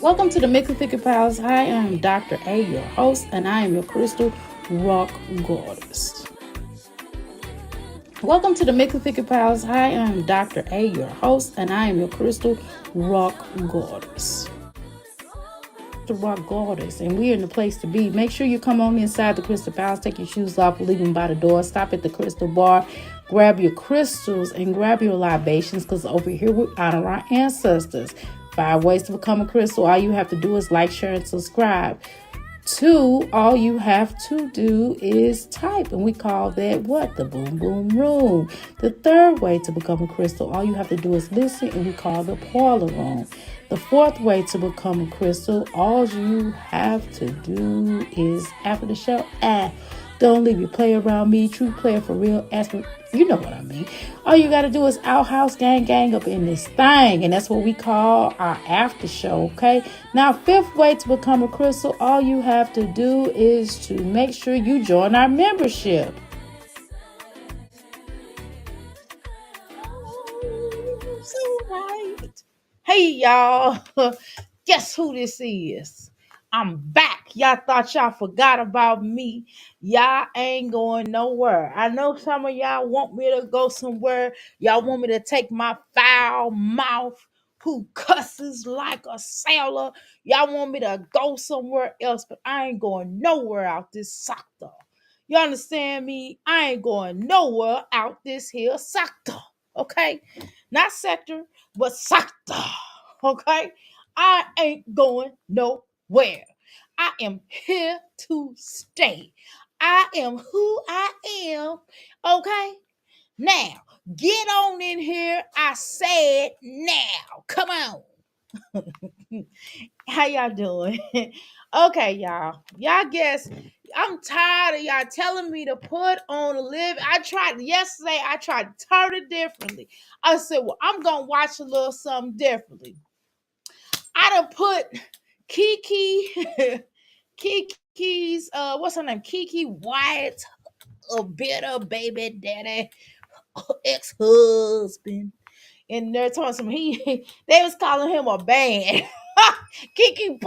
Welcome to the Mix and Pick Pals. Hi, I'm Dr. A, your host, and I am your crystal rock goddess. Welcome to the Mix and Pick Pals. Hi, I'm Dr. A, your host, and I am your crystal rock goddess. The rock goddess, and we're in the place to be. Make sure you come on inside the crystal palace, take your shoes off, leave them by the door, stop at the crystal bar, grab your crystals and grab your libations, because over here we honor our ancestors. 5 ways to become a crystal. All you have to do is like, share, and subscribe. 2, all you have to do is type, and we call that what? The boom boom room. The 3rd way to become a crystal, all you have to do is listen, and we call the parlor room. The 4th way to become a crystal, all you have to do is after the show, don't leave your play around me, true player for real, you know what I mean. All you got to do is outhouse gang up in this thing, and that's what we call our after show, okay? Now, 5th way to become a crystal, all you have to do is to make sure you join our membership. So right. Hey, y'all. Guess who this is? I'm back. Y'all thought y'all forgot about me. Y'all ain't going nowhere. I know some of y'all want me to go somewhere. Y'all want me to take my foul mouth who cusses like a sailor. Y'all want me to go somewhere else, but I ain't going nowhere out this sector. You understand me? I ain't going nowhere out this here sector. Okay? Not sector, but sector. Okay? I ain't going nowhere. I am here to stay. I am who I am. Okay? Now, get on in here. I said now. Come on. How y'all doing? Okay, y'all. Y'all guess I'm tired of y'all telling me to put on a live. I tried yesterday, I tried to turn it differently. I said, well, I'm gonna watch a little something differently. I done put Kiki, Kiki's what's her name? Kiki Wyatt, a bitter baby daddy, ex-husband. And they're talking some they was calling him a band. Kiki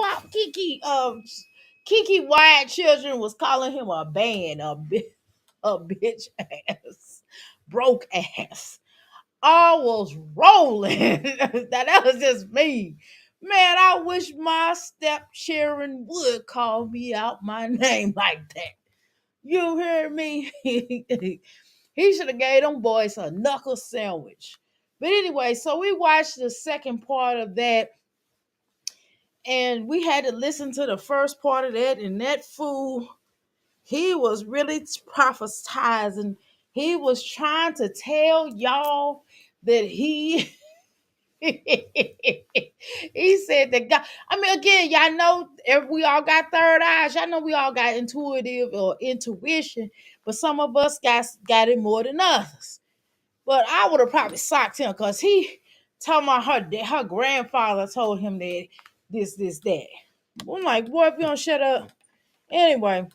Wyatt children was calling him a band, a bitch ass, broke ass. I was rolling. that was just me. Man, I wish my step Sharon would call me out my name like that. You hear me? He should have gave them boys a knuckle sandwich. But anyway, so we watched the second part of that, and we had to listen to the first part of that, and that fool, he was really prophesizing. He was trying to tell y'all that he he said that God. I mean, again, y'all know we all got third eyes. Y'all know we all got intuitive or intuition, but some of us got it more than others. But I would have probably socked him because he told my her grandfather told him that that. I'm like, boy, if you don't shut up. Anyway,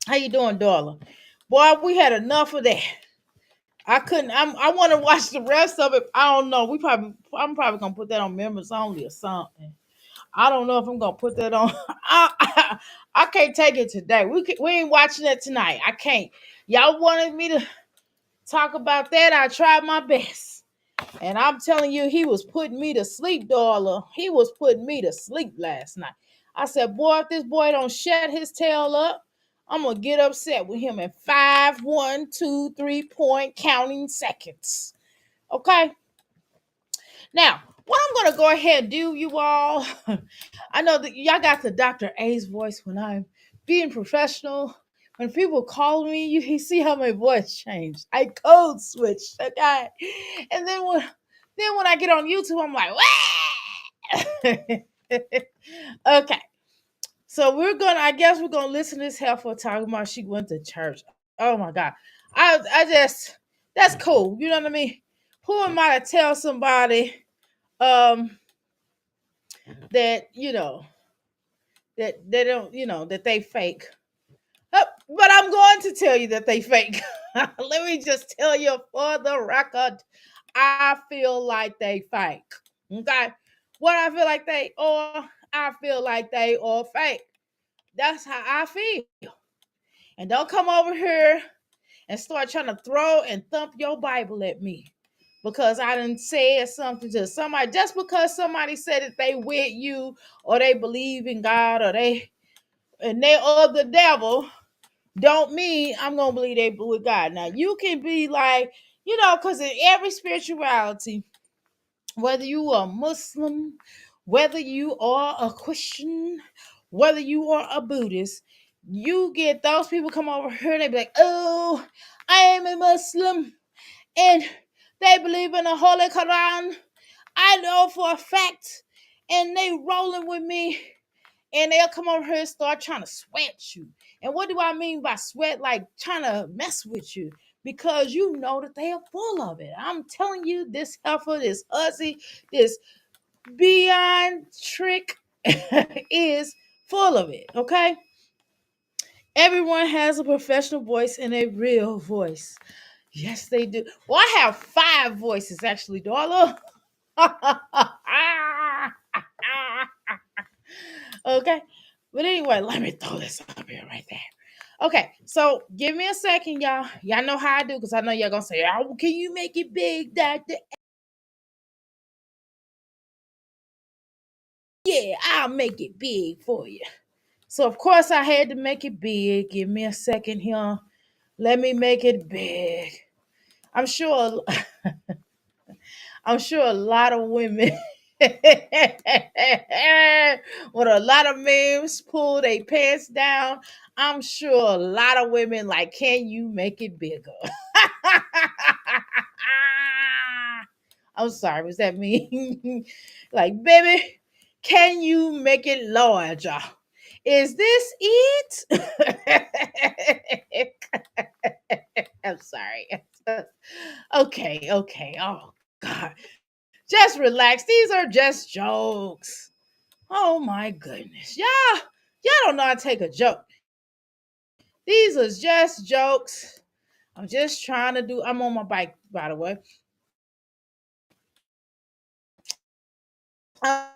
how you doing, darling? Boy, we had enough of that. I couldn't. I want to watch the rest of it. I don't know. I'm probably gonna put that on members only or something. I don't know if I'm gonna put that on. I can't take it today. We ain't watching it tonight. I can't. Y'all wanted me to talk about that. I tried my best, and I'm telling you, he was putting me to sleep, darling. He was putting me to sleep last night. I said, boy, if this boy don't shut his tail up, I'm gonna get upset with him in 5, 1, 2, 3 point counting seconds. Okay. Now, what I'm gonna go ahead and do, you all, I know that y'all got the Dr. A's voice when I'm being professional. When people call me, you see how my voice changed. I code switched, okay? And then when I get on YouTube, I'm like, Wah! Okay. So I guess we're gonna listen to this heifer talking about she went to church. Oh my god. I just that's cool. You know what I mean? Who am I to tell somebody um that that they don't that they fake? But I'm going to tell you that they fake. Let me just tell you for the record, I feel like they fake. Okay. What I feel like they are, I feel like they are fake. That's how I feel. And don't come over here and start trying to throw and thump your Bible at me because I done said something to somebody. Just because somebody said that they with you or they believe in God or they of the devil, don't mean I'm gonna believe they with God. Now you can be like, because in every spirituality, whether you are Muslim, whether you are a Christian, whether you are a Buddhist, you get those people come over here and they be like, oh, I am a Muslim and they believe in the Holy Quran. I know for a fact, and they rolling with me, and they'll come over here and start trying to sweat you. And what do I mean by sweat? Like trying to mess with you because you know that they are full of it. I'm telling you, this heifer, this hussy, this beyond trick is full of it. Okay, everyone has a professional voice and a real voice. Yes, they do. Well, I have 5 voices actually, Darla. Okay. But anyway, let me throw this up here right there. Okay, so give me a second, y'all. Y'all know how I do because I know y'all gonna say, "Oh, can you make it big, Doctor?" Yeah, I'll make it big for you. So of course I had to make it big. Give me a second here. Let me make it big. I'm sure I'm sure a lot of women when a lot of men pull their pants down, I'm sure a lot of women like, can you make it bigger? I'm sorry, was that me? Like, baby, can you make it larger? Is this it? I'm sorry. Okay, okay. Oh God. Just relax. These are just jokes. Oh my goodness. Y'all don't know how to take a joke. These are just jokes. I'm just trying to do. I'm on my bike, by the way. I'm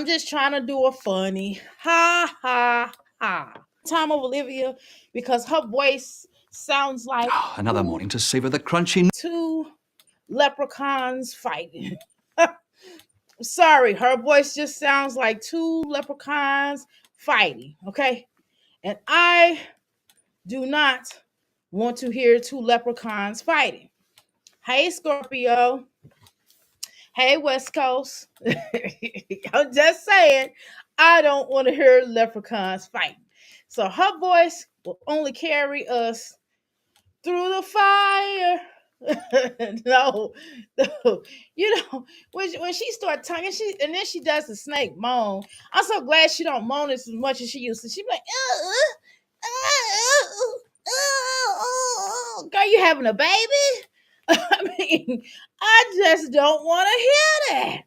just trying to do a funny. Ha ha ha. Time of Olivia because her voice sounds like Another morning to savor the crunchy. two leprechauns fighting. Sorry, her voice just sounds like two leprechauns fighting. Okay. And I do not want to hear two leprechauns fighting. Hey, Scorpio. Hey, West Coast. I'm just saying, I don't want to hear leprechauns fighting. So her voice will only carry us through the fire. No, no, when she start tonguing, and then she does the snake moan. I'm so glad she don't moan as much as she used to. She be like, girl, you having a baby? I mean, I just don't want to hear that.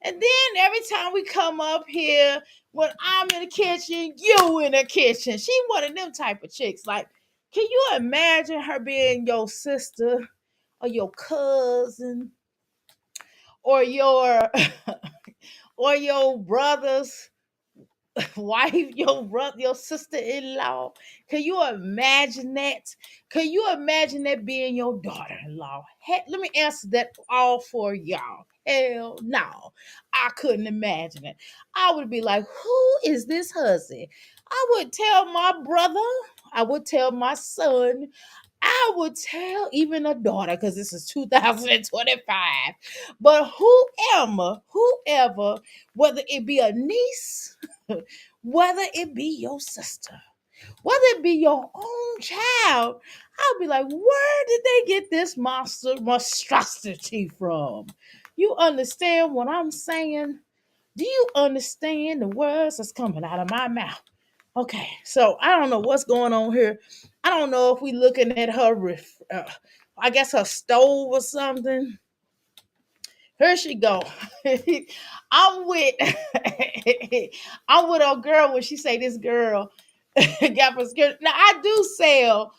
And then every time we come up here, when I'm in the kitchen, you in the kitchen. She one of them type of chicks. Like, can you imagine her being your sister or your cousin or your or your brother's wife, your brother, your sister-in-law? Can you imagine that? Can you imagine that being your daughter-in-law? Heck, let me answer that all for y'all. Hell no. I couldn't imagine it. I would be like, who is this hussy? I would tell my brother, I would tell my son, I would tell even a daughter, because this is 2025. But whoever, whether it be a niece, whether it be your sister, whether it be your own child, I'll be like, where did they get this monstrosity from? You understand what I'm saying? Do you understand the words that's coming out of my mouth? Okay, so I don't know what's going on here. I don't know if we looking at her, I guess her stove or something. Here she go. I'm with I'm with a girl when she say this girl got for scared. Now I do sell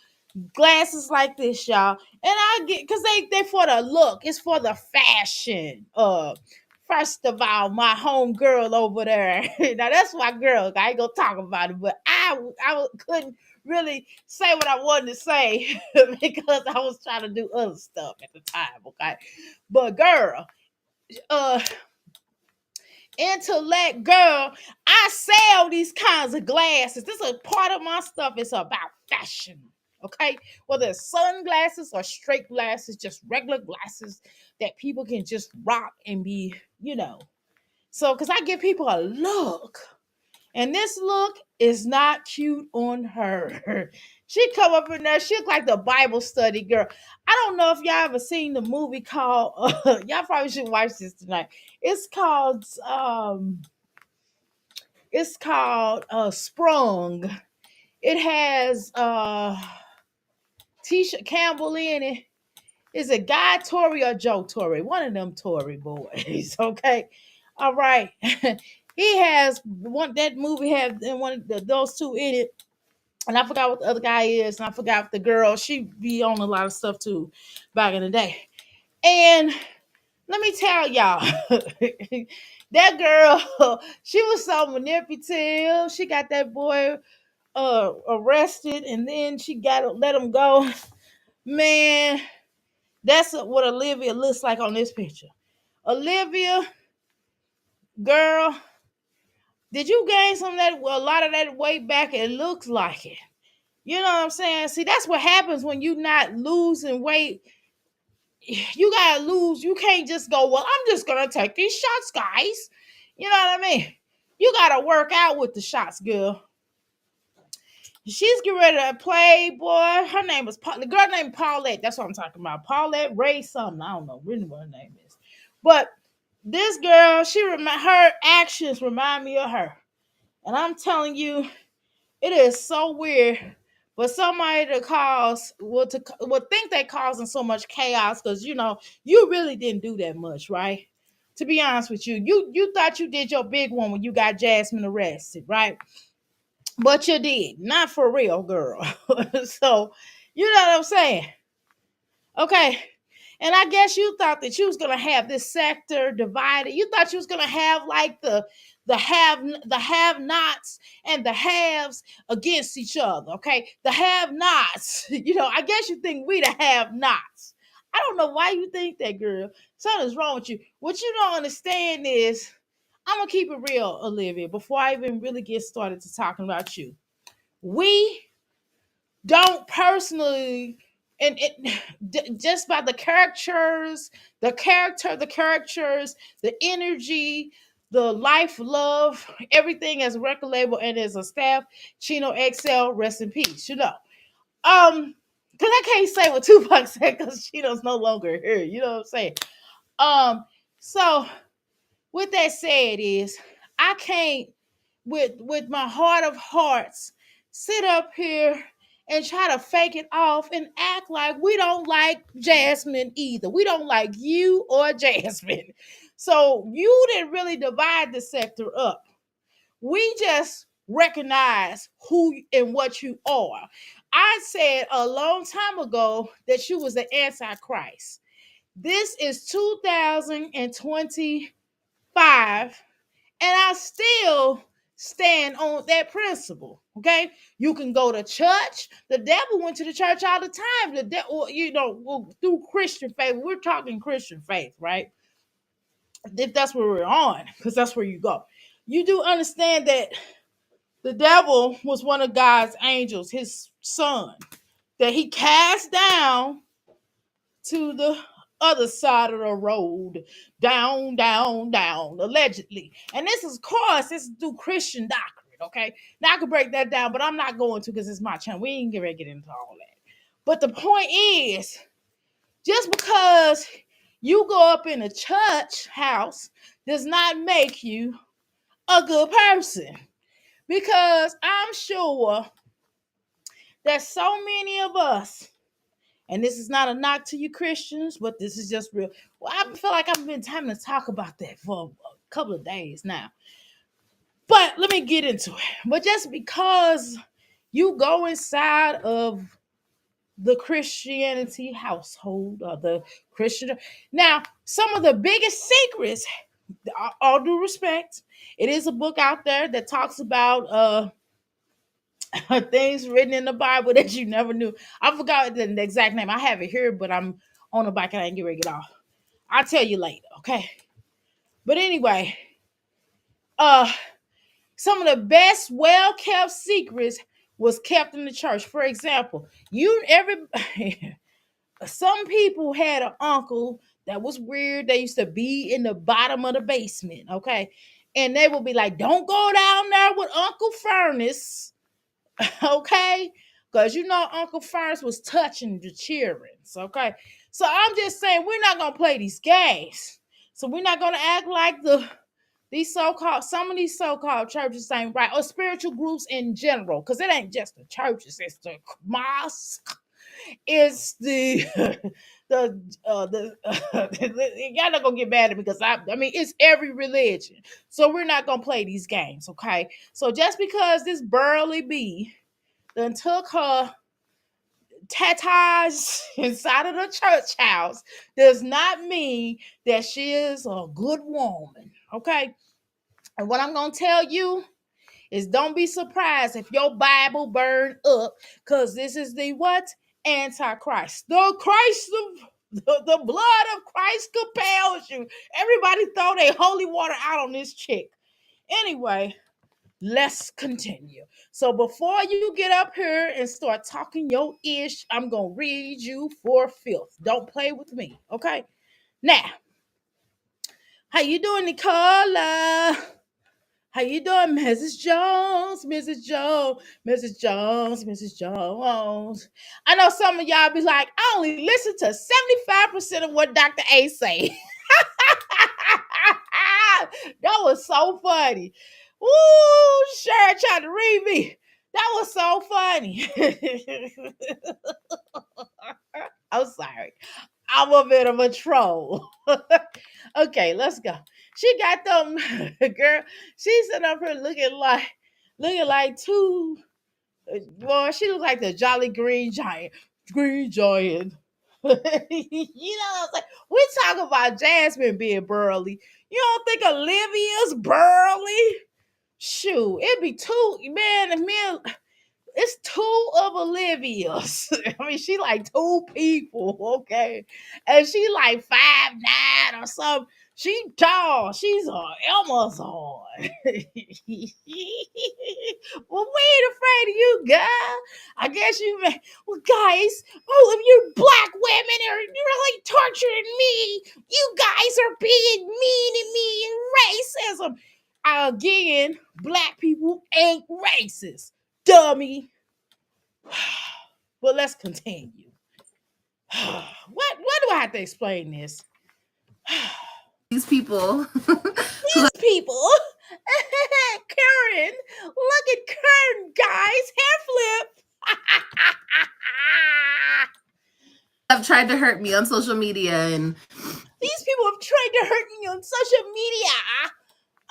glasses like this, y'all, and I get because they for the look. It's for the First of all, my home girl over there. Now that's my girl. I ain't gonna talk about it, but I couldn't really say what I wanted to say because I was trying to do other stuff at the time. Okay, but girl, uh, intellect girl, I sell these kinds of glasses. This is a part of my stuff. It's about fashion. Okay, whether it's sunglasses or straight glasses, just regular glasses that people can just rock and be, so, because I give people a look, and this look is not cute on her. She come up in there, she look like the Bible study girl. I don't know if y'all ever seen the movie called, y'all probably should watch this tonight. It's called, Sprung. It has, Tisha Campbell in it. Is it Guy Torrey or Joe Torrey? One of them Torrey boys. Okay. All right. He has one, that movie has one of those two in it. And I forgot what the other guy is. And I forgot the girl. She be on a lot of stuff too back in the day. And let me tell y'all, that girl, she was so manipulative. She got that boy arrested, and then she got to let him go. Man, that's what Olivia looks like on this picture. Olivia, girl, did you gain some of that? Well, a lot of that weight back. It looks like it. You know what I'm saying? See, that's what happens when you not losing weight. You gotta lose. You can't just go, well, I'm just gonna take these shots, guys. You know what I mean? You gotta work out with the shots, girl. She's getting ready to play, boy. Her name is the girl named Paulette. That's what I'm talking about. Paulette Ray something. I don't know really what her name is. But this girl, her actions remind me of her. And I'm telling you, it is so weird. But somebody that will think they causing so much chaos because you really didn't do that much, right? To be honest with you, you thought you did your big one when you got Jasmine arrested, right? But you did. Not for real, girl. So, you know what I'm saying? Okay. And I guess you thought that you was gonna have this sector divided. You thought you was gonna have like the have-nots and the haves against each other. Okay. The have-nots. I guess you think we the have-nots. I don't know why you think that, girl. Something's wrong with you. What you don't understand is I'm gonna keep it real, Olivia, before I even really get started to talking about you. We don't personally, and just by the characters, the energy, the life, love, everything as a record label and as a staff. Chino XL, rest in peace. Because I can't say what Tupac said because Chino's no longer here. You know what I'm saying? So with that said, is I can't with my heart of hearts sit up here and try to fake it off and act like we don't like Jasmine either. We don't like you or Jasmine. So you didn't really divide the sector up. We just recognize who and what you are. I said a long time ago that you was the antichrist. This is 2025, and I still stand on that principle. Okay, you can go to church. The devil went to the church all the time. The devil, through Christian faith. We're talking Christian faith, right? If that's where we're on, because that's where you go. You do understand that the devil was one of God's angels, his son, that he cast down to the other side of the road, down, down, down, allegedly. And this is, of course, this is through Christian doctrine, okay? Now I could break that down, but I'm not going to because it's my channel. We ain't gonna get into all that. But the point is, just because you go up in a church house does not make you a good person. Because I'm sure that so many of us, and this is not a knock to you Christians, but this is just real. Well, I feel like I've been time to talk about that for a couple of days now. But let me get into it. But just because you go inside of the Christianity household or the Christian, now some of the biggest secrets all due respect, it is a book out there that talks about things written in the Bible that you never knew. I forgot the exact name. I have it here, but I'm on the bike and I ain't get ready to get off. I'll tell you later, okay? But anyway, uh some of the best well kept secrets was kept in the church. For example, you every some people had an uncle that was weird. They used to be in the bottom of the basement, okay? And they would be like, don't go down there with Uncle Furnace, okay? Because you know Uncle Furnace was touching the children, okay? So I'm just saying we're not gonna play these games. So we're not gonna act like these so-called some of these so-called churches ain't right, or spiritual groups in general, because it ain't just the churches, it's the mosque, it's the y'all not gonna get mad at me because I mean it's every religion. So we're not gonna play these games, okay? So just because this burly bee then took her tatas inside of the church house does not mean that she is a good woman, okay? And what I'm gonna tell you is don't be surprised if your Bible burned up, because this is the what? Antichrist. The Christ of the blood of Christ compels you. Everybody throw their holy water out on this chick. Anyway, let's continue. So before you get up here and start talking your ish, I'm gonna read you for filth. Don't play with me, okay? Now, how you doing, Nicola? How you doing, Mrs. Jones? Mrs. Jones, Mrs. Jones, Mrs. Jones. I know some of y'all be like, I only listen to 75% of what Dr. A say. That was so funny. Ooh, Sure tried to read me. That was so funny. I'm sorry. I'm a bit of a troll. Okay, let's go. She got them girl. She's sitting up here looking like two. Well, she looked like the Jolly Green Giant. Green Giant. You know what I'm saying? We talk about Jasmine being burly. You don't think Olivia's burly? Shoot, it'd be two man. If me it's two of Olivia's. I mean, she like two people, okay? And she like 5'9" or something. She tall. She's on Amazon. Well, we ain't afraid of you, girl. I guess you may. Well, guys, all of you black women are really torturing me. You guys are being mean to me and racism. Again, black people ain't racist, dummy. But let's continue. What do I have to explain this? These people. These people. Karen. Look at Karen, guys. Hair flip. Have tried to hurt me on social media, and These people have tried to hurt me on social media.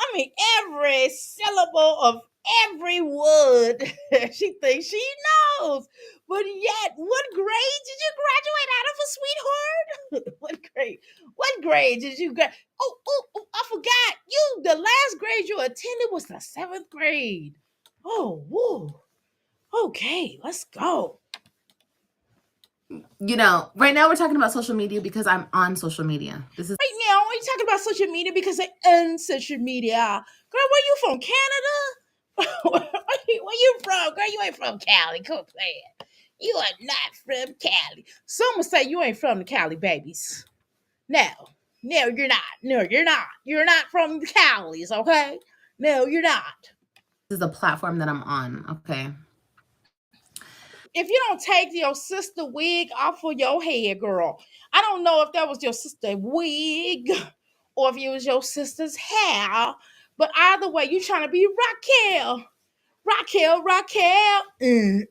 I mean, every syllable of every word she thinks she knows. But yet, what grade did you graduate out of, a sweetheart? What grade did you grad? Oh, I forgot. The last grade you attended was the 7th grade. Oh, woo. Okay, let's go. right now we're talking about social media because I'm on social media. This is Right now, are you talking about social media because they own social media? Girl, where you from? Canada? Where you from? Girl, you ain't from Cali. Come play it. You are not from Cali. Some would say you ain't from the Cali, babies. No. No, you're not. No, you're not. You're not from the Calis, okay? No, you're not. a platform that I'm on. Okay. If you don't take your sister wig off of your head, girl, I don't know if that was your sister wig or if it was your sister's hair, but either way, you trying to be Raquel. Raquel. She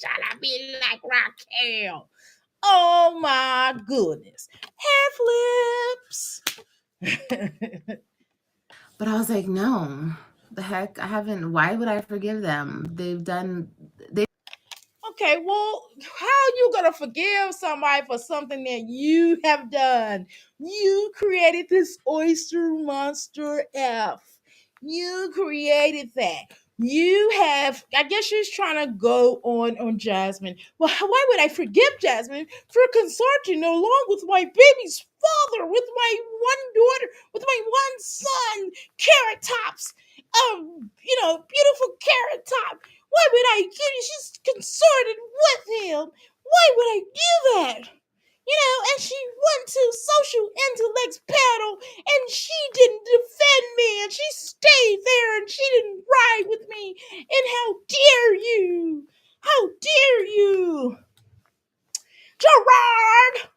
trying to be like Raquel. Oh my goodness. Hair flips. But I was like, no, the heck, I haven't. Why would I forgive them? They Okay, well, how you gonna forgive somebody for something that you have done? You created this oyster monster F. You created that. You have, I guess she's trying to go on Jasmine. Well, why would I forgive Jasmine for consorting along with my baby's father, with my one daughter, with my one son, Carrot Tops? Beautiful Carrot Top. Why would I give you? She's consorted with him. Why would I do that? And she went to social intellects panel and she didn't defend me and she stayed there and she didn't ride with me. And how dare you? How dare you? Gerard!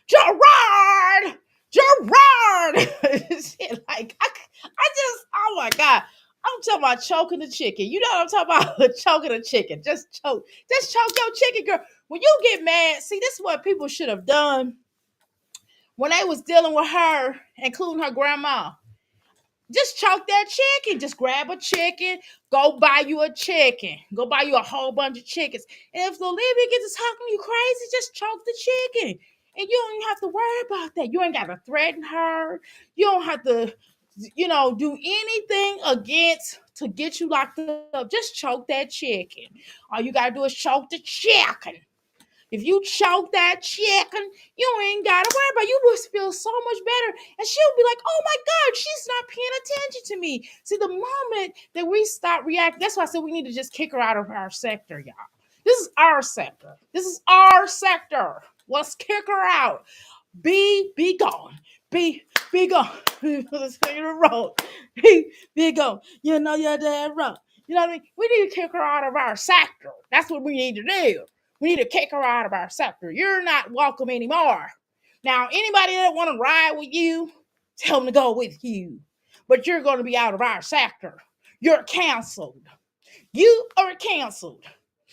Gerard! Gerard! Shit, like, I just, oh my God. I'm talking about choking the chicken. You know what I'm talking about? Choking the chicken. Just choke. Just choke your chicken, girl. When you get mad, see, this is what people should have done when they was dealing with her, including her grandma. Just choke that chicken. Just grab a chicken. Go buy you a chicken. Go buy you a whole bunch of chickens. And if the Olivia gets to talking you crazy, just choke the chicken. And you don't even have to worry about that. You ain't got to threaten her. You don't have to, do anything against to get you locked up. Just choke that chicken. All you got to do is choke the chicken. If you choke that chicken, you ain't gotta worry about it. You will feel so much better. And she'll be like, oh my God, she's not paying attention to me. See, the moment that we stop reacting, that's why I said we need to just kick her out of our sector, y'all. This is our sector. This is our sector. Let's kick her out. Be gone. Be gone. Let's take it wrong. Be gone. You know you're dead wrong. You know what I mean? We need to kick her out of our sector. That's what we need to do. We need to kick her out of our sector. You're not welcome anymore. Now, anybody that want to ride with you, tell them to go with you. But you're going to be out of our sector. You're canceled. You are canceled.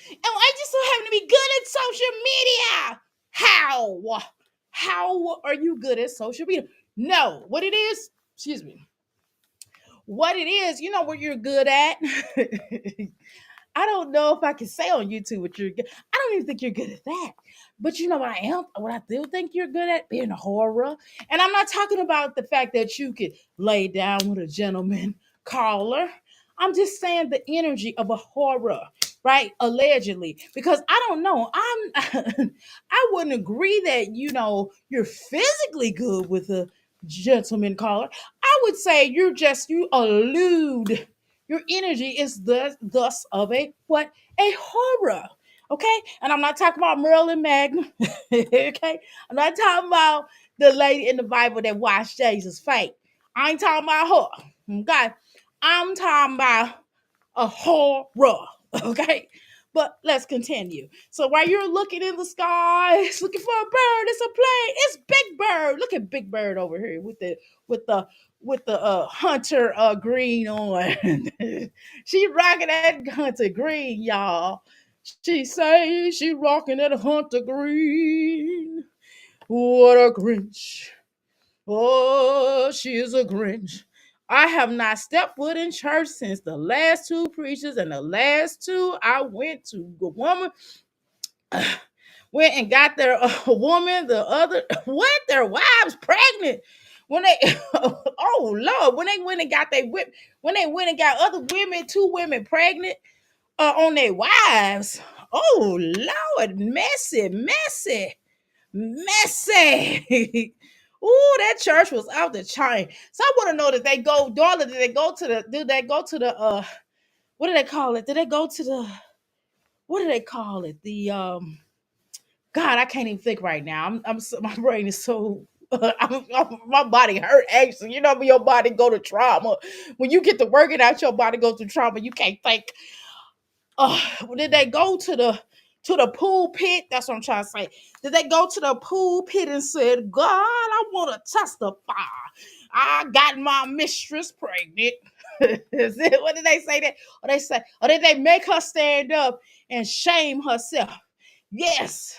And I just so happen to be good at social media. How? How are you good at social media? No, what it is, excuse me. What it is, you know what you're good at? I don't know if I can say on YouTube what you're good. I don't even think you're good at that. But you know what I am? What I do think you're good at? Being a horror. And I'm not talking about the fact that you could lay down with a gentleman caller. I'm just saying the energy of a horror, right? Allegedly. Because I don't know. I wouldn't agree that, you're physically good with a gentleman caller. I would say you allude your energy is thus of a what? A horror. Okay? And I'm not talking about Marilyn Magna. Okay? I'm not talking about the lady in the Bible that washed Jesus' feet. I ain't talking about her. Okay? I'm talking about a horror. Okay? But let's continue. So while you're looking in the skies, looking for a bird, it's a plane. It's Big Bird. Look at Big Bird over here with the hunter green on. She rocking that hunter green, y'all. She say she rocking that hunter green. What a Grinch. Oh, she is a Grinch. I have not stepped foot in church since the last two preachers and the last two I went to. The woman went and got their woman, the other, what? Their wives pregnant. When they, oh Lord, when they went and got when they went and got other women, two women pregnant on their wives. Oh Lord, messy. Ooh, that church was out the chain. So I want to know that they go, darling, did they go to the what do they call it? Did they go to the what do they call it? The God, I can't even think right now. My brain is so my body hurt actually. You know when your body go to trauma. When you get to working out, your body goes through trauma. You can't think. Did they go to the pool pit? That's what I'm trying to say. Did they go to the pool pit and said, God, I want to testify. I got my mistress pregnant. What did they say that? Or did they make her stand up and shame herself? Yes,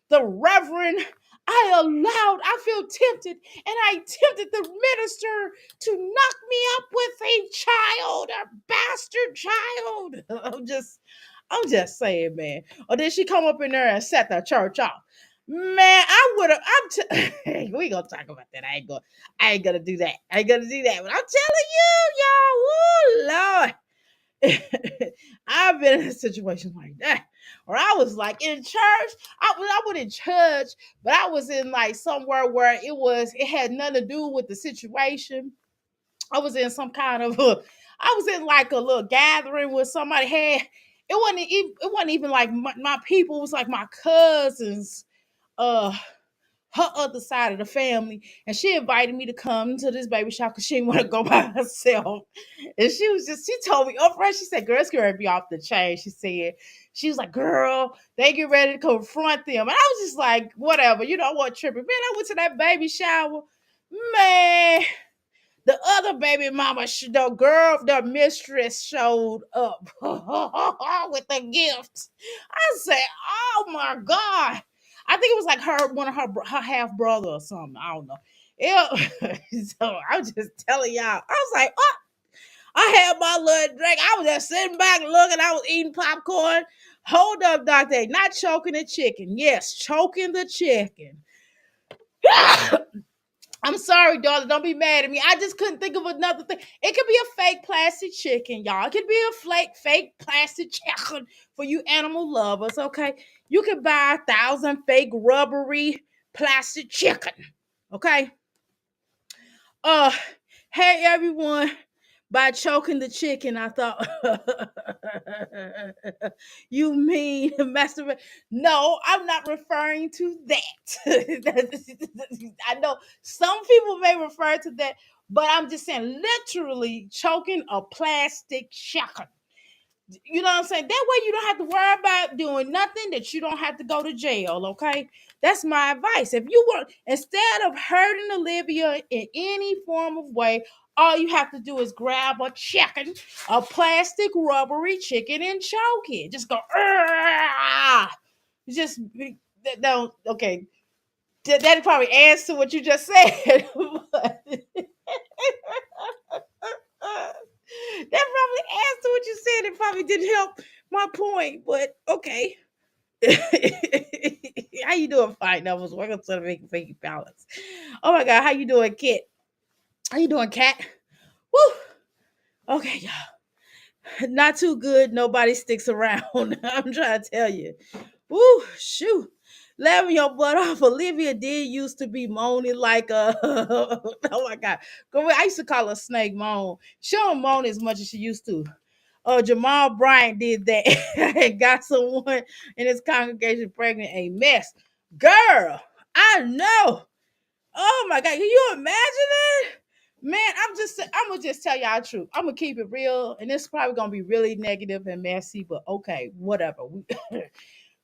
the Reverend, I feel tempted, and I tempted the minister to knock me up with a child, a bastard child. I'm just saying, man. Or did she come up in there and set the church off? Man, I would have. We gonna talk about that. I ain't gonna do that. I ain't gonna do that. But I'm telling you, y'all. Oh Lord, I've been in a situation like that where I was like in church. I went in church, but I was in like somewhere where it had nothing to do with the situation. I was in some kind of I was in like a little gathering with somebody had. It wasn't even like my people. It was like my cousins, uh, her other side of the family, and she invited me to come to this baby shower because she didn't want to go by herself. And she told me up front. She said, "Girl, it's gonna be off the chain." She was like, "Girl, they get ready to confront them," and I was just like, "Whatever, you know what, tripping." Man, I went to that baby shower, man. The other baby mama, the mistress showed up with the gifts. I said, "Oh my God." I think it was like one of her half brother or something. I don't know. Yeah. So I'm just telling y'all. I was like, oh, I had my little drink. I was just sitting back looking. I was eating popcorn. Hold up, Doctor. Not choking the chicken. Yes, choking the chicken. I'm sorry, daughter. Don't be mad at me. I just couldn't think of another thing. It could be a fake plastic chicken, y'all. It could be a fake plastic chicken for you animal lovers, okay? You can buy 1,000 fake rubbery plastic chicken, okay? Uh, hey, everyone. By choking the chicken, I thought you mean masturbate. No, I'm not referring to that. I know some people may refer to that, but I'm just saying literally choking a plastic chicken. You know what I'm saying? That way you don't have to worry about doing nothing, that you don't have to go to jail, okay? That's my advice. If you want, instead of hurting Olivia in any form of way, all you have to do is grab a chicken, a plastic rubbery chicken, and choke it. Just go, "Argh!" Just don't, okay. That probably answer what you just said. But that probably answered what you said. It probably didn't help my point, but okay. How you doing, Fight Numbers? Welcome to the Making Balance. Oh my God, how you doing, Kit? How you doing, Cat? Woo. Okay, y'all. Not too good. Nobody sticks around. I'm trying to tell you. Woo, shoot. Laughing your butt off. Olivia did used to be moaning like a oh my God. I used to call her Snake Moan. She don't moan as much as she used to. Jamal Bryant did that and got someone in his congregation pregnant. A mess. Girl, I know. Oh my God. Can you imagine it? Man, I'm gonna just tell y'all the truth. I'm gonna keep it real, and it's probably gonna be really negative and messy, but okay, whatever.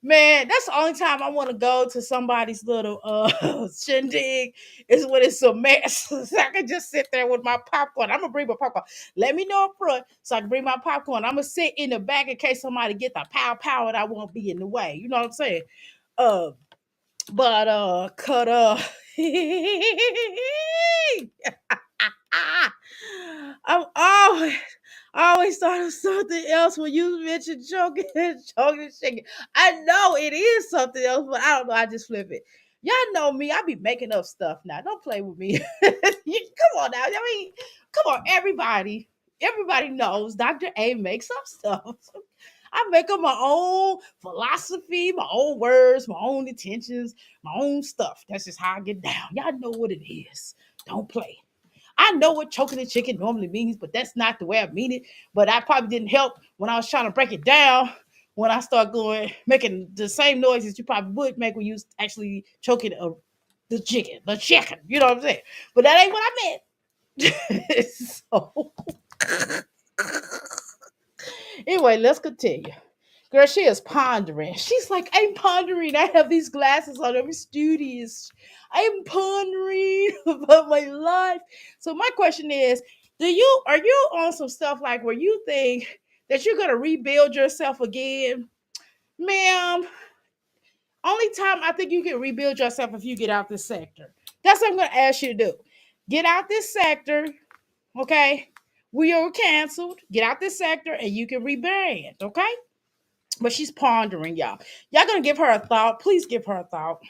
Man, that's the only time I want to go to somebody's little shindig is when it's a mess. So I can just sit there with my popcorn. I'm gonna bring my popcorn. Let me know up front so I can bring my popcorn. I'm gonna sit in the back in case somebody get the pow and I won't be in the way. You know what I'm saying? Uh, but cut I'm always I always thought of something else when you mentioned choking choking chicken. I know it is something else, but I don't know. I just flip it. Y'all know me. I be making up stuff now. Don't play with me. Come on now. I mean, come on, everybody. Everybody knows Dr. A makes up stuff. I make up my own philosophy, my own words, my own intentions, my own stuff. That's just how I get down. Y'all know what it is. Don't play. I know what choking the chicken normally means, but that's not the way I mean it. But I probably didn't help when I was trying to break it down. When I start making the same noises you probably would make when you actually choking the chicken. You know what I'm saying? But that ain't what I meant. So, anyway, let's continue. Girl, she is pondering. She's like, I'm pondering. I have these glasses on. I'm studious. I'm pondering about my life. So my question is, are you on some stuff like where you think that you're gonna rebuild yourself again? Ma'am, only time I think you can rebuild yourself if you get out this sector. That's what I'm gonna ask you to do. Get out this sector, okay? We are canceled. Get out this sector and you can rebrand, okay? But she's pondering, y'all. Y'all gonna give her a thought? Please give her a thought.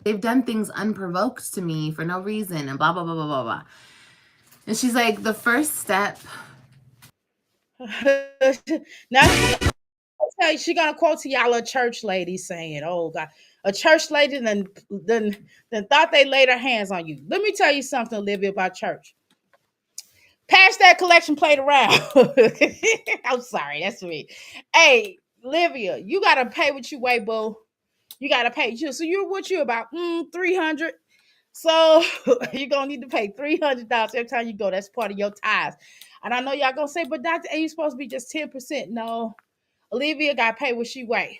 They've done things unprovoked to me for no reason and blah, blah, blah, blah, blah, blah. And she's like, the first step. Now she gonna quote to y'all a church lady saying, "Oh God, a church lady then thought they laid her hands on you." Let me tell you something, Olivia, about church. Pass that collection plate around. I'm sorry, that's me. Hey, Olivia, you gotta pay what you weigh, boo. You gotta pay. So you're what you about 300. So you're gonna need to pay $300 every time you go. That's part of your tithes. And I know y'all gonna say, but Dr. A, you supposed to be just 10%. No, Olivia gotta pay what she weigh.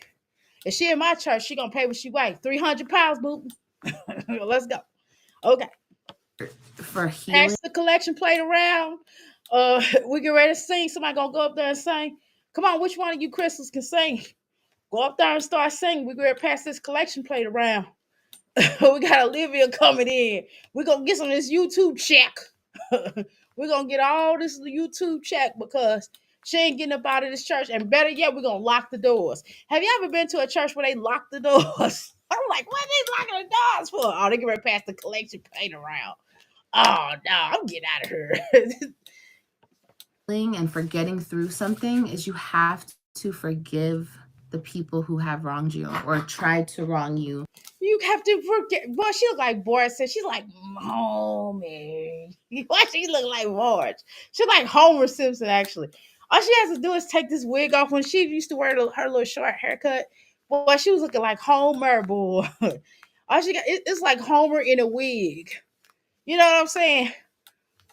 If she in my church, she gonna pay what she weigh. 300 pounds, boo. Let's go. Okay. For healing. Pass the collection plate around. We get ready to sing. Somebody gonna go up there and sing. Come on, which one of you crystals can sing? Go up there and start singing. We gonna pass this collection plate around. We got Olivia coming in. We're gonna get some of this YouTube check. We're gonna get all this YouTube check because she ain't getting up out of this church. And better yet, we're gonna lock the doors. Have you ever been to a church where they lock the doors? I'm like, what are they locking the doors for? Oh, they get ready to pass the collection plate around. Oh no, I'm getting out of here. And for getting through something is you have to forgive the people who have wronged you or tried to wrong you. You have to forget. Boy, she look like Boris said. She's like, mommy. Why she look like Marge? She like Homer Simpson, actually. All she has to do is take this wig off. When she used to wear her little short haircut, boy, she was looking like Homer, boy. All she got, it's like Homer in a wig. You know what I'm saying?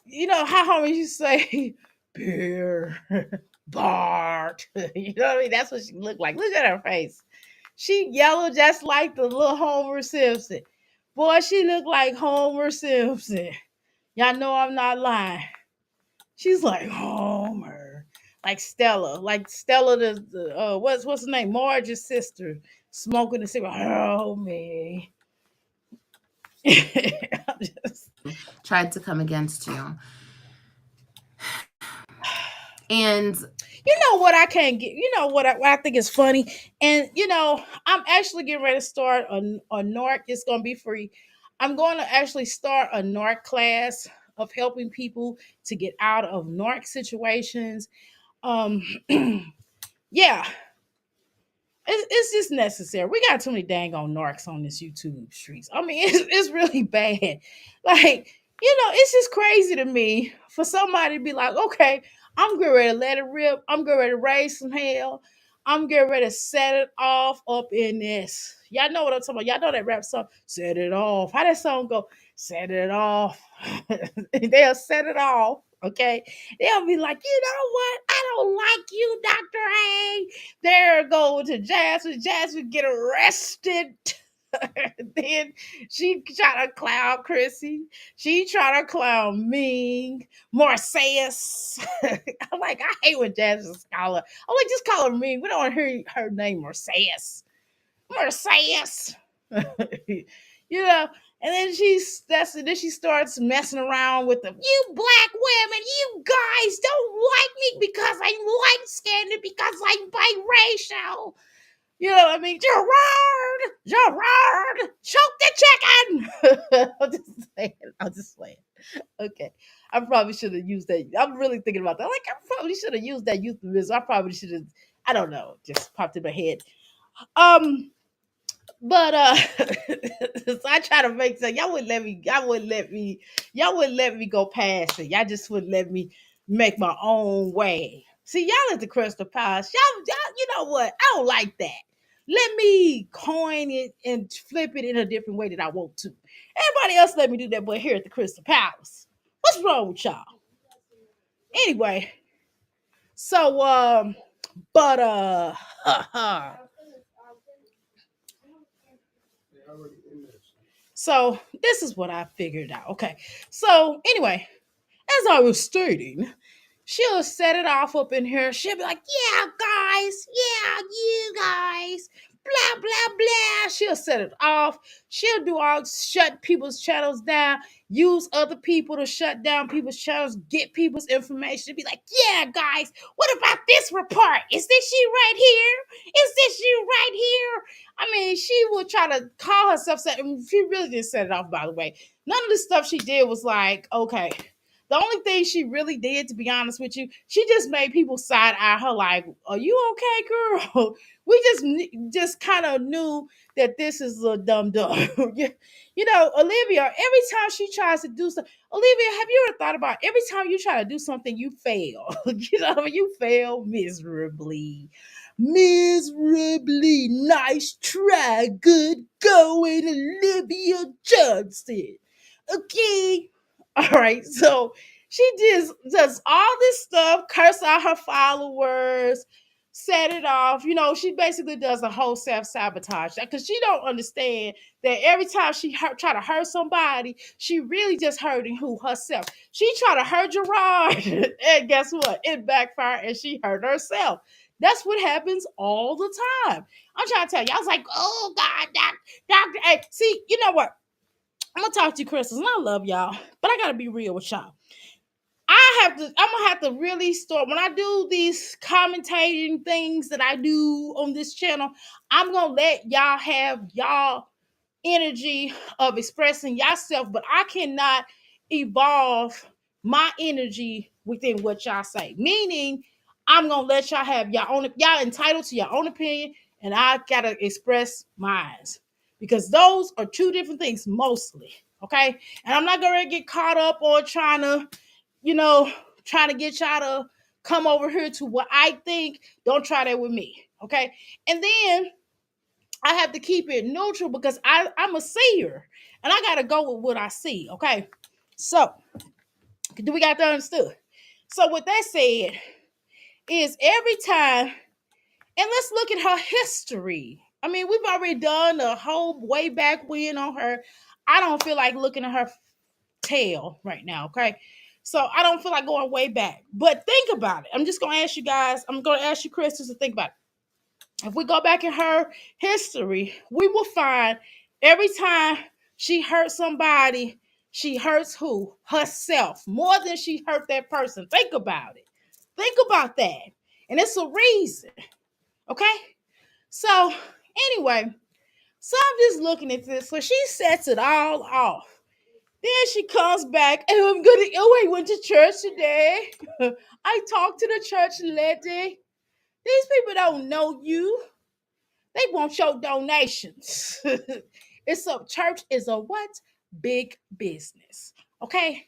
You know how Homer used to say, Beer, Bart. You know what I mean? That's what she looked like. Look at her face. She yellow just like the little Homer Simpson. Boy, she looked like Homer Simpson. Y'all know I'm not lying. She's like Homer. Like Stella what's her name? Marge's sister smoking the cigarette. Oh me. Tried to come against you. And you know what I can't get? You know what I think is funny? And I'm actually getting ready to start a NARC. It's going to be free. I'm going to actually start a NARC class of helping people to get out of NARC situations. Um, yeah, it's just necessary. We got too many dang on narcs on this YouTube streets. I mean, it's really bad. Like, it's just crazy to me for somebody to be like, okay, I'm getting ready to let it rip. I'm getting ready to raise some hell. I'm getting ready to set it off up in this. Y'all know what I'm talking about. Y'all know that rap song, Set It Off. How that song go? Set it off. They'll set it off. Okay. They'll be like, you know what? I don't like you, Dr. A. There go to Jazzy. Jazzy get arrested. Then she try to clown Chrissy. She try to clown Ming. Marseilles. I'm like, I hate when Jazzy's call her. I'm like, just call her Ming. We don't want to hear her name Marseilles. Marseilles. you know, and then then she starts messing around with them. You black women, you guys don't like me because I'm light skinned and because I'm biracial. You know what I mean? Gerard, choke the chicken. I'm just saying. Okay. I probably should have used that. I'm really thinking about that. Like, I probably should have used that euphemism. I probably should have, I don't know, just popped in my head. But so I try to make sense. Y'all wouldn't let me go past it. Y'all just wouldn't let me make my own way. See, y'all at the Crystal Palace. Y'all, you know what? I don't like that. Let me coin it and flip it in a different way that I want to. Everybody else let me do that, but here at the Crystal Palace. What's wrong with y'all? Anyway, so but so this is what I figured out. Okay. So anyway, as I was stating, she'll set it off up in here. She'll be like, yeah, guys, yeah, you guys, blah, blah, blah. She'll set it off. She'll do all, shut people's channels down, use other people to shut down people's channels, get people's information, be like, yeah, guys, what about this report? Is this you right here? Is this you right here? I mean, she would try to call herself something. She really didn't set it off, by the way. None of the stuff she did was like, okay. The only thing she really did, to be honest with you, she just made people side eye her like, "Are you okay, girl?" We just kind of knew that this is a dumb dumb. You know, Olivia. Every time she tries to do something, Olivia, have you ever thought about every time you try to do something, you fail? You know, you fail miserably, miserably. Nice try, good going, Olivia Johnson. Okay. All right, so she just does all this stuff, curse out her followers, set it off. You know, she basically does a whole self-sabotage because she don't understand that every time she try to hurt somebody, she really just hurting who herself. She try to hurt Gerard, and guess what? It backfired, and she hurt herself. That's what happens all the time. I'm trying to tell you. I was like, oh God, doctor. Hey, see, you know what? I'm gonna talk to you, Crystals, and I love y'all, but I gotta be real with y'all. I'm gonna have to really start when I do these commentating things that I do on this channel. I'm gonna let y'all have y'all energy of expressing yourself, but I cannot evolve my energy within what y'all say. Meaning, I'm gonna let y'all have y'all own, y'all entitled to your own opinion, and I gotta express mine because those are two different things mostly. Okay, and I'm not gonna get caught up on trying to, you know, trying to get y'all to come over here to what I think. Don't try that with me. Okay, and then I have to keep it neutral because I'm a seer and I gotta go with what I see. Okay. So do we got that understood? So with that said, is every time, and let's look at her history. I mean, we've already done the whole way back when on her. I don't feel like looking at her tail right now. Okay. So I don't feel like going way back. But think about it. I'm just gonna ask you guys, I'm gonna ask you, Crystals, to think about it. If we go back in her history, we will find every time she hurt somebody, she hurts who? Herself more than she hurt that person. Think about it. Think about that. And it's a reason. Okay? So, anyway, so I'm just looking at this. So she sets it all off. Then she comes back, and I'm gonna. Oh, I went to church today. I talked to the church lady. These people don't know you. They want your donations. It's a church is a what? Big business. Okay?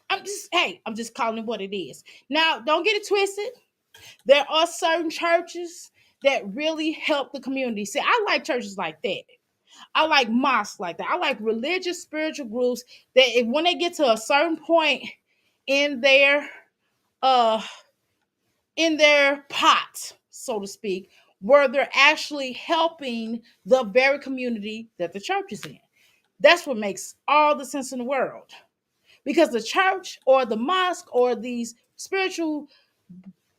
I'm just calling it what it is. Now, don't get it twisted. There are certain churches that really help the community. See, I like churches like that. I like mosques like that. I like religious spiritual groups that when they get to a certain point in their uh in their pot, so to speak, where they're actually helping the very community that the church is in. That's what makes all the sense in the world. Because the church or the mosque or these spiritual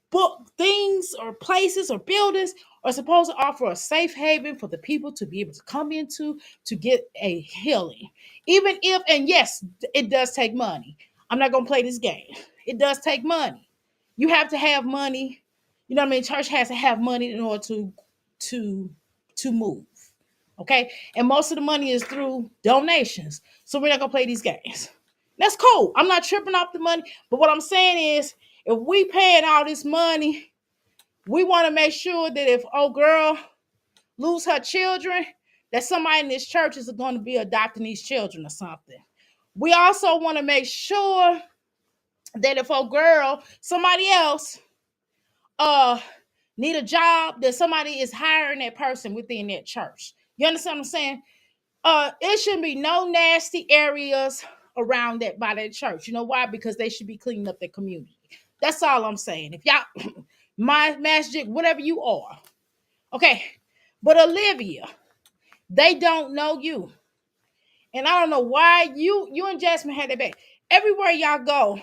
book things or places or buildings are supposed to offer a safe haven for the people to be able to come into to get a healing. Even if, and yes, it does take money. I'm not going to play this game. It does take money. You have to have money. You know what I mean? Church has to have money in order to to move. Okay? And most of the money is through donations. So we're not going to play these games. That's cool. I'm not tripping off the money. But what I'm saying is, if we paying all this money, we want to make sure that if old girl lose her children, that somebody in this church is going to be adopting these children or something. We also want to make sure that if old girl, somebody else, uh, need a job, that somebody is hiring that person within that church. You understand what I'm saying? It shouldn't be no nasty areas around that by that church. You know why? Because they should be cleaning up their community. That's all I'm saying. If y'all, my masjid, whatever you are, okay. But Olivia, they don't know you, and I don't know why you and Jasmine had that back. Everywhere y'all go,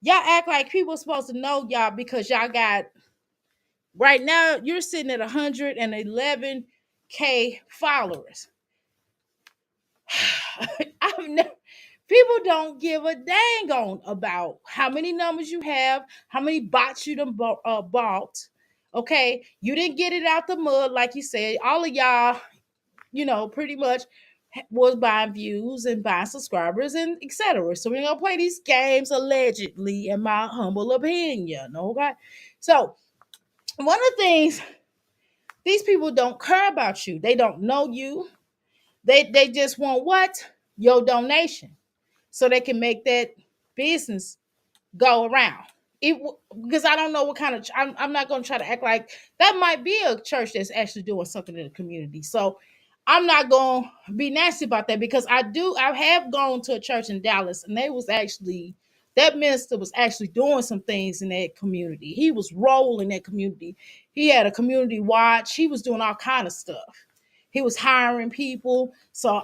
y'all act like people are supposed to know y'all because y'all got Right now, you're sitting at 111K followers. I've never, people don't give a dang on about how many numbers you have, how many bots you done bought. Okay, you didn't get it out the mud, like you said. All of y'all, pretty much was buying views and buying subscribers and etc. So we're gonna play these games allegedly, in my humble opinion. Okay, so one of the things, these people don't care about you. They don't know you. They just want what? Your donation, so they can make that business go around. It Because I don't know what kind of I'm not going to try to act like that might be a church that's actually doing something in the community. So I'm not going to be nasty about that, because I have gone to a church in Dallas, and that minister was actually doing some things in that community. He was rolling that community. He had a community watch. He was doing all kind of stuff. He was hiring people. So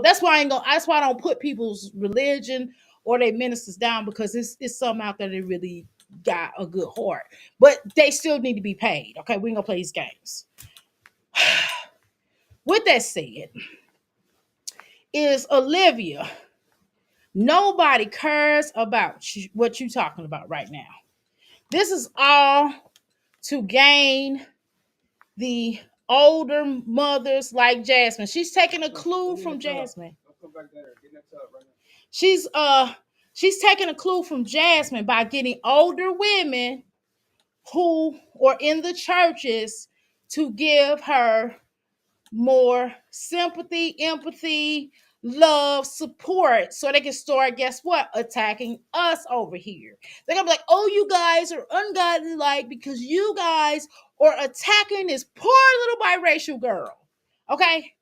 that's why I don't put people's religion or they ministers down, because it's some out there that really got a good heart, but they still need to be paid. Okay, we're gonna play these games. With that said, is Olivia, nobody cares about what you're talking about right now. This is all to gain the older mothers like Jasmine. She's taking a clue from Jasmine. She's she's taking a clue from Jasmine by getting older women who are in the churches to give her more sympathy, empathy, love, support, so they can start, guess what, attacking us over here. They're gonna be like, oh, you guys are ungodly, like, because you guys are attacking this poor little biracial girl. Okay,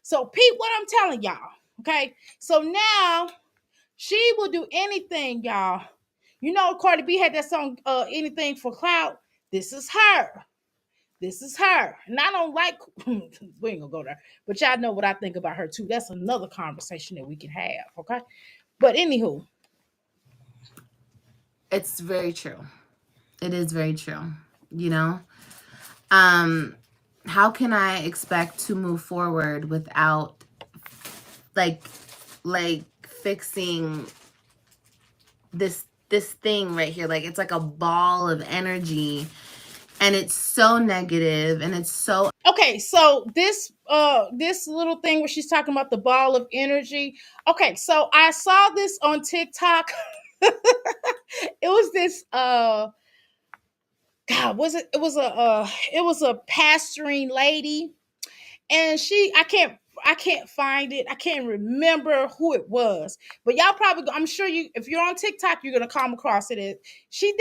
so Pete, what I'm telling y'all. Okay, so now she will do anything, y'all. Cardi B had that song, Anything for Clout. This is her. This is her. And I don't like, we ain't gonna go there, but y'all know what I think about her too. That's another conversation that we can have, okay? But anywho. It's very true. It is very true. You know? How can I expect to move forward without like fixing this thing right here? Like, it's like a ball of energy, and it's so negative, and it's so Okay, so this little thing where she's talking about the ball of energy. Okay, so I saw this on TikTok. It was this God, was it it was a pastoring lady, and I can't find it. I can't remember who it was. But y'all probably, I'm sure you, if you're on TikTok, you're gonna come across it. She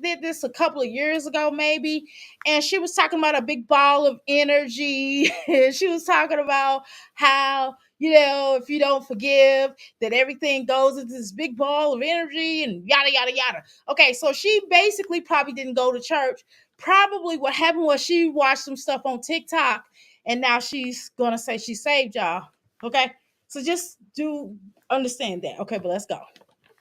did this a couple of years ago, maybe, and she was talking about a big ball of energy. And she was talking about how, if you don't forgive, that everything goes into this big ball of energy and yada yada yada. Okay, so she basically probably didn't go to church. Probably what happened was she watched some stuff on TikTok, and now she's gonna say she saved y'all. Okay, so just do understand that. Okay, but let's go.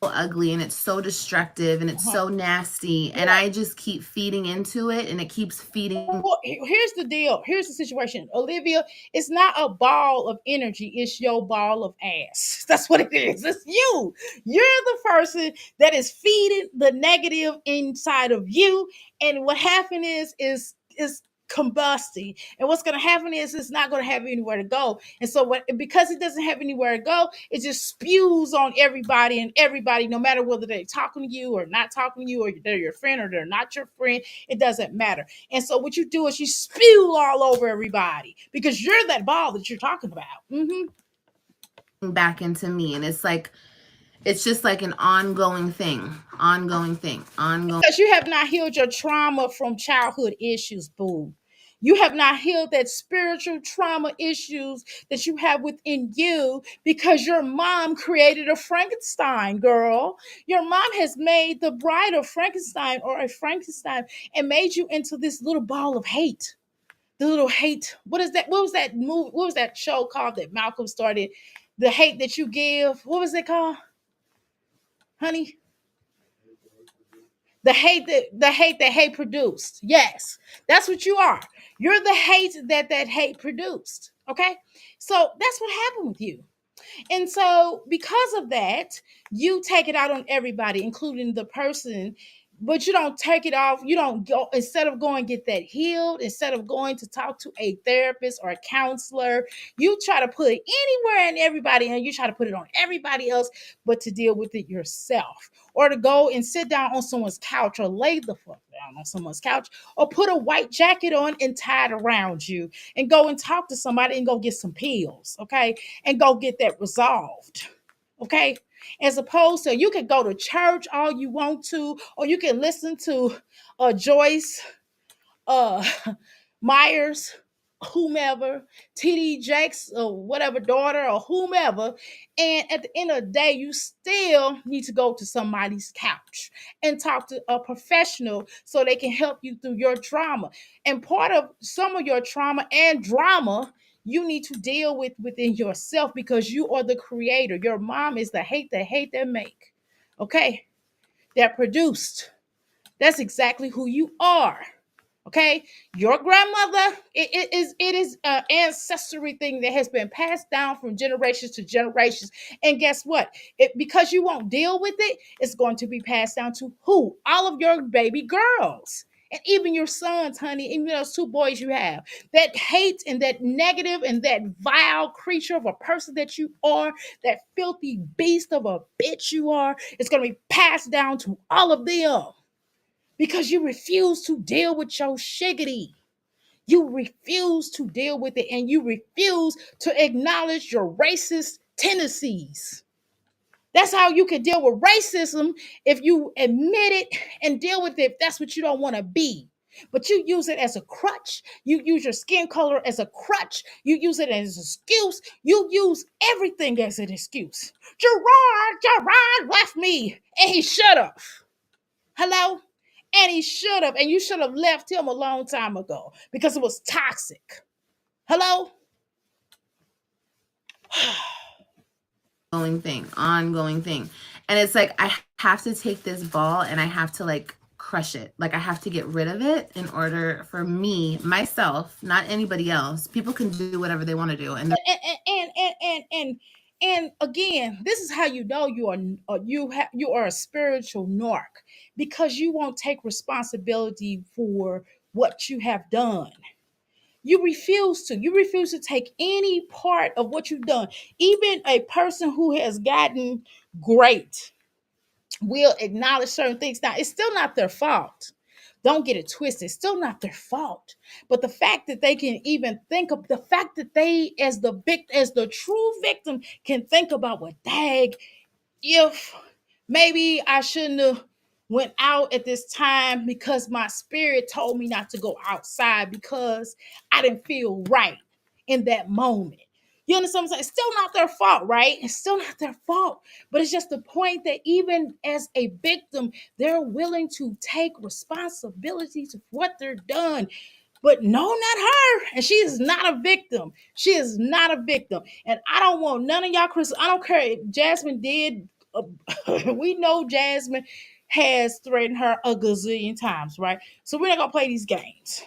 ugly, and it's so destructive, and it's so nasty, and I just keep feeding into it, and it keeps feeding. Well, here's the deal. Here's the situation. Olivia, it's not a ball of energy. It's your ball of ass. That's what it is. It's you. You're the person that is feeding the negative inside of you. And what happened is combusting, and what's going to happen is it's not going to have anywhere to go. And so because it doesn't have anywhere to go, it just spews on everybody, and everybody, no matter whether they're talking to you or not talking to you, or they're your friend or they're not your friend, it doesn't matter. And so what you do is you spew all over everybody, because you're that ball that you're talking about. Back into me, and it's just like an ongoing thing, Because you have not healed your trauma from childhood issues, boo. You have not healed that spiritual trauma issues that you have within you, because your mom created a Frankenstein, girl. Your mom has made the bride of Frankenstein, or a Frankenstein, and made you into this little ball of hate. The little hate. What is that? What was that movie? What was that show called that Malcolm started? The Hate That You Give. What was it called? Honey? The hate that hate produced. Yes, that's what you are. You're the hate that hate produced. Okay, so that's what happened with you. And so, because of that, you take it out on everybody, including the person, but you don't take it off. You don't go, instead of going get that healed, instead of going to talk to a therapist or a counselor, you try to put it anywhere and everybody, and you try to put it on everybody else, but to deal with it yourself. Or to go and sit down on someone's couch or lay the fuck down on someone's couch or put a white jacket on and tie it around you and go and talk to somebody and go get some pills. Okay, and go get that resolved. Okay. As opposed to, you can go to church all you want to, or you can listen to Joyce uh Myers, whomever, TD Jakes, or whatever daughter, or whomever. And at the end of the day, you still need to go to somebody's couch and talk to a professional so they can help you through your trauma. And part of some of your trauma and drama you need to deal with within yourself, because you are the creator. Your mom is the hate that make. Okay, that produced. That's exactly who you are. Okay, your grandmother, it is an ancestry thing that has been passed down from generations to generations. And guess what? Because you won't deal with it, it's going to be passed down to who? All of your baby girls. And even your sons, honey, even those two boys you have. That hate and that negative and that vile creature of a person that you are, that filthy beast of a bitch you are, it's going to be passed down to all of them, because you refuse to deal with your shiggity. You refuse to deal with it, and you refuse to acknowledge your racist tendencies. That's how you can deal with racism, if you admit it and deal with it, if that's what you don't want to be. But you use it as a crutch. You use your skin color as a crutch. You use it as an excuse. You use everything as an excuse. Gerard left me and he should have. Hello? And he should have. And you should have left him a long time ago because it was toxic. Hello? Ongoing thing. And it's like, I have to take this ball and I have to like crush it. Like I have to get rid of it in order for me, myself, not anybody else. People can do whatever they want to do. And again, this is how you know you are a spiritual narc, because you won't take responsibility for what you have done. You refuse to. You refuse to take any part of what you've done. Even a person who has gotten great will acknowledge certain things. Now, it's still not their fault. Don't get it twisted. It's still not their fault. But the fact that they can even think of the fact that they, as the true victim, can think about, what dag, if maybe I shouldn't have went out at this time because my spirit told me not to go outside because I didn't feel right in that moment. You understand what I'm saying? It's still not their fault, right? It's still not their fault. But it's just the point that even as a victim, they're willing to take responsibility for what they're done. But no, not her. And she is not a victim. She is not a victim. And I don't want none of y'all, Chris. I don't care if Jasmine did. We know Jasmine has threatened her a gazillion times, right? So we're not going to play these games.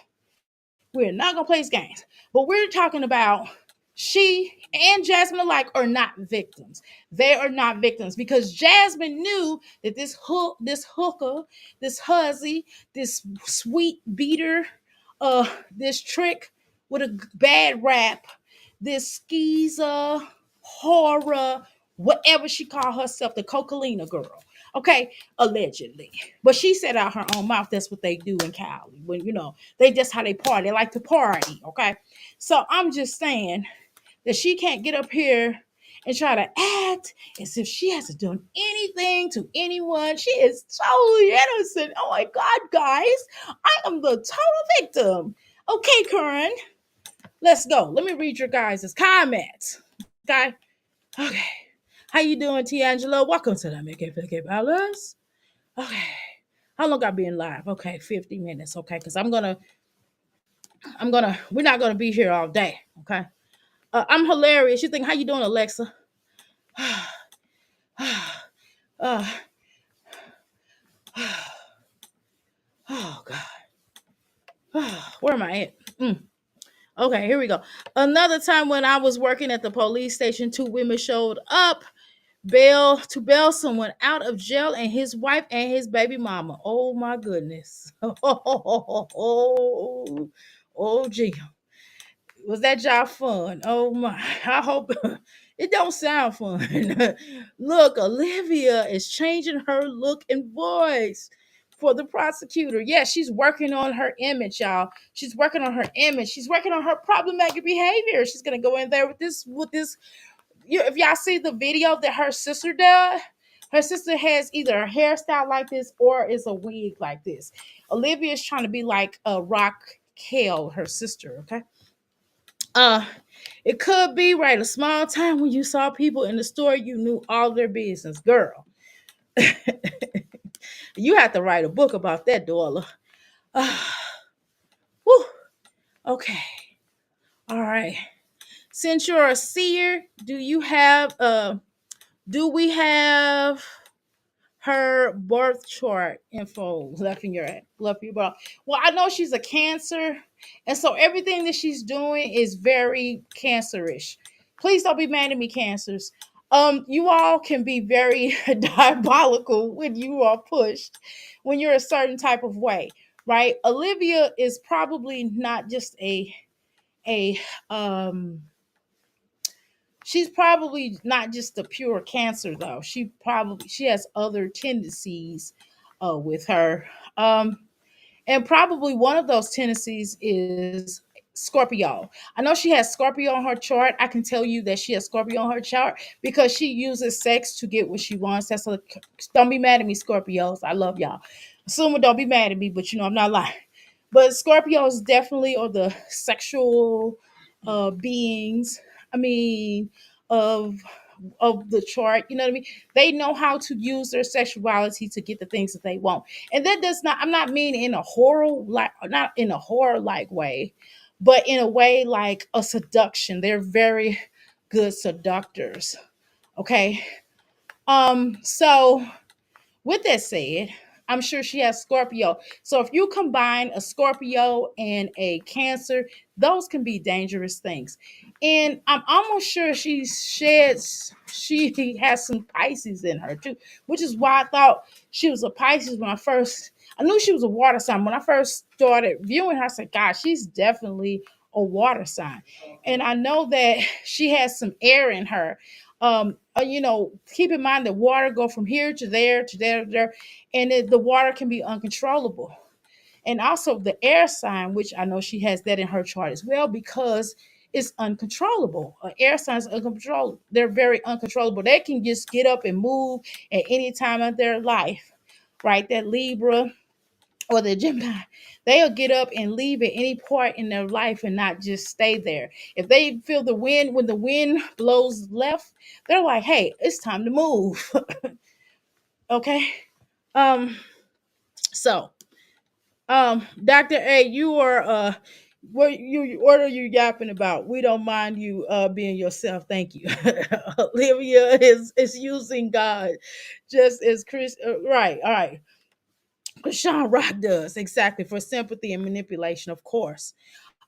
We're not going to play these games. But we're talking about, she and Jasmine alike are not victims. They are not victims, because Jasmine knew that this hooker, this hussy, this sweet beater, this trick with a bad rap, this skeezer, horror, whatever she called herself, the Cocalina girl. Okay, allegedly. But she said out her own mouth that's what they do in Cali. When, they just how they party. They like to party. Okay. So I'm just saying that she can't get up here and try to act as if she hasn't done anything to anyone. She is totally innocent. Oh my God, guys. I am the total victim. Okay, Karen, let's go. Let me read your guys' comments. Okay. Okay. How you doing, Tiangelo? Welcome to the Mickey Palace. Okay. How long I been live? Okay, 50 minutes. Okay, because we're not gonna be here all day. Okay. I'm hilarious. You think, how you doing, Alexa? uh, Where am I at? Okay, here we go. Another time when I was working at the police station, two women showed up bail someone out of jail, and his wife and his baby mama. Oh my goodness. Oh gee. Was that job fun? Oh my. I hope it don't sound fun. Look, Olivia is changing her look and voice for the prosecutor. Yeah, she's working on her image, y'all. She's working on her image. She's working on her problematic behavior. She's gonna go in there with this. If y'all see the video that her sister does, her sister has either a hairstyle like this or is a wig like this. Olivia is trying to be like a Rock Kale, her sister. Okay. Uh, it could be right. A small time when you saw people in the store, you knew all their business, girl. You have to write a book about that, Dorla. Uh, whew. Okay. All right. Since you're a seer, do we have her birth chart info left in your bra? Well, I know she's a Cancer, and so everything that she's doing is very Cancerish. Please don't be mad at me, Cancers. You all can be very diabolical when you are pushed, when you're a certain type of way, right? Olivia is probably not just a she's probably not just a pure Cancer though. She has other tendencies with her. And probably one of those tendencies is Scorpio. I know she has Scorpio on her chart. I can tell you that she has Scorpio on her chart because she uses sex to get what she wants. Don't be mad at me, Scorpios. I love y'all. Assuming don't be mad at me, but I'm not lying. But Scorpios definitely are the sexual beings. I mean, of the chart. You know what I mean? They know how to use their sexuality to get the things that they want. And that does not, I'm not meaning in a not in a horror like way, but in a way like a seduction. They're very good seductors. Okay. So with that said, I'm sure she has Scorpio. So if you combine a Scorpio and a Cancer, those can be dangerous things. And I'm almost sure she has some Pisces in her too, which is why I thought she was a Pisces I knew she was a water sign. When I first started viewing her, I said, God, she's definitely a water sign. And I know that she has some air in her. Keep in mind that water go from here to there to there to there, and the water can be uncontrollable. And also the air sign, which I know she has that in her chart as well, because it's uncontrollable. Air signs are uncontrollable. They're very uncontrollable. They can just get up and move at any time of their life, right? That Libra or the Gemini, they'll get up and leave at any point in their life and not just stay there. If they feel the wind, when the wind blows left, they're like, hey, it's time to move. Okay. Um, so Dr. A, you are what are you yapping about? We don't mind you being yourself. Thank you. Olivia is using God just as Chris right, all right. Sean Rock does exactly for sympathy and manipulation, of course.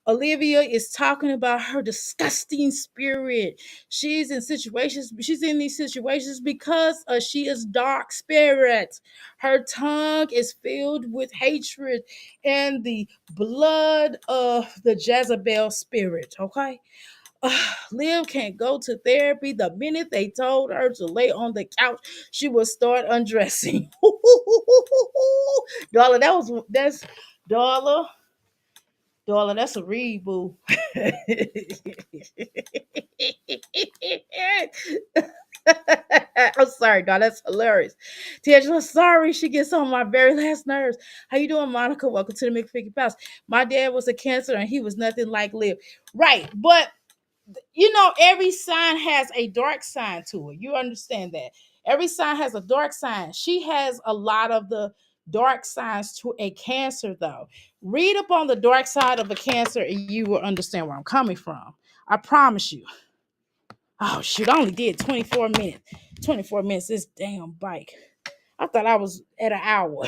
Olivia is talking about her disgusting spirit. She's in these situations because she is dark spirit. Her tongue is filled with hatred and the blood of the Jezebel spirit. Okay. Liv can't go to therapy. The minute they told her to lay on the couch, she would start undressing. Darla, that's Darla. Darla, that's a read, boo. I'm sorry, dog. That's hilarious. Tangela, sorry she gets on my very last nerves. How you doing, Monica? Welcome to the McFicky House. My dad was a Cancer and he was nothing like Liv. Right, but every sign has a dark side to it. You understand that. Every sign has a dark side. She has a lot of the dark sides to a Cancer, though. Read up on the dark side of a Cancer and you will understand where I'm coming from. I promise you. Oh, shoot. I only did 24 minutes. 24 minutes, this damn bike. I thought I was at an hour.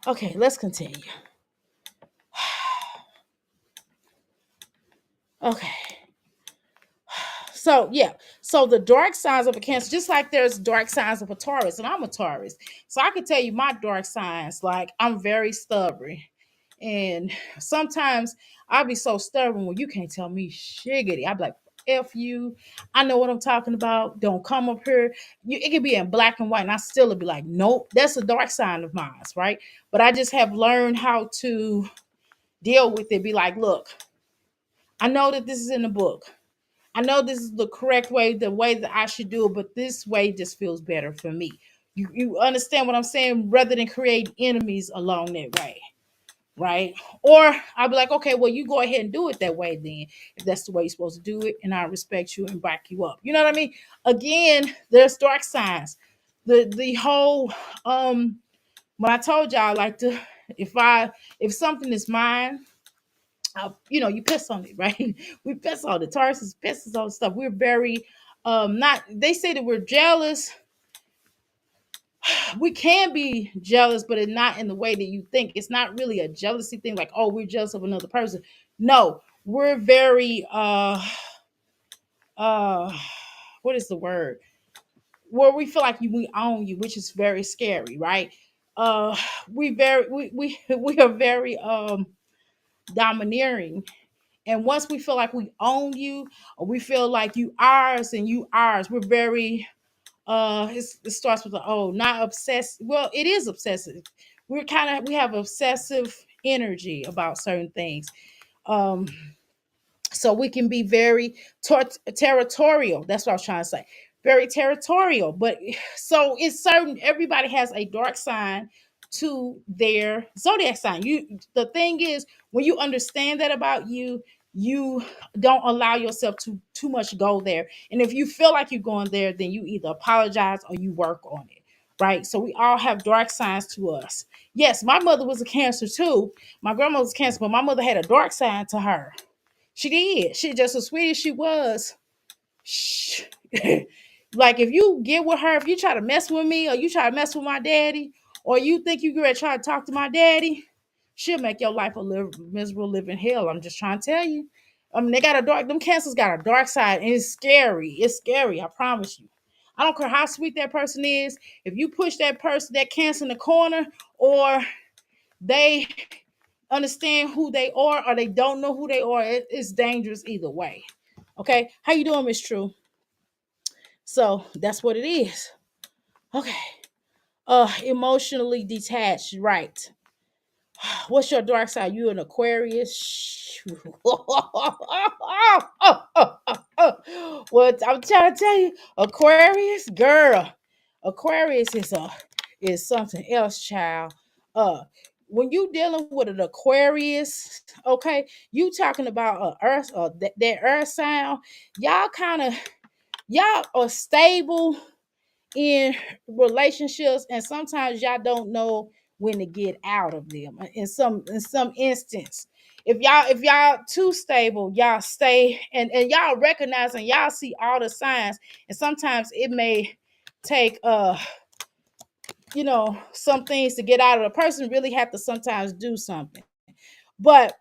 Okay, let's continue. Okay. So yeah, so the dark signs of a Cancer, just like there's dark signs of a Taurus, and I'm a Taurus, so I can tell you my dark signs. Like I'm very stubborn, and sometimes I'll be so stubborn when you can't tell me shiggity. I'll be like, "F you, I know what I'm talking about. Don't come up here." It can be in black and white, and I still would be like, "Nope, that's a dark sign of mine, right?" But I just have learned how to deal with it. Be like, "Look, I know that this is in the book. I know this is the correct way, the way that I should do it, but this way just feels better for me." You understand what I'm saying? Rather than create enemies along that way, right? Or I'll be like, okay, well, you go ahead and do it that way then, if that's the way you're supposed to do it, and I respect you and back you up. You know what I mean? Again, there's dark signs. The whole when I told y'all like to if something is mine, you piss on it, right? We piss on it. Taurus pisses on stuff. We're very not they say that we're jealous. We can be jealous, but it's not in the way that you think. It's not really a jealousy thing, like, oh, we're jealous of another person. No, we're very uh what is the word? Where we feel like we own you, which is very scary, right? Uh we are very domineering. And once we feel like we own you, or we feel like you ours and you ours, we're very it starts with the not obsessed. Well, it is obsessive. We have obsessive energy about certain things. Um so we can be very territorial. That's what I was trying to say. Very territorial. But so it's certain. Everybody has a dark sign to their zodiac sign. The thing is, when you understand that about you, you don't allow yourself to too much go there. And if you feel like you're going there, then you either apologize or you work on it. Right. So we all have dark signs to us. Yes, my mother was a Cancer too. My grandmother was Cancer, but my mother had a dark side to her. She did. She just as sweet as she was. Shh. Like if you get with her, if you try to mess with me, or you try to mess with my daddy, or you think you're gonna try to talk to my daddy, she'll make your life a miserable living hell. I'm just trying to tell you. They got them Cancers got a dark side, and it's scary. It's scary, I promise you. I don't care how sweet that person is. If you push that person, that Cancer in the corner, or they understand who they are or they don't know who they are, it's dangerous either way. Okay, how you doing, Miss True? So that's what it is. Okay, emotionally detached, right? What's your dark side? You an Aquarius? What I'm trying to tell you, Aquarius girl, Aquarius is something else, child. Uh, when you dealing with an Aquarius, okay, you talking about Earth, that Earth sound. Y'all are stable in relationships, and sometimes y'all don't know when to get out of them. In some instance, if y'all too stable, y'all stay, and y'all recognize and y'all see all the signs, and sometimes it may take some things to get out of the person. Really have to sometimes do something. But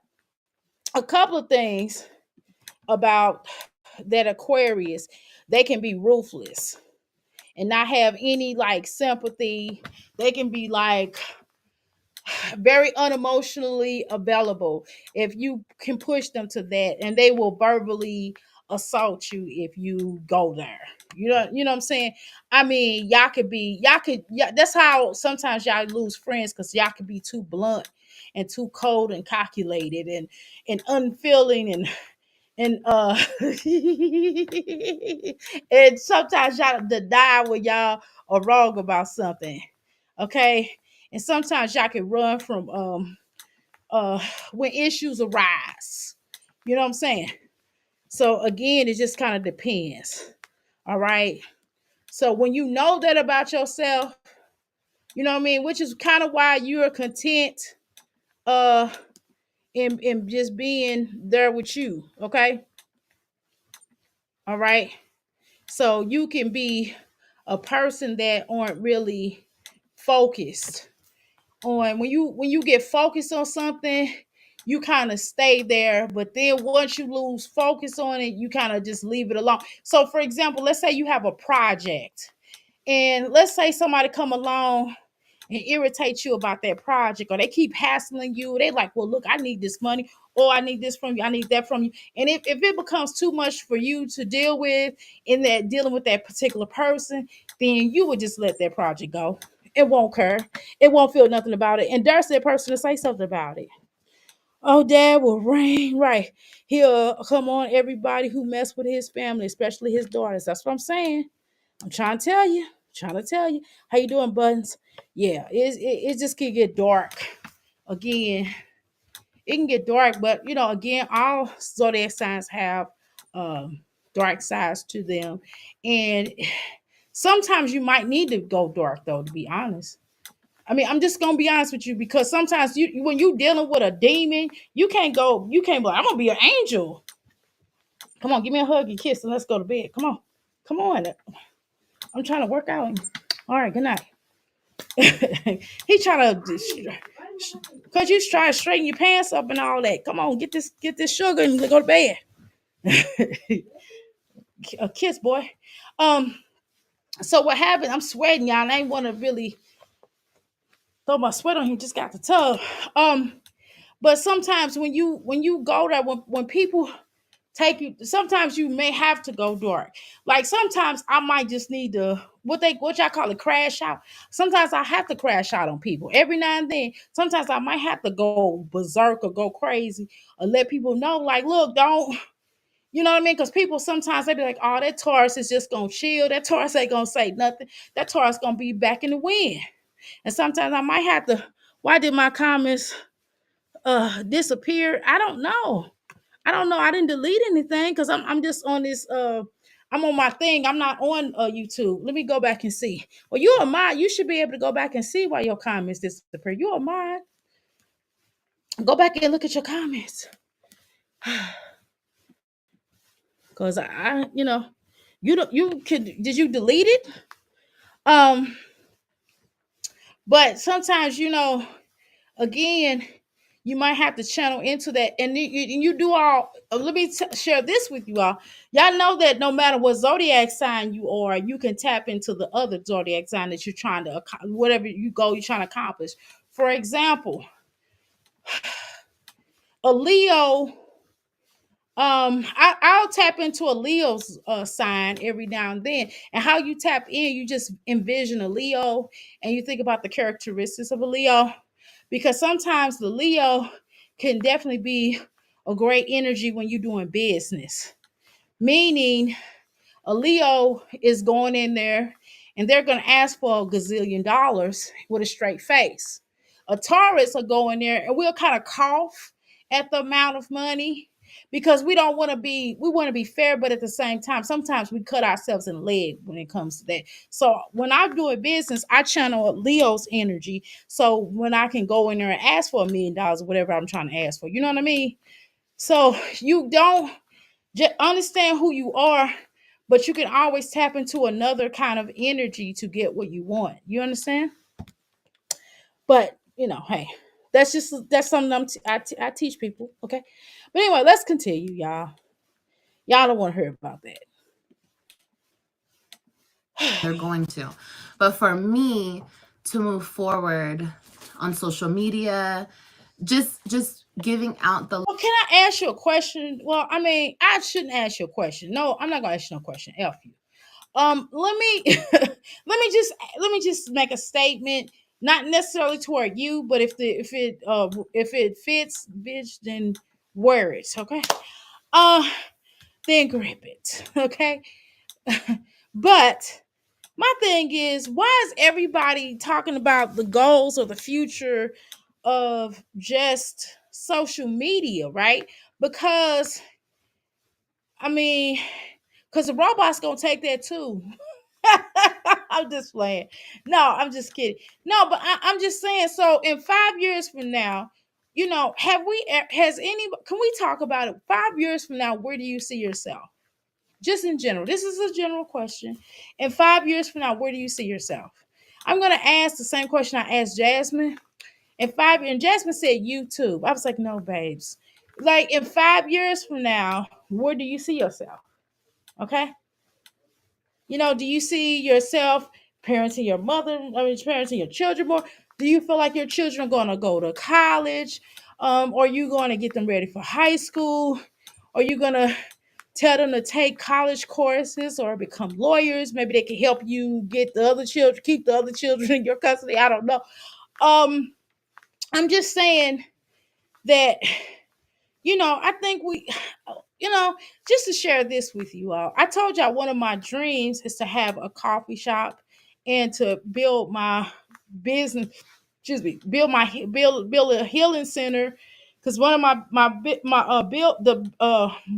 a couple of things about that Aquarius, they can be ruthless and not have any like sympathy. They can be like very unemotionally available if you can push them to that, and they will verbally assault you if you go there. You know what I'm saying? I mean, yeah, that's how sometimes y'all lose friends, because y'all could be too blunt and too cold and calculated and unfeeling and and sometimes y'all deny when y'all are wrong about something. Okay. And sometimes y'all can run from uh when issues arise. You know what I'm saying? So again, it just kind of depends. All right. So when you know that about yourself, you know what I mean, which is kind of why you're content uh in just being there with you. Okay. All right. So you can be a person that aren't really focused on when you get focused on something, you kind of stay there, but then once you lose focus on it, you kind of just leave it alone. So for example, let's say you have a project, and let's say somebody come along and irritate you about that project, or they keep hassling you. They like, well, look, I need this money, or I need this from you, I need that from you. And if it becomes too much for you to deal with in that dealing with that particular person, then you would just let that project go. It won't care. It won't feel nothing about it. And there's that person to say something about it. Oh, dad will rain right. He'll come on everybody who mess with his family, especially his daughters. That's what I'm saying. I'm trying to tell you. Trying to tell you. How you doing, Buttons? Yeah, it just can get dark. Again, it can get dark, but again, all zodiac signs have um dark sides to them. And sometimes you might need to go dark though, to be honest. I mean, I'm just gonna be honest with you, because sometimes when you dealing with a demon, you can't be like, I'm gonna be an angel. Come on, give me a hug and kiss and let's go to bed. Come on. Come on. I'm trying to work out. All right, good night. He trying to, cause you trying to straighten your pants up and all that. Come on, get this sugar and go to bed. A kiss, boy. Um, so what happened? I'm sweating, y'all. I ain't want to really throw my sweat on here. Just got the tub. But sometimes when you go there, when people take you, sometimes you may have to go dark. Like sometimes I might just need to what y'all call it, crash out. Sometimes I have to crash out on people every now and then. Sometimes I might have to go berserk or go crazy or let people know, like, look, don't, you know what I mean? Because people sometimes they be like, oh, that Taurus is just gonna chill. That Taurus ain't gonna say nothing. That Taurus gonna be back in the wind. And sometimes I might have to. Why did my comments disappear? I don't know. I don't know. I didn't delete anything because I'm just on this I'm on my thing. I'm not on YouTube. Let me go back and see. Well, you are mine. You should be able to go back and see why your comments disappear. You are mine. Go back and look at your comments. Cause I you don't you could did you delete it? Um, but sometimes again, you might have to channel into that, and you do all. Let me share this with you all. Y'all know that no matter what zodiac sign you are, you can tap into the other zodiac sign that you're trying to whatever you're trying to accomplish. For example, a Leo. I'll tap into a Leo's sign every now and then, and how you tap in, you just envision a Leo, and you think about the characteristics of a Leo, because sometimes the Leo can definitely be a great energy when you're doing business. Meaning, a Leo is going in there and they're going to ask for a gazillion dollars with a straight face. A Taurus will go in there and we'll kind of cough at the amount of money, because we want to be fair, but at the same time, sometimes we cut ourselves in the leg when it comes to that. So when I'm doing business, I channel Leo's energy. So when I can go in there and ask for $1 million or whatever I'm trying to ask for, you know what I mean? So you don't just understand who you are, but you can always tap into another kind of energy to get what you want. You understand? But hey, that's something I teach people. Okay, but anyway, let's continue, y'all. Y'all don't want to hear about that. They're going to. But for me to move forward on social media, just giving out the Well, can I ask you a question? Well, I mean, I shouldn't ask you a question. No, I'm not gonna ask you no question. F you. Let me let me just make a statement, not necessarily toward you, but if it fits, bitch, then wear it, okay? Uh, then grip it, okay? But my thing is, why is everybody talking about the goals or the future of just social media, right? Because I mean, because the robots gonna take that too. I'm just playing. No, I'm just kidding. No, but I'm just saying. So in 5 years from now, can we talk about it? 5 years from now, where do you see yourself? Just in general. This is a general question. In 5 years from now, where do you see yourself? I'm going to ask the same question I asked Jasmine. In 5 years, and Jasmine said YouTube. I was like, no, babes. Like in 5 years from now, where do you see yourself? Okay. Do you see yourself parenting your mother, parenting your children more? Do you feel like your children are going to go to college? Are you going to get them ready for high school? Are you going to tell them to take college courses or become lawyers? Maybe they can help you get the other children, keep the other children in your custody. I don't know. I'm just saying that, I think just to share this with you all, I told y'all one of my dreams is to have a coffee shop and to build my business, build a healing center. Because one of my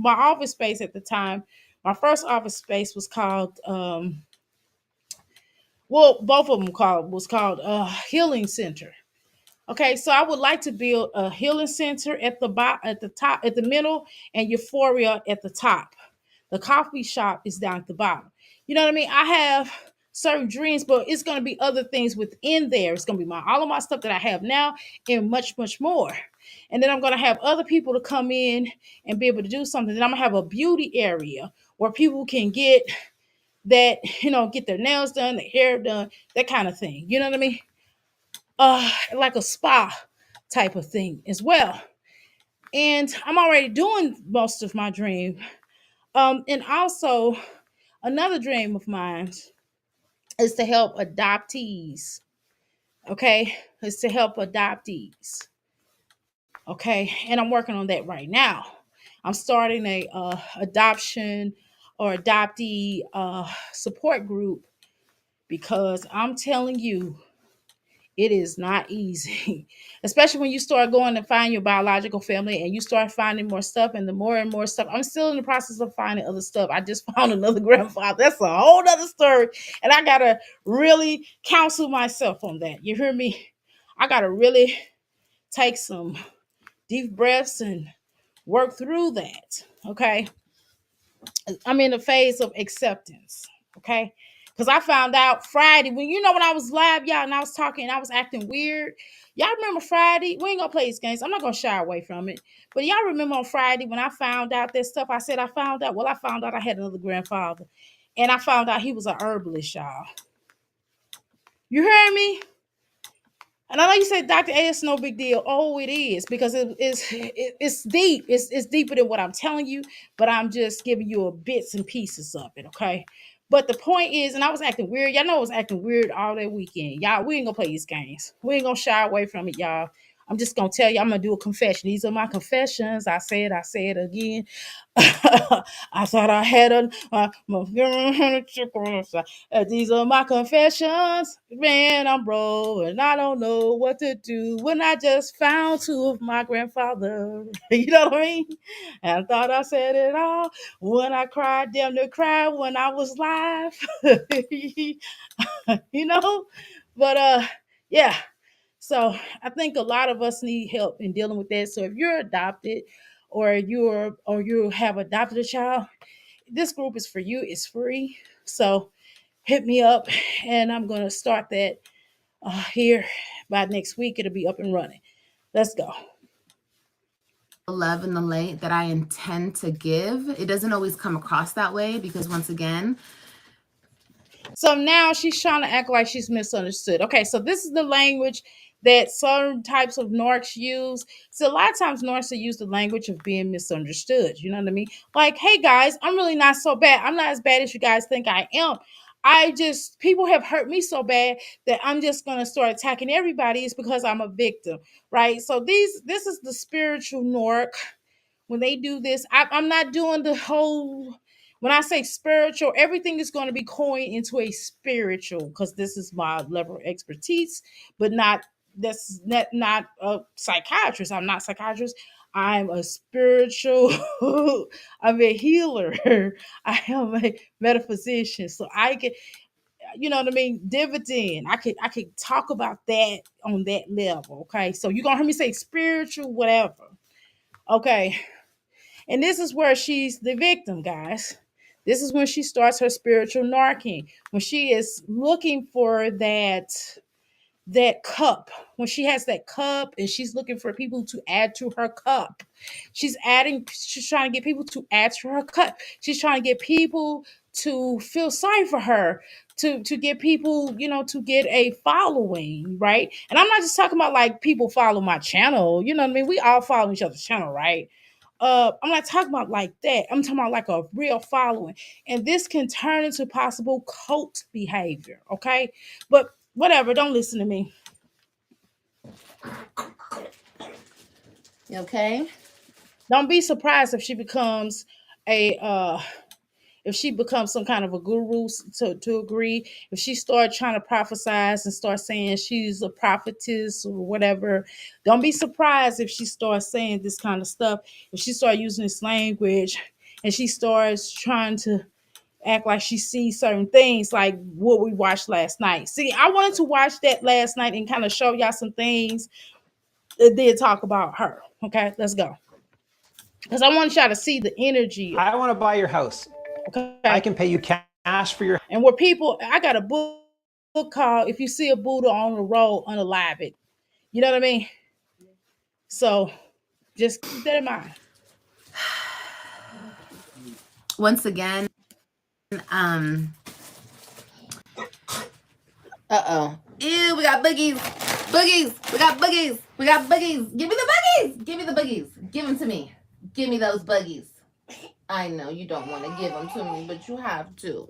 office space at the time, my first office space was called both of them called healing center. Okay, so I would like to build a healing center at the top, at the middle, and euphoria at the top. The coffee shop is down at the bottom. You know what I mean? I have certain dreams, but it's going to be other things within there. It's going to be all of my stuff that I have now and much, much more. And then I'm going to have other people to come in and be able to do something. Then I'm going to have a beauty area where people can get that, get their nails done, their hair done, that kind of thing. You know what I mean? Like a spa type of thing as well. And I'm already doing most of my dream. And also another dream of mine is to help adoptees. Okay, is to help adoptees. Okay, and I'm working on that right now. I'm starting a adoption or adoptee support group because I'm telling you, it is not easy, especially when you start going to find your biological family and you start finding more stuff and the more and more stuff. I'm still in the process of finding other stuff. I just found another grandfather. That's a whole nother story. And I got to really counsel myself on that. You hear me? I got to really take some deep breaths and work through that. Okay. I'm in a phase of acceptance. Okay. Because I found out Friday when I was live, y'all, and I was talking, I was acting weird. Y'all remember Friday? We ain't gonna play these games. I'm not gonna shy away from it. But y'all remember on Friday when I found out that stuff, I said I found out. Well, I found out I had another grandfather. And I found out he was a herbalist, y'all. You heard me? And I know you said, Dr. A, it's no big deal. Oh, it is, because it's deep. It's deeper than what I'm telling you, but I'm just giving you a bits and pieces of it, okay? But the point is, and I was acting weird. Y'all know I was acting weird all that weekend. Y'all, we ain't gonna play these games. We ain't gonna shy away from it, y'all. I'm just gonna tell you, I'm gonna do a confession. These are my confessions. I say it again. I thought I had these are my confessions. Man, I'm broke and I don't know what to do when I just found two of my grandfather. You know what I mean? And I thought I said it all when I cried, damn near cried when I was live. you know? But yeah. So I think a lot of us need help in dealing with that. So if you're adopted or you have adopted a child, this group is for you. It's free. So hit me up and I'm going to start that here by next week. It'll be up and running. Let's go. The love and the light that I intend to give, it doesn't always come across that way because once again, so now she's trying to act like she's misunderstood. Okay, so this is the language that certain types of narcs use. So a lot of times narcs use the language of being misunderstood. You know what I mean? Like, hey guys, I'm really not so bad. I'm not as bad as you guys think I am. People have hurt me so bad that I'm just going to start attacking everybody. It's because I'm a victim, right? So this is the spiritual narc. When they do this, I'm not doing the whole, when I say spiritual, everything is going to be coined into a spiritual because this is my level of expertise, but not a psychiatrist. I'm not a psychiatrist. I'm a spiritual, I'm a healer. I am a metaphysician. So I can, you know what I mean, dividend. I could talk about that on that level. Okay. So you're gonna hear me say spiritual, whatever. Okay. And this is where she's the victim, guys. This is when she starts her spiritual narking. When she is looking for that that cup, when she has that cup and she's looking for people to add to her cup, she's trying to get people to add to her cup. She's trying to get people to feel sorry for her, to get people, to get a following, right? And I'm not just talking about like people follow my channel, you know what I mean? We all follow each other's channel, right? I'm not talking about like that. I'm talking about like a real following. And this can turn into possible cult behavior, okay? But whatever, don't listen to me. Okay. Don't be surprised if she becomes a if she becomes some kind of a guru, to agree. If she starts trying to prophesize and start saying she's a prophetess or whatever, don't be surprised if she starts saying this kind of stuff. If she starts using this language and she starts trying to act like she sees certain things like what we watched last night. See, I wanted to watch that last night and kind of show y'all some things that did talk about her. Okay, let's go. Because I want y'all to see the energy. I want to buy your house. Okay. I can pay you cash for your. And where people, I got a book called "If You See a Buddha on the Road, Unalive It." You know what I mean? So just keep that in mind. Once again, ew, we got boogies. Boogies. We got boogies. We got boogies. Give me the boogies. Give me the boogies. Give them to me. Give me those boogies. I know you don't want to give them to me, but you have to.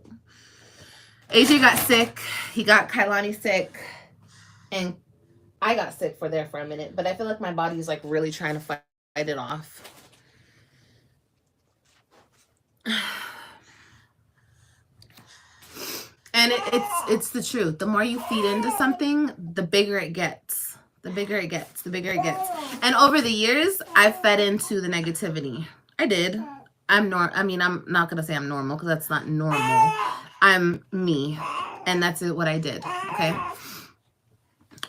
AJ got sick. He got Kailani sick. And I got sick for a minute. But I feel like my body's like really trying to fight it off. And it's the truth. The more you feed into something, the bigger it gets. The bigger it gets. The bigger it gets. And over the years, I fed into the negativity. I did. I'm not gonna say I'm normal because that's not normal. I'm me, and that's what I did. Okay,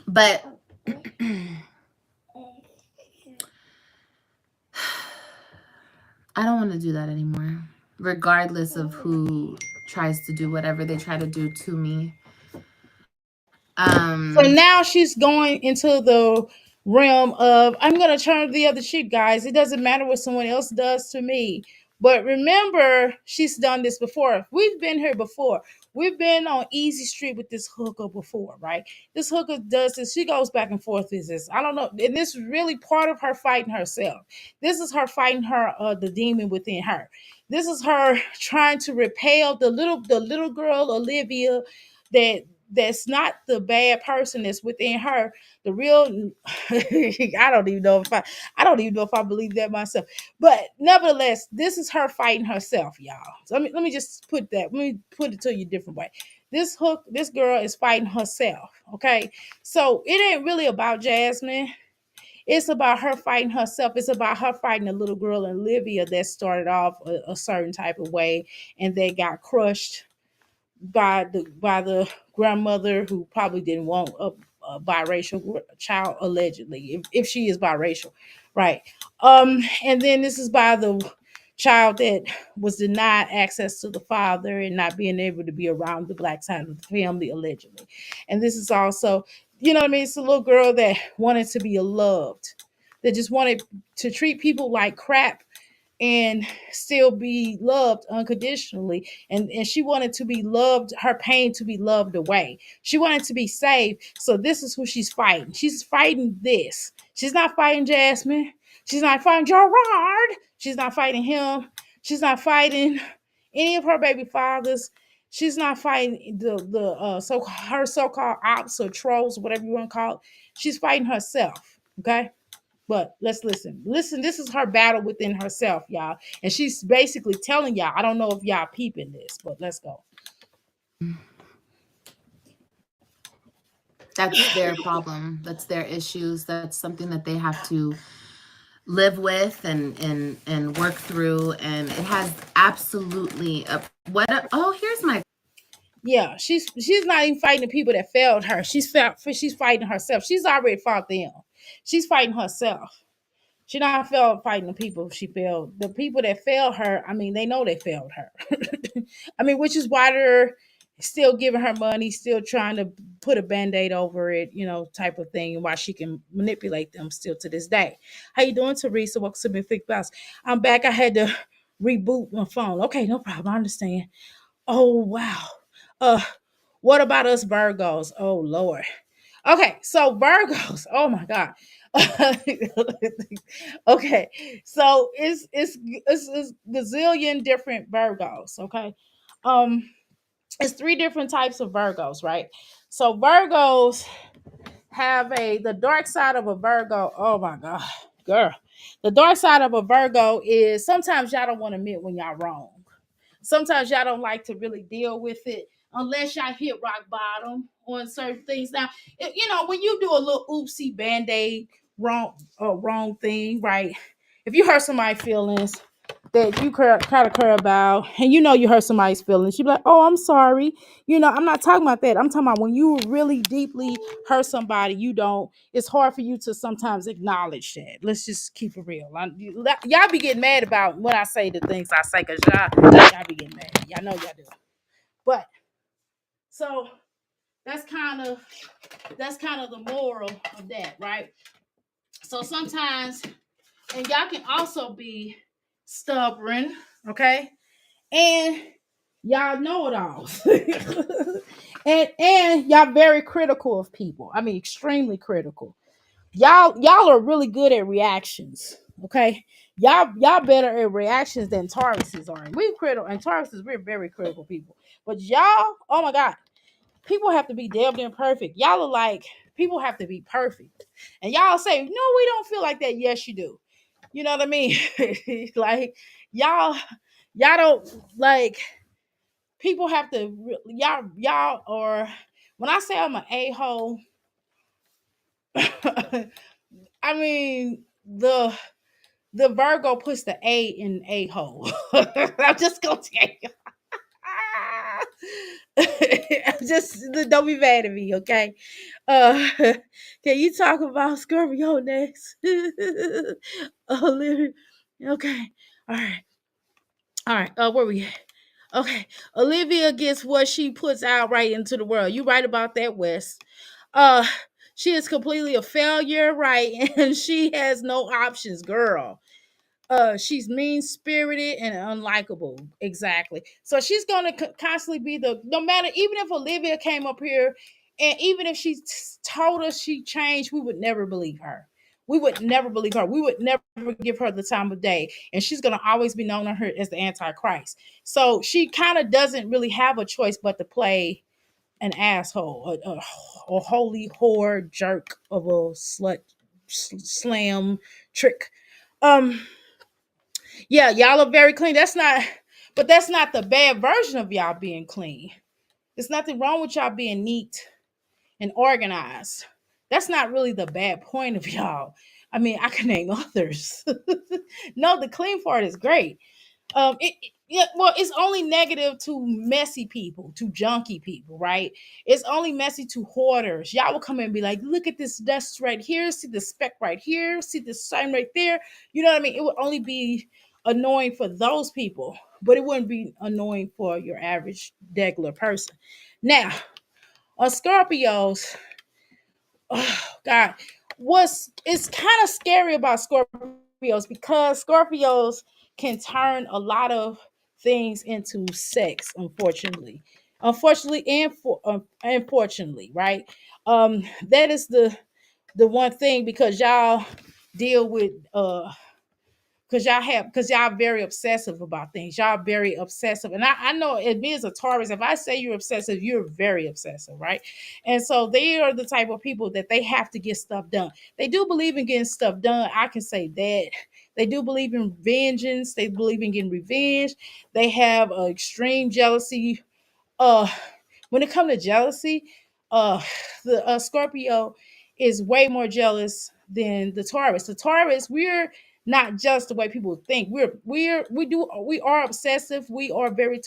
but I don't want to do that anymore, regardless of who tries to do whatever they try to do to me. So now she's going into the realm of, I'm going to turn the other cheek, guys. It doesn't matter what someone else does to me. But remember, she's done this before. We've been here before. We've been on Easy Street with this hooker before, right? This hooker does this. She goes back and forth with this. I don't know. And this is really part of her fighting herself. This is her fighting her, the demon within her. This is her trying to repel the little girl, Olivia, that's not the bad person that's within her. The real I don't even know if I believe that myself. But nevertheless, this is her fighting herself, y'all. So let me just put that. Let me put it to you a different way. This girl is fighting herself. Okay. So it ain't really about Jasmine. It's about her fighting herself. It's about her fighting a little girl, Olivia, that started off a certain type of way and they got crushed by the grandmother, who probably didn't want a biracial child, allegedly, if she is biracial, right? And then this is by the child that was denied access to the father and not being able to be around the black side of the family, allegedly. And this is also, you know what I mean? It's a little girl that wanted to be loved, that just wanted to treat people like crap and still be loved unconditionally. And she wanted to be loved, her pain to be loved away. She wanted to be saved. So this is who she's fighting. She's fighting this. She's not fighting Jasmine. She's not fighting Gerard. She's not fighting him. She's not fighting any of her baby fathers. She's not fighting her so-called ops or trolls, whatever you want to call it. She's fighting herself. Okay. But let's listen. Listen, this is her battle within herself, y'all. And she's basically telling y'all, I don't know if y'all peeping this, but let's go. That's their problem. That's their issues. That's something that they have to live with and work through. And it has absolutely here's my. Yeah, she's not even fighting the people that failed her. She's fighting herself. She's already fought them. She's fighting herself. She not fighting the people she failed. The people that failed her, I mean, they know they failed her. I mean, which is why they're still giving her money, still trying to put a band-aid over it, type of thing, and why she can manipulate them still to this day. How you doing, Teresa? Welcome to Big Boss. I'm back. I had to reboot my phone. Okay, no problem. I understand. Oh wow. Uh what about us Virgos? Oh Lord. Okay, so Virgos. Oh my God. Okay, so it's gazillion different Virgos. Okay, um, it's three different types of Virgos, right? So Virgos have the dark side of a Virgo. Oh my God, girl, the dark side of a Virgo is sometimes y'all don't want to admit when y'all wrong. Sometimes y'all don't like to really deal with it unless y'all hit rock bottom on certain things. Now, when you do a little oopsie band-aid wrong thing, right? If you hurt somebody's feelings that you kind of care about, and you hurt somebody's feelings, you be like, oh, I'm sorry. I'm not talking about that. I'm talking about when you really deeply hurt somebody, it's hard for you to sometimes acknowledge that. Let's just keep it real. Y'all be getting mad about when I say the things I say, because y'all be getting mad. Y'all know y'all do. But so that's kind of the moral of that, right? So sometimes, and y'all can also be stubborn, okay? And y'all know it all. and y'all very critical of people. I mean, extremely critical. Y'all are really good at reactions. Okay. Y'all better at reactions than Tauruses are. We critical, and Tauruses, we're very critical people. But y'all, oh my God, people have to be damn near perfect. Y'all are like, people have to be perfect. And y'all say, no, we don't feel like that. Yes, you do. You know what I mean? Like, y'all don't like, people have to, y'all or when I say I'm an a-hole, I mean the Virgo puts the A in a-hole. I'm just gonna tell you. Just don't be mad at me, okay? uh can you talk about Scorpio next? Olivia. Okay, all right, where we at? Okay, Olivia gets what she puts out right into the world. You right about that, Wes. Uh, she is completely a failure, right? And she has no options, girl. She's mean spirited and unlikable. Exactly. So she's gonna constantly be no matter, even if Olivia came up here and even if she told us she changed, we would never believe her. We would never believe her. We would never give her the time of day. And she's gonna always be known to her as the Antichrist. So she kind of doesn't really have a choice but to play an asshole, a holy whore jerk of a slut slam trick. Um, yeah, y'all are very clean. But that's not the bad version of y'all being clean. There's nothing wrong with y'all being neat and organized. That's not really the bad point of y'all. I mean, I can name others. No, the clean part is great. Yeah, well, it's only negative to messy people, to junky people, right? It's only messy to hoarders. Y'all will come in and be like, look at this dust right here, see the speck right here, see the sign right there. You know what I mean? It would only be annoying for those people, but it wouldn't be annoying for your average regular person. Now, on Scorpios, oh God, it's kind of scary about Scorpios because Scorpios can turn a lot of things into sex, unfortunately and unfortunately, right? That is the one thing, because y'all deal with because y'all very obsessive about things. Y'all very obsessive. And I know it me as a Taurus, if I say you're obsessive, you're very obsessive, right? And so they are the type of people that they have to get stuff done. They do believe in getting stuff done. I can say that. They do believe in vengeance. They believe in getting revenge. They have extreme jealousy. uh when it comes to jealousy, uh the Scorpio is way more jealous than the Taurus. The Taurus, we're not just the way people think. We are obsessive. We are very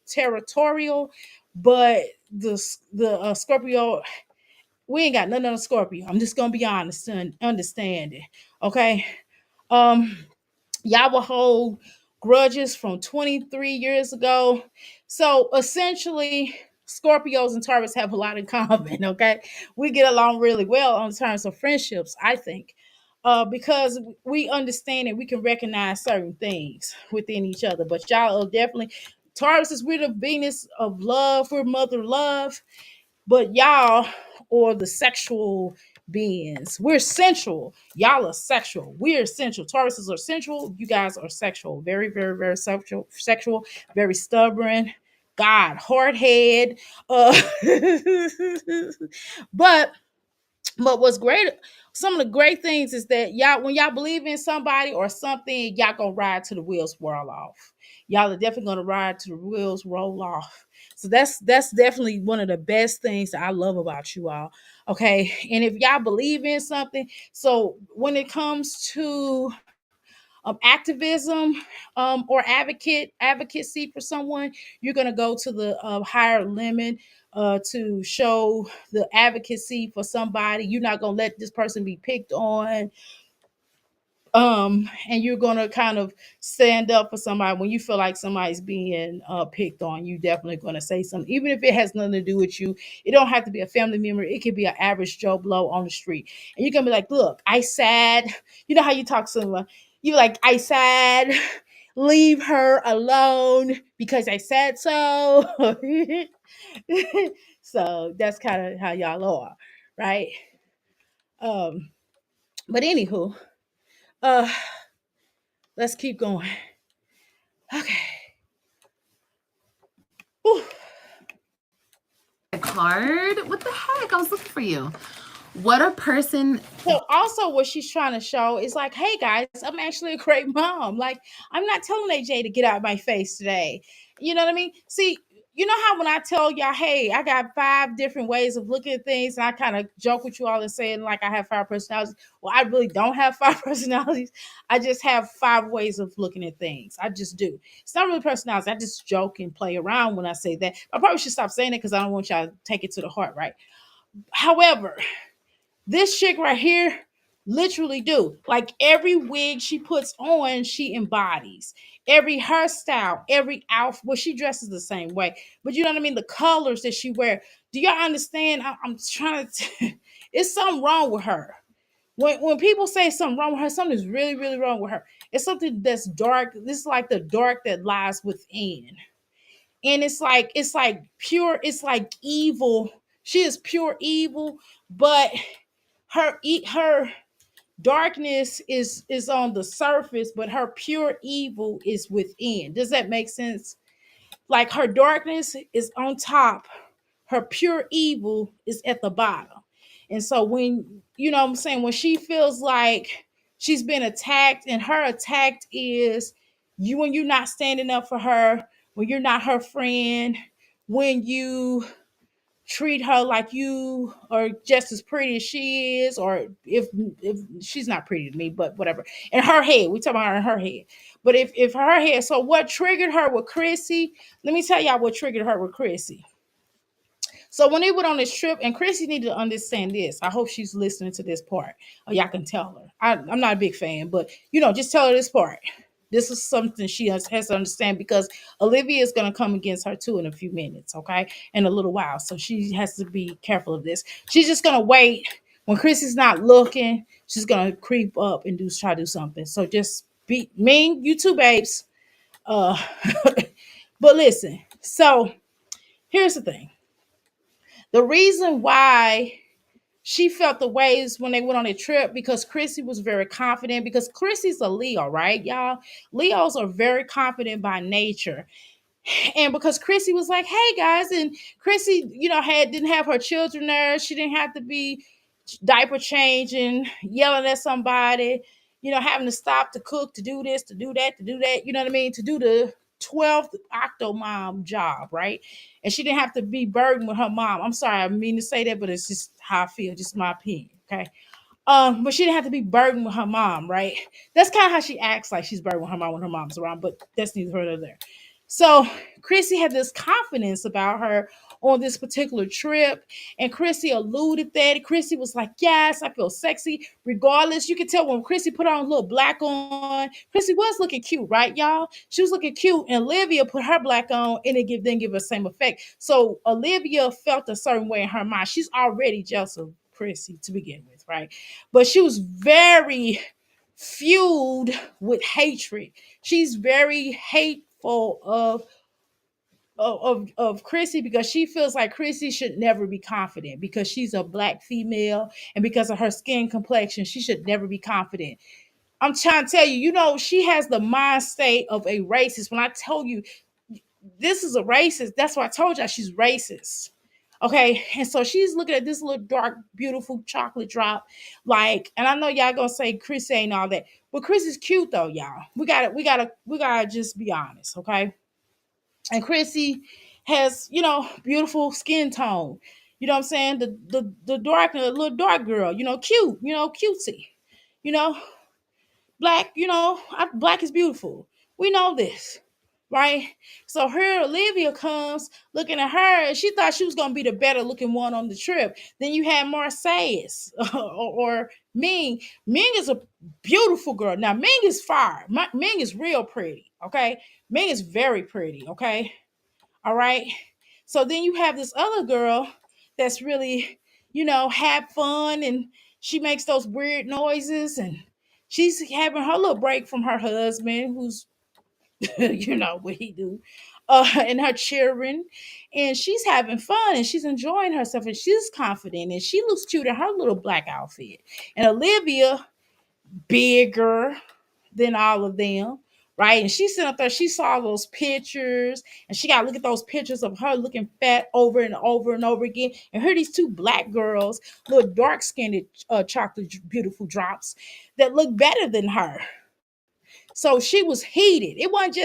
territorial, but the Scorpio, we ain't got nothing on Scorpio. I'm just gonna be honest and understand it. Okay. Um, y'all will hold grudges from 23 years ago. So essentially, Scorpios and Taurus have a lot in common. Okay, we get along really well on terms of friendships, I think, because we understand and we can recognize certain things within each other. But y'all are definitely, Taurus is, we're the Venus of love, we're mother love, but y'all or the sexual beings. We're sensual. Y'all are sexual. We're sensual. Tauruses are sensual. You guys are sexual. Very, very, very sexual, very stubborn. God, hard head. But what's great, some of the great things is that y'all, when y'all believe in somebody or something, y'all gonna ride to the wheels roll off. Y'all are definitely gonna ride to the wheels roll off. So that's definitely one of the best things that I love about you all. Okay. And if y'all believe in something, so when it comes to activism or advocacy for someone, you're going to go to the higher limit to show the advocacy for somebody. You're not going to let this person be picked on, and you're going to kind of stand up for somebody when you feel like somebody's being picked on. You definitely going to say something, even if it has nothing to do with you. It don't have to be a family member. It could be an average Joe Blow on the street, and you're gonna be like, look, I said, you know how you talk to someone, you like, I said, leave her alone because I said so. So that's kind of how y'all are, right? um but anywho, uh let's keep going. Okay. Whew. Card? What the heck? I was looking for you. What a person. So also what she's trying to show is like, hey guys, I'm actually a great mom. Like, I'm not telling AJ to get out of my face today. You know what I mean? See, you know how when I tell y'all, hey, I got 5 different ways of looking at things, and I kind of joke with you all and saying like I have 5 personalities. Well, I really don't have 5 personalities. I just have 5 ways of looking at things. I just do. It's not really personalities. I just joke and play around when I say that. I probably should stop saying it because I don't want y'all to take it to the heart, right? However, this chick right here literally do. Like every wig she puts on, she embodies. Every hairstyle, every outfit, well, she dresses the same way. But you know what I mean? The colors that she wear. Do y'all understand? I'm trying to it's something wrong with her. When people say something wrong with her, something's really, really wrong with her. It's something that's dark. This is like the dark that lies within. And it's like pure, it's like evil. She is pure evil, but her darkness is on the surface, but her pure evil is within. Does that make sense? Like her darkness is on top, her pure evil is at the bottom. And so when, you know what I'm saying, when she feels like she's been attacked, and her attack is you, when you're not standing up for her, when you're not her friend, when you treat her like you are just as pretty as she is, or if she's not pretty to me, but whatever. In her head, we talk about her in her head. But if her head, so what triggered her with Chrissy? Let me tell y'all what triggered her with Chrissy. So when they went on this trip, and Chrissy needed to understand this. I hope she's listening to this part, or y'all can tell her. I'm not a big fan, but just tell her this part. This is something she has to understand, because Olivia is going to come against her too in a few minutes, okay? In a little while. So she has to be careful of this. She's just going to wait. When Chrissy's not looking, she's going to creep up and try to do something. So just be mean, you two babes. Uh, but listen, so here's the thing. The reason why she felt the ways when they went on a trip, because Chrissy was very confident, because Chrissy's a Leo, right, y'all? Leos are very confident by nature. And because Chrissy was like, hey guys, and Chrissy, didn't have her children there. She didn't have to be diaper changing, yelling at somebody, having to stop to cook, to do this, to do that, you know what I mean? To do the 12th octomom job, right? And she didn't have to be burdened with her mom. I'm sorry, I mean to say that, but it's just how I feel, just my opinion, okay? But she didn't have to be burdened with her mom, right? That's kind of how she acts, like she's burdened with her mom when her mom's around, but that's neither here nor there. So Chrissy had this confidence about her on this particular trip, and Chrissy alluded that. Chrissy was like, "Yes, I feel sexy." Regardless, you can tell when Chrissy put on a little black on. Chrissy was looking cute, right, y'all? She was looking cute, and Olivia put her black on, and it didn't give her the same effect. So Olivia felt a certain way in her mind. She's already jealous of Chrissy to begin with, right? But she was very fueled with hatred. She's very hateful of Chrissy because she feels like Chrissy should never be confident because she's a black female and because of her skin complexion, she should never be confident. I'm trying to tell you, she has the mind state of a racist. When I tell you this is a racist, that's why I told y'all she's racist. Okay, and so she's looking at this little dark, beautiful chocolate drop, like, and I know y'all gonna say Chris ain't all that, but Chris is cute though, y'all. We gotta just be honest, okay? And Chrissy has, beautiful skin tone. You know what I'm saying? The dark, little dark girl, cute, cutesy, you know, black, black is beautiful. We know this, right? So here Olivia comes looking at her, and she thought she was gonna be the better looking one on the trip. Then you had Marseilles or Ming. Ming is a beautiful girl. Now Ming is fire. Ming is real pretty. Okay, Ming is very pretty. Okay, all right. So then you have this other girl that's really, have fun, and she makes those weird noises, and she's having her little break from her husband, who's what he do, and her children, and she's having fun and she's enjoying herself and she's confident and she looks cute in her little black outfit. And Olivia, bigger than all of them, right? And she sat up there, she saw those pictures, and she got to look at those pictures of her looking fat over and over and over again. And here these two black girls, little dark skinned, chocolate beautiful drops that look better than her. So she was heated. It wasn't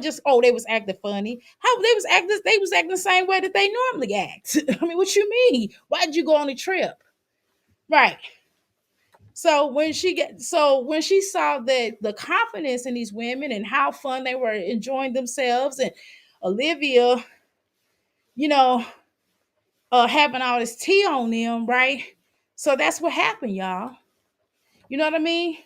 just oh, they was acting funny. How they was acting the same way that they normally act. I mean, what you mean? Why did you go on a trip? Right. So when she saw the confidence in these women and how fun they were enjoying themselves, and Olivia, you know, having all this tea on them, right? So that's what happened, y'all. You know what I mean?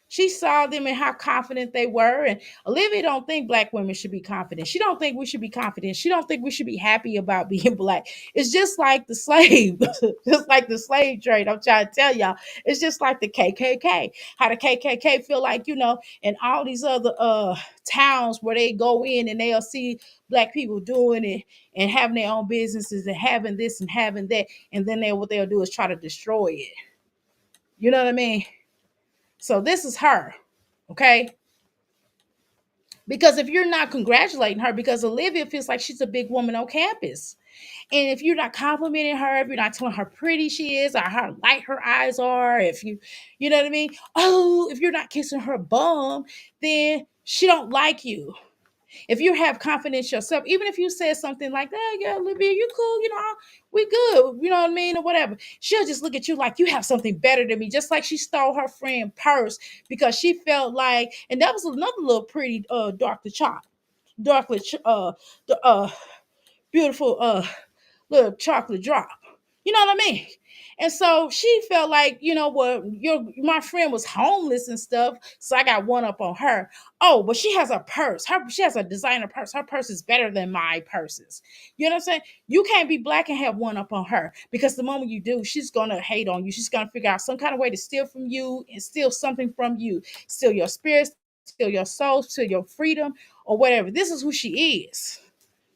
She saw them and how confident they were. And Olivia don't think black women should be confident. She don't think we should be confident. She don't think we should be happy about being black. It's just like the slave, just like the slave trade. I'm trying to tell y'all. It's just like the KKK. How the KKK feel like, and all these other towns where they go in and they'll see black people doing it and having their own businesses and having this and having that. And then what they'll do is try to destroy it. You know what I mean? So this is her, okay? Because if you're not congratulating her, because Olivia feels like she's a big woman on campus. And if you're not complimenting her, if you're not telling her how pretty she is or how light her eyes are, if you know what I mean? Oh, if you're not kissing her bum, then she don't like you. If you have confidence yourself, even if you said something like that, yeah, Olivia, you cool, we good, you know what I mean, or whatever, she'll just look at you like you have something better than me, just like she stole her friend purse because she felt like, and that was another little pretty darkly beautiful little chocolate drop. You know what I mean? And so she felt like, my friend was homeless and stuff, so I got one up on her. Oh, but she has a purse. She has a designer purse. Her purse is better than my purses. You know what I'm saying? You can't be black and have one up on her because the moment you do, she's gonna hate on you. She's gonna figure out some kind of way to steal from you and steal something from you, steal your spirit, steal your soul, steal your freedom, or whatever. This is who she is.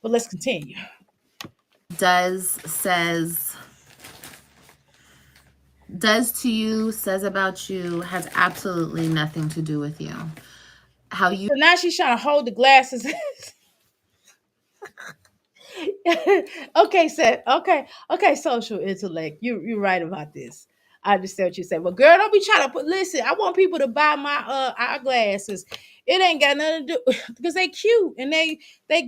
But let's continue. Does to you, says about you, has absolutely nothing to do with you. How you So now she's trying to hold the glasses. Okay, Seth. Okay, social intellect. You're right about this. I understand what you say. But girl, don't be trying to listen, I want people to buy my eyeglasses. It ain't got nothing to do because they cute and they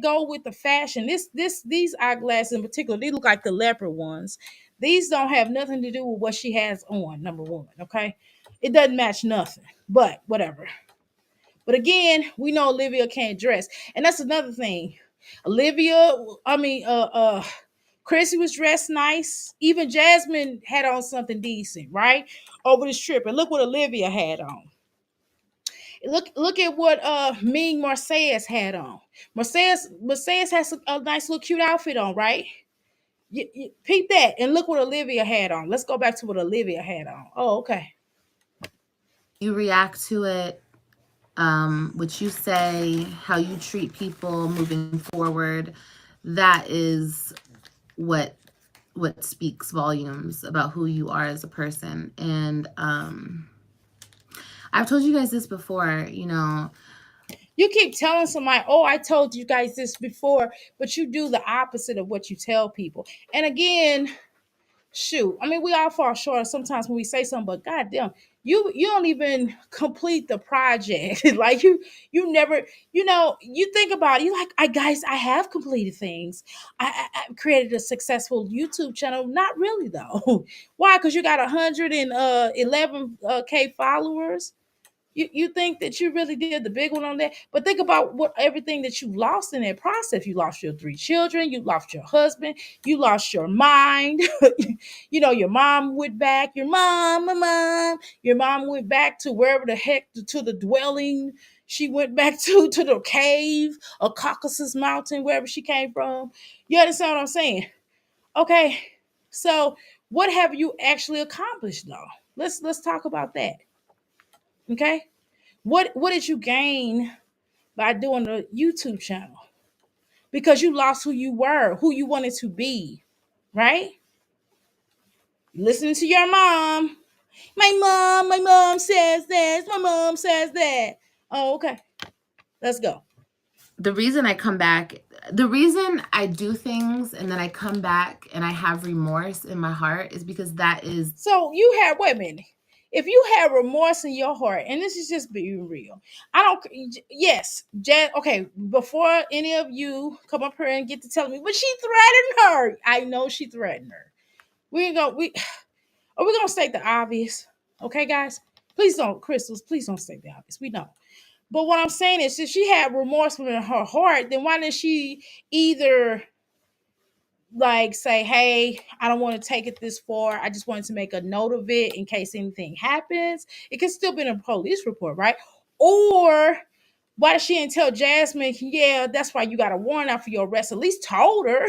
go with the fashion. These eyeglasses in particular, they look like the leopard ones. These don't have nothing to do with what she has on, number one. Okay. It doesn't match nothing. But whatever. But again, we know Olivia can't dress. And that's another thing. Olivia, I mean, Chrissy was dressed nice. Even Jasmine had on something decent, right? Over this trip. And look what Olivia had on. Look at what Ming Marseilles had on. Marseilles has a nice little cute outfit on, right? You peep that and look what Olivia had on. Let's go back to what Olivia had on. Oh, okay. You react to it, what you say, how you treat people moving forward, that is what speaks volumes about who you are as a person. And I've told you guys this before, you know. You keep telling somebody, oh, I told you guys this before, but you do the opposite of what you tell people. And again, shoot, I mean, we all fall short sometimes when we say something, but goddamn, you don't even complete the project. Like you never, you think about it, you like, I have completed things. I created a successful YouTube channel. Not really though. Why? Because you got 111K followers. You think that you really did the big one on that, but think about what everything that you lost in that process. You lost your 3 children, you lost your husband, you lost your mind. Your mom went back, your mom went back to wherever the heck, to the dwelling she went back to the cave or Caucasus Mountain, wherever she came from. You understand what I'm saying? Okay, so what have you actually accomplished though? Let's talk about that. Okay, what did you gain by doing a YouTube channel? Because you lost who you were, who you wanted to be, right? Listening to your mom. My mom says this, my mom says that. Oh, okay. Let's go. The reason I come back, the reason I do things and then I come back and I have remorse in my heart is because that is. So you have, wait a minute. If you have remorse in your heart, and this is just being real, I don't, yes, okay, before any of you come up here and get to telling me, but she threatened her. I know she threatened her. We ain't gonna, are we gonna state the obvious? Okay, guys? Please don't, Crystals, please don't state the obvious. We know. But what I'm saying is, if she had remorse in her heart, then why didn't she either like say, hey, I don't want to take it this far. I just wanted to make a note of it in case anything happens. It could still be in a police report, right? Or why did she didn't tell Jasmine, yeah, that's why you got a warrant out for your arrest? At least told her.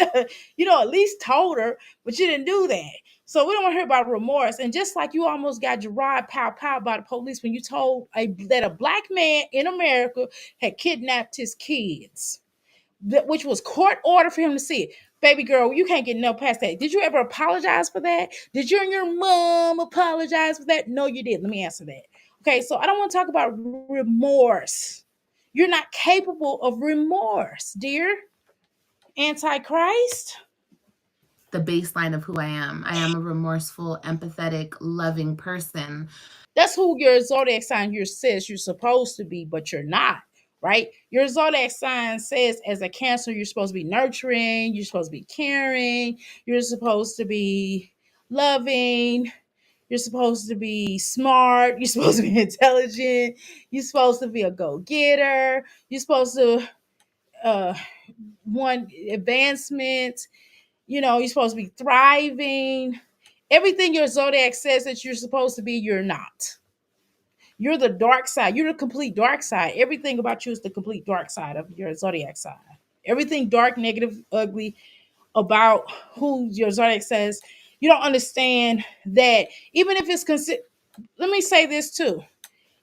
At least told her, but you didn't do that. So we don't want to hear about remorse. And just like you almost got Gerard pow by the police when you told that a black man in America had kidnapped his kids, which was court order for him to see it. Baby girl, you can't get no past that. Did you ever apologize for that? Did you and your mom apologize for that? No, you didn't. Let me answer that. Okay, so I don't want to talk about remorse. You're not capable of remorse, dear. Antichrist. The baseline of who I am. I am a remorseful, empathetic, loving person. That's who your zodiac sign says you're supposed to be, but you're not, right? Your zodiac sign says as a Cancer, you're supposed to be nurturing, you're supposed to be caring, you're supposed to be loving, you're supposed to be smart, you're supposed to be intelligent, you're supposed to be a go-getter, you're supposed to want advancement, you're supposed to be thriving. Everything your zodiac says that you're supposed to be, you're not. You're the dark side. You're the complete dark side. Everything about you is the complete dark side of your zodiac sign. Everything dark, negative, ugly about who your zodiac says. You don't understand that even if it's let me say this too.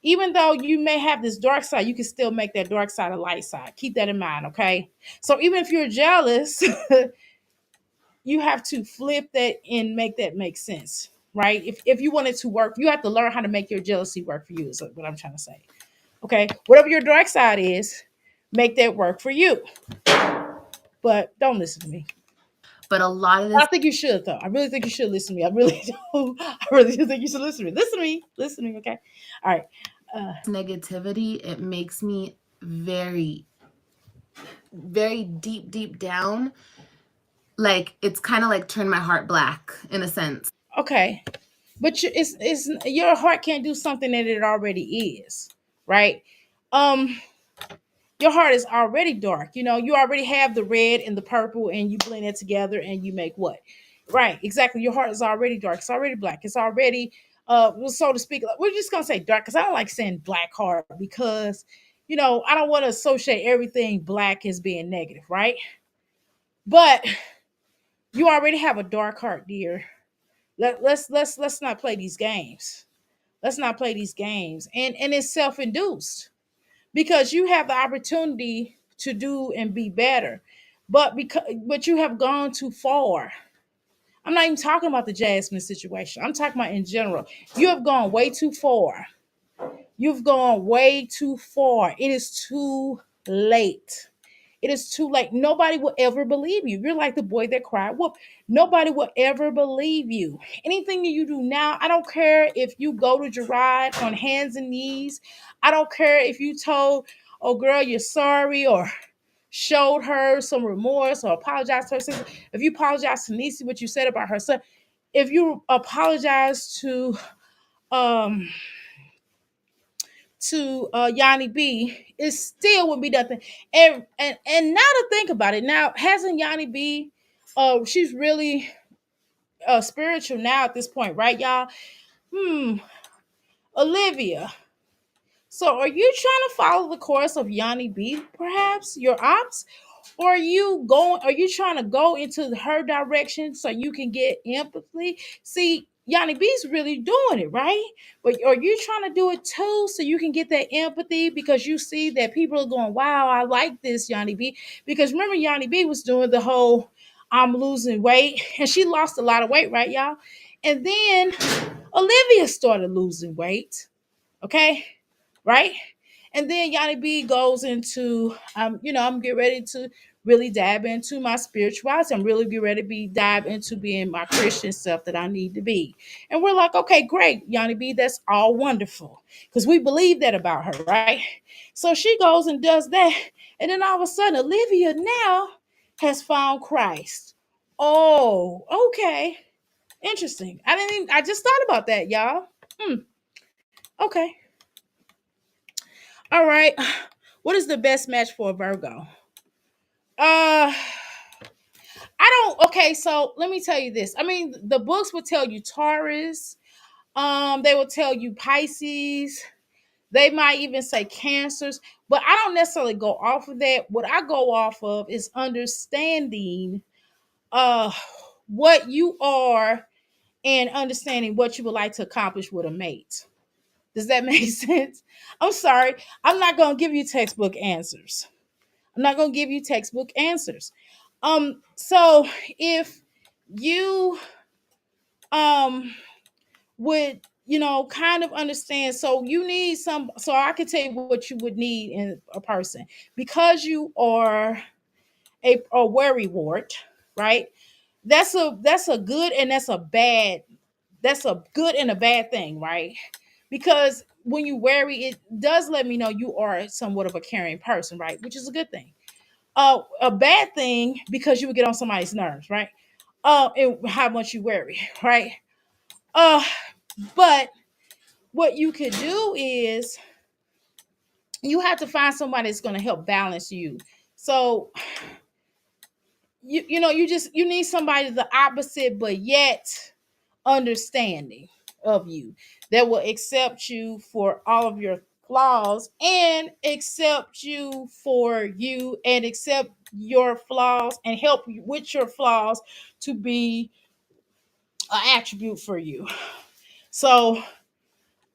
Even though you may have this dark side, you can still make that dark side a light side. Keep that in mind, okay? So even if you're jealous, you have to flip that and make that make sense, right? If you want it to work, you have to learn how to make your jealousy work for you, is what I'm trying to say. Okay, whatever your dark side is, make that work for you. But don't listen to me. But a lot of this, I think you should, though. I really think you should listen to me. I really do. I really do think you should listen to me. Listen to me, okay? All right. negativity, it makes me very, very deep down. Like, it's kind of like turn my heart black in a sense. Okay. But it's your heart can't do something that it already is, right? Your heart is already dark. You already have the red and the purple, and you blend it together, and you make what? Right, exactly. Your heart is already dark. It's already black. It's already, well, so to speak. We're just gonna say dark because I don't like saying black heart because, I don't want to associate everything black as being negative, right? But you already have a dark heart, dear. Let's not play these games. Let's not play these games. And it's self-induced because you have the opportunity to do and be better. But you have gone too far. I'm not even talking about the Jasmine situation. I'm talking about in general. You have gone way too far. You've gone way too far. It is too late. It is too late. Nobody will ever believe you. You're like the boy that cried wolf. Nobody will ever believe you. Anything that you do now, I don't care if you go to Gerard on hands and knees. I don't care if you told, oh girl, you're sorry, or showed her some remorse or apologized to her sister. If you apologize to Nisi, what you said about her son, if you apologize um Yanni B, it still would be nothing. And now to think about it, now hasn't Yanni B, she's really spiritual now at this point, right, y'all? Olivia. So are you trying to follow the course of Yanni B, perhaps your ops? Or are you trying to go into her direction so you can get empathy? See, Yanni B's really doing it, right? But are you trying to do it too so you can get that empathy because you see that people are going, wow, I like this, Yanni B. Because remember, Yanni B was doing the whole I'm losing weight, and she lost a lot of weight, right, y'all? And then Olivia started losing weight, okay? Right? And then Yanni B goes into, I'm getting ready to really dive into my spirituality. I'm really getting ready to dive into being my Christian self that I need to be. And we're like, okay, great, Yanni B, that's all wonderful. Because we believe that about her, right? So she goes and does that. And then all of a sudden, Olivia now has found Christ. Oh, okay. Interesting. I just thought about that, y'all. Okay. All right. What is the best match for a Virgo? I don't. Okay, so let me tell you this. I mean, the books will tell you Taurus. They will tell you Pisces. They might even say Cancers, but I don't necessarily go off of that. What I go off of is understanding uh what you are and understanding what you would like to accomplish with a mate. Does that make sense? I'm sorry. I'm not going to give you textbook answers. I'm not going to give you textbook answers. So if you would, kind of understand, so you need so I can tell you what you would need in a person because you are a worry wart, right? That's a good and that's a good and a bad thing, right? Because when you worry, it does let me know you are somewhat of a caring person, right? Which is a good thing. A bad thing because you would get on somebody's nerves, right? And how much you worry, right? Uh, but what you could do is you have to find somebody that's going to help balance you. So you need somebody the opposite, but yet understanding of you that will accept you for all of your flaws and accept you for you and accept your flaws and help you with your flaws to be an attribute for you. So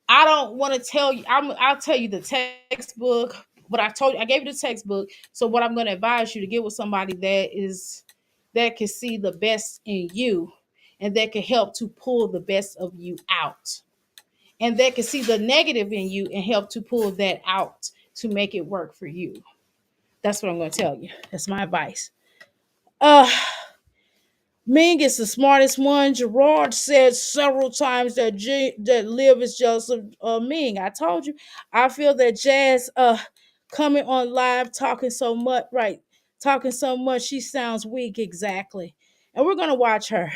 I don't want to tell you. I'll tell you the textbook. But I gave you the textbook. So what I'm going to advise you to get with somebody that can see the best in you, and that can help to pull the best of you out, and that can see the negative in you and help to pull that out to make it work for you. That's what I'm going to tell you. That's my advice. Uh, Ming is the smartest one. Gerard said several times that that Liv is jealous of Ming. I told you. I feel that Jazz coming on live talking so much, right? Talking so much, she sounds weak. Exactly. And we're gonna watch her.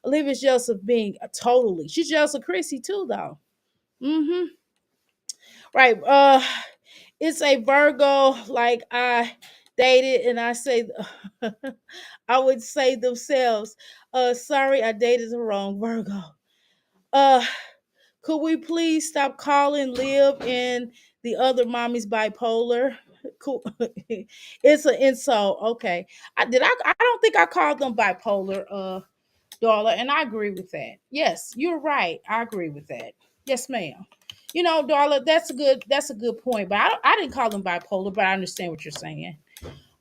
Olivia's jealous of Ming totally. She's jealous of Chrissy too, though. Mm-hmm. Right. It's a Virgo, like I dated, and I say, I would say themselves, sorry, I dated the wrong Virgo. Uh, could we please stop calling Liv and the other mommy's bipolar? Cool. It's an insult. Okay. I don't think I called them bipolar, Darla, and I agree with that. Yes, you're right. I agree with that. Yes, ma'am. Darla, that's a good point. But I didn't call them bipolar, but I understand what you're saying.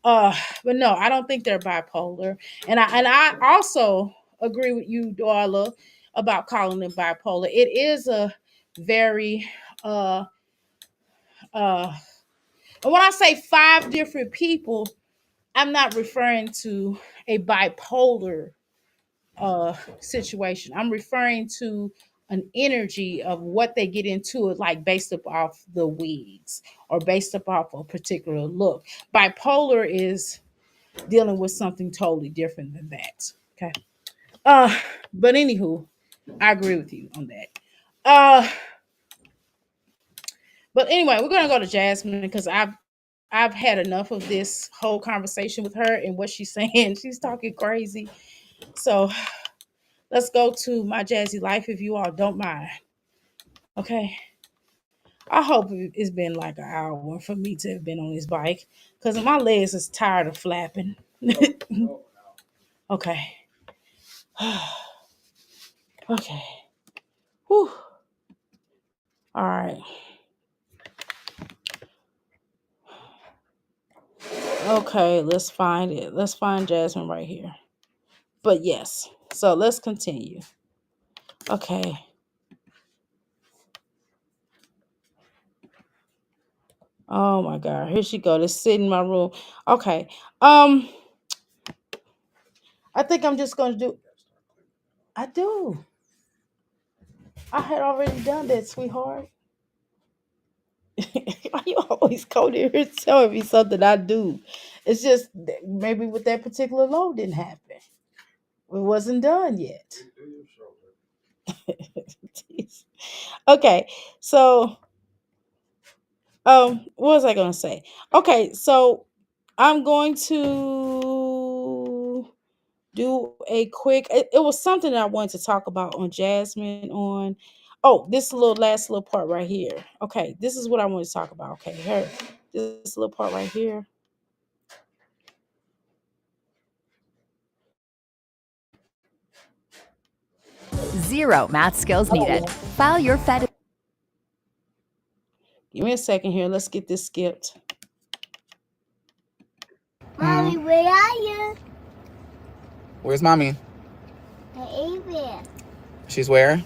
But no, I don't think they're bipolar. And I also agree with you, Darla, about calling them bipolar. It is a very uh uh and when I say five different people, I'm not referring to a bipolar situation. I'm referring to an energy of what they get into it, like based up off the wigs or based up off a particular look. Bipolar is dealing with something totally different than that. Okay. Uh, but anywho, I agree with you on that. Uh, but anyway, we're gonna go to Jasmine because I've had enough of this whole conversation with her and what she's saying. She's talking crazy. So let's go to my Jazzy life if you all don't mind. Okay. I hope it's been like an hour for me to have been on this bike because my legs is tired of flapping. Okay. Okay. Whew. All right. Okay, let's find it. Let's find Jasmine right here. But yes. So let's continue. Okay. Oh my God. Here she go. Let's sit in my room. Okay. Um, I think I'm just gonna do I do. I had already done that, sweetheart. Why you always go there and telling me something I do? It's just maybe with that particular load didn't happen. It wasn't done yet. Okay, so what was I gonna say? Okay, so I'm going to do a quick. It was something that I wanted to talk about on Jasmine on. Oh, this little last little part right here. Okay, this is what I want to talk about. Okay, here, this little part right here. Zero math skills needed. File your Fed. Give me a second here. Let's get this skipped. Mommy, where are you? Where's mommy? Hey, there. She's where?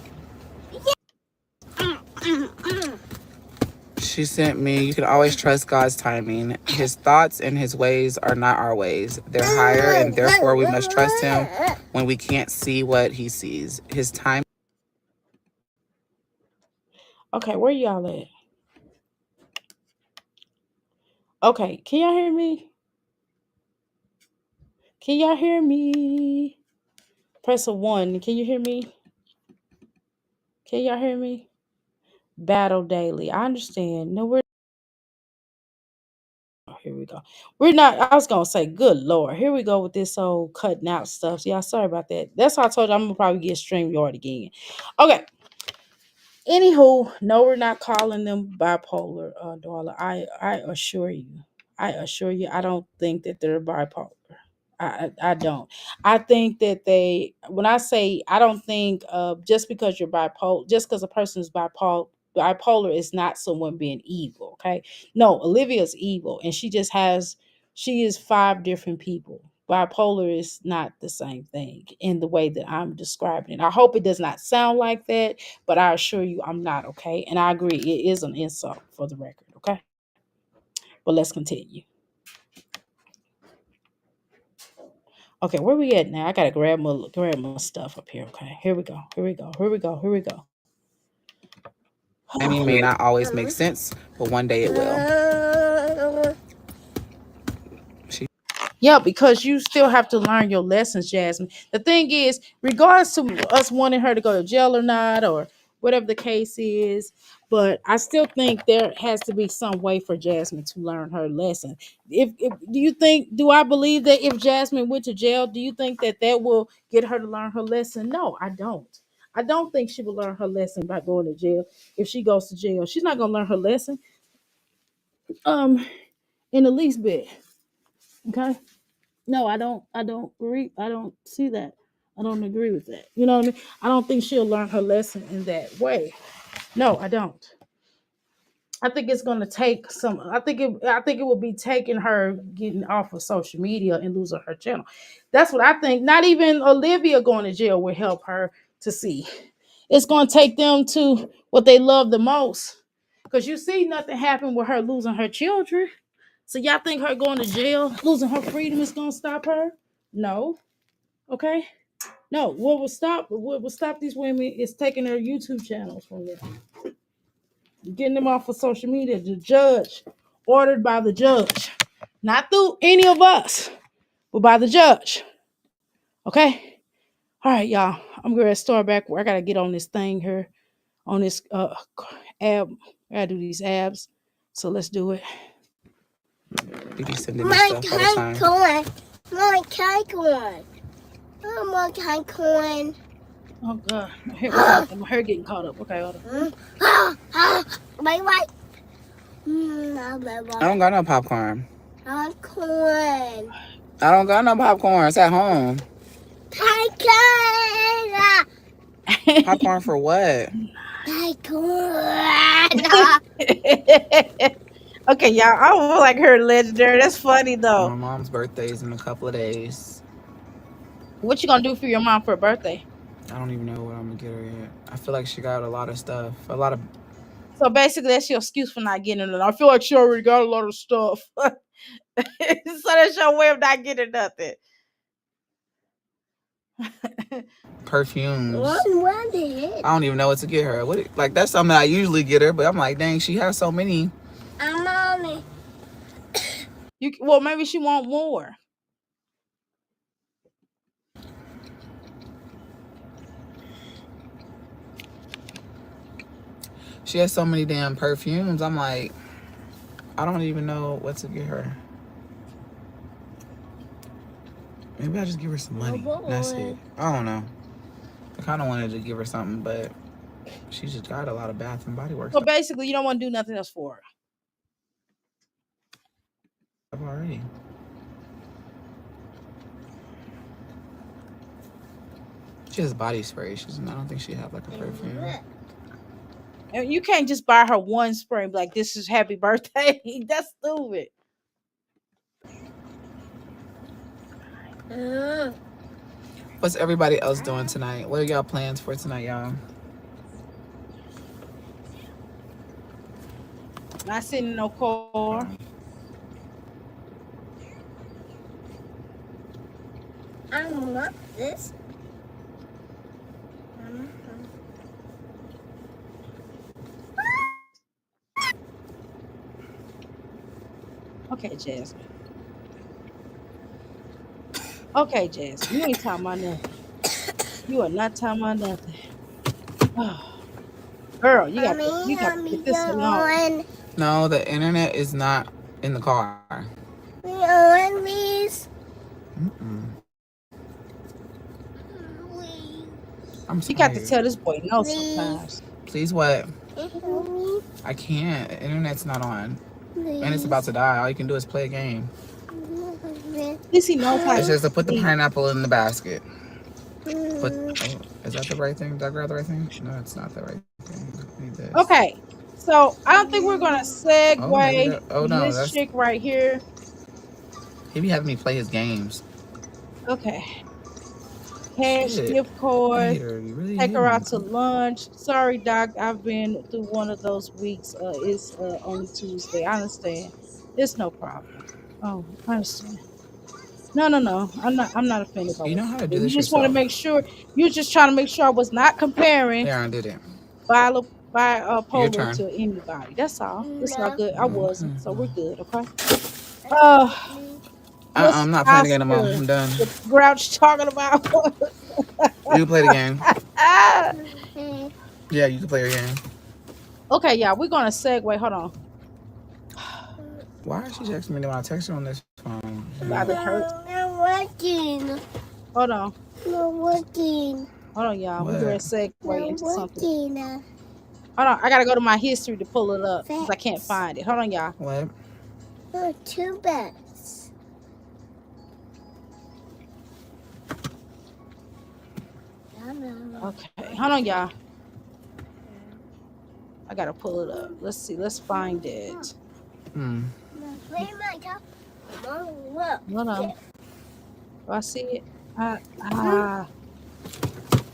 She sent me, you can always trust God's timing. His thoughts and his ways are not our ways. They're higher, and therefore we must trust him when we can't see what he sees. His time. Okay, where y'all at? Okay, can y'all hear me? Can y'all hear me? Press a 1. Can you hear me? Can y'all hear me? Battle daily. I understand. No, we're here we go. We're not. I was gonna say, good Lord, here we go with this old cutting out stuff. Yeah, sorry about that. That's why I told you I'm gonna probably get StreamYard again. Okay. Anywho, no, we're not calling them bipolar, Darla. I assure you. I don't think that they're bipolar. I don't. I think that when I say I don't think just because you're bipolar, just because a person is bipolar is not someone being evil. Okay. No, Olivia's evil and she is five different people. Bipolar is not the same thing in the way that I'm describing it. I hope it does not sound like that, but I assure you I'm not, okay? And I agree, it is an insult for the record, okay? But let's continue. Okay, where we at now? I gotta grab my stuff up here. Okay, here we go. Here we go. Timing may not always make sense, but one day it will. Yeah, because you still have to learn your lessons, Jasmine. The thing is, regardless of us wanting her to go to jail or not, or whatever the case is, But I still think there has to be some way for Jasmine to learn her lesson. If do I believe that if Jasmine went to jail, do you think that will get her to learn her lesson? No, I don't. I don't think she will learn her lesson by going to jail. If she goes to jail, she's not gonna learn her lesson. In the least bit. Okay. No, I don't agree. I don't see that. I don't agree with that. You know what I mean? I don't think she'll learn her lesson in that way. No, I don't. I think it's going to take some. I think it will be taking her getting off of social media and losing her channel. That's what I think. Not even Olivia going to jail will help her to see. It's going to take them to what they love the most. Because you see, nothing happened with her losing her children. So y'all think her going to jail, losing her freedom is going to stop her? No. Okay. No. What will stop these women is taking their YouTube channels from them, getting them off of social media. The judge, ordered by the judge, not through any of us, but by the judge. Okay. All right, y'all. I'm going to start back where I got to get on this thing here, on this ab. I got to do these abs. So let's do it. You be sending me stuff all the time. My corn. My corn. Oh God, my hair getting caught up. Okay, hold on. Wait. I don't got no popcorn. Corn. I don't got no popcorn. It's at home. Popcorn for what? Okay, y'all. I don't like her legendary. That's funny though. My mom's birthday is in a couple of days. What you gonna do for your mom for her birthday? I don't even know what I'm gonna get her yet. I feel like she got a lot of stuff. So basically, that's your excuse for not getting it. I feel like she already got a lot of stuff. So that's your way of not getting nothing. Perfumes. I don't even know what to get her. Like that's something I usually get her, but I'm like, dang, she has so many. Mommy. Well, maybe she want more. She has so many damn perfumes. I'm like, I don't even know what to get her. Maybe I just give her some money. That's it. I don't know. I kind of wanted to give her something, but she just got a lot of Bath and Body Works. So basically, you don't want to do nothing else for her. I've already. She has body spray. I don't think she have like a perfume. And you can't just buy her one spray and be like, this is happy birthday. That's stupid. What's everybody else doing tonight? What are y'all plans for tonight, y'all? Not sitting in no car. I love this. Okay, Jasmine. Okay, Jasmine. You ain't talking about nothing. You are not talking about nothing. Oh. Girl, you got to put this on. No, the internet is not in the car. We on these. I'm sorry. You got to tell this boy no sometimes. Please what? I can't. The internet's not on. And it's about to die. All you can do is play a game. At least he knows how. It's just to put the pineapple in the basket. Is that the right thing? Did I grab the right thing? No, it's not the right thing. I need this. Okay. So I don't think we're gonna segue this chick right here. He be having me play his games. Okay. Cash, gift card, take her out to lunch. Sorry, Doc, I've been through one of those weeks. It's only Tuesday. I understand. It's no problem. Oh, I understand. No. I'm not offended by You know how to do you this just yourself. want to make sure. You're just trying to make sure I was not comparing. Yeah, I did it. By Polo turn. to anybody. That's all. It's all good. I wasn't, so we're good. Okay. I'm not playing the game anymore. I'm done. What Grouch talking about? You play the game. Yeah, you can play your game. Okay, y'all, we're gonna segue. Hold on. Why is she texting me when I text her on this phone? About to hurt. I'm working. Hold on. I'm working. Hold on, y'all. We're gonna What? segue I'm into something. working. Hold on. I gotta go to my history to pull it up because I can't Facts. find it. Hold on, y'all. What? Oh, 2 beds. Okay. Hold on, y'all. I gotta pull it up. Let's see. Let's find it. Play my top. Mom, look. Hold on. Do I see it?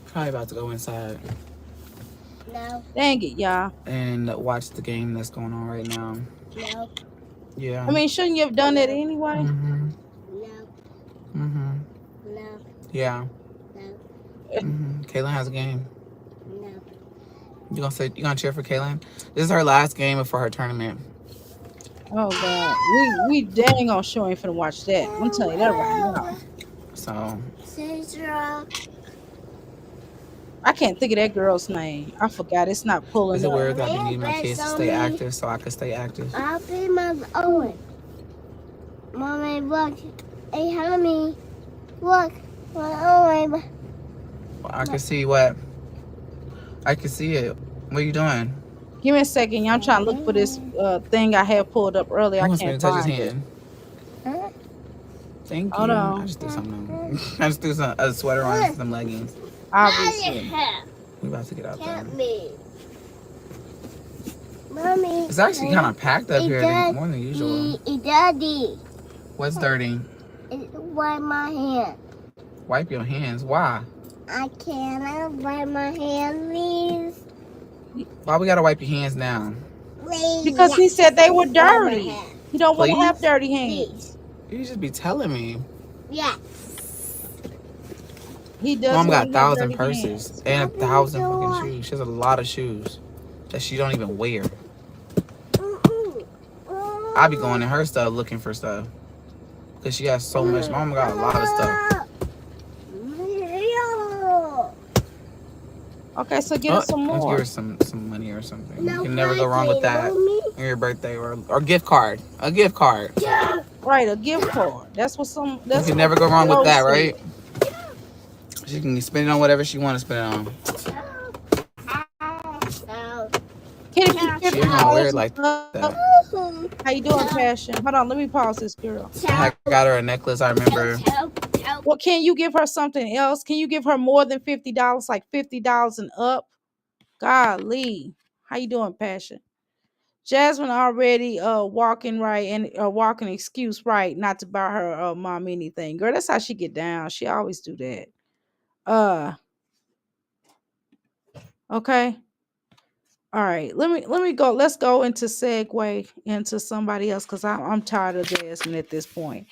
Probably about to go inside No, Dang it, y'all. and watch the game that's going on right now. no, Yeah. I mean, shouldn't you have done it anyway? Mm-hmm. no, Mm-hmm. no, Yeah. no, Mm-hmm. Kaylin has a game. no. You gonna cheer for Kaylin? This is her last game before her tournament. Oh God, we dang on sure ain't finna watch that. I'm telling you that right now. So Caesar. I can't think of that girl's name. I forgot. It's not is pulling it up. weird that I need my kids to stay active so I can stay active? I'll be my Owen. Mommy, look. Hey, honey. Look. My Owen. I can see what. I can see it. What are you doing? Give me a second. Y'all. I'm trying to look for this thing I had pulled up earlier. He I wants me can't to touch his find it. hand. Huh? Thank Hold you. I on. just threw something. I just threw a sweater on and some leggings. Obviously. We about to get out there. Can't be. Mommy. It's actually kind of packed up here more than usual. Daddy. What's dirty? Wipe my hand. Wipe your hands. Why? I cannot wipe my hand, please. Why we gotta wipe your hands now? Please. Because he said they were dirty. hand. He don't want to have Please? dirty hands. You just be telling me. Yes. He does Mom got want to have 1,000 dirty purses hands. and 1,000 fucking shoes. She has a lot of shoes that she don't even wear. I be going in her stuff looking for stuff because she has so much. Mama got a lot of stuff. Okay, so get us some Let's more. give her some money or something. You can never go wrong with that on your birthday or gift card. A gift card. Right, a gift card. That's what some. You That's can what never go wrong with Rose that, said. right? She can spend it on whatever she wants to spend it on. Kitty, She ain't gonna wear it like that. How you doing, Passion? Hold on, let me pause this girl. I got her a necklace. I remember. Well, can you give her something else? Can you give her more than $50, like $50 and up? Golly, how you doing, Passion? Jasmine already walking right and walking excuse right not to buy her mom anything. Girl, that's how she get down. She always do that. Okay. All right, let me go. Let's go into segue into somebody else because I'm tired of Jasmine at this point.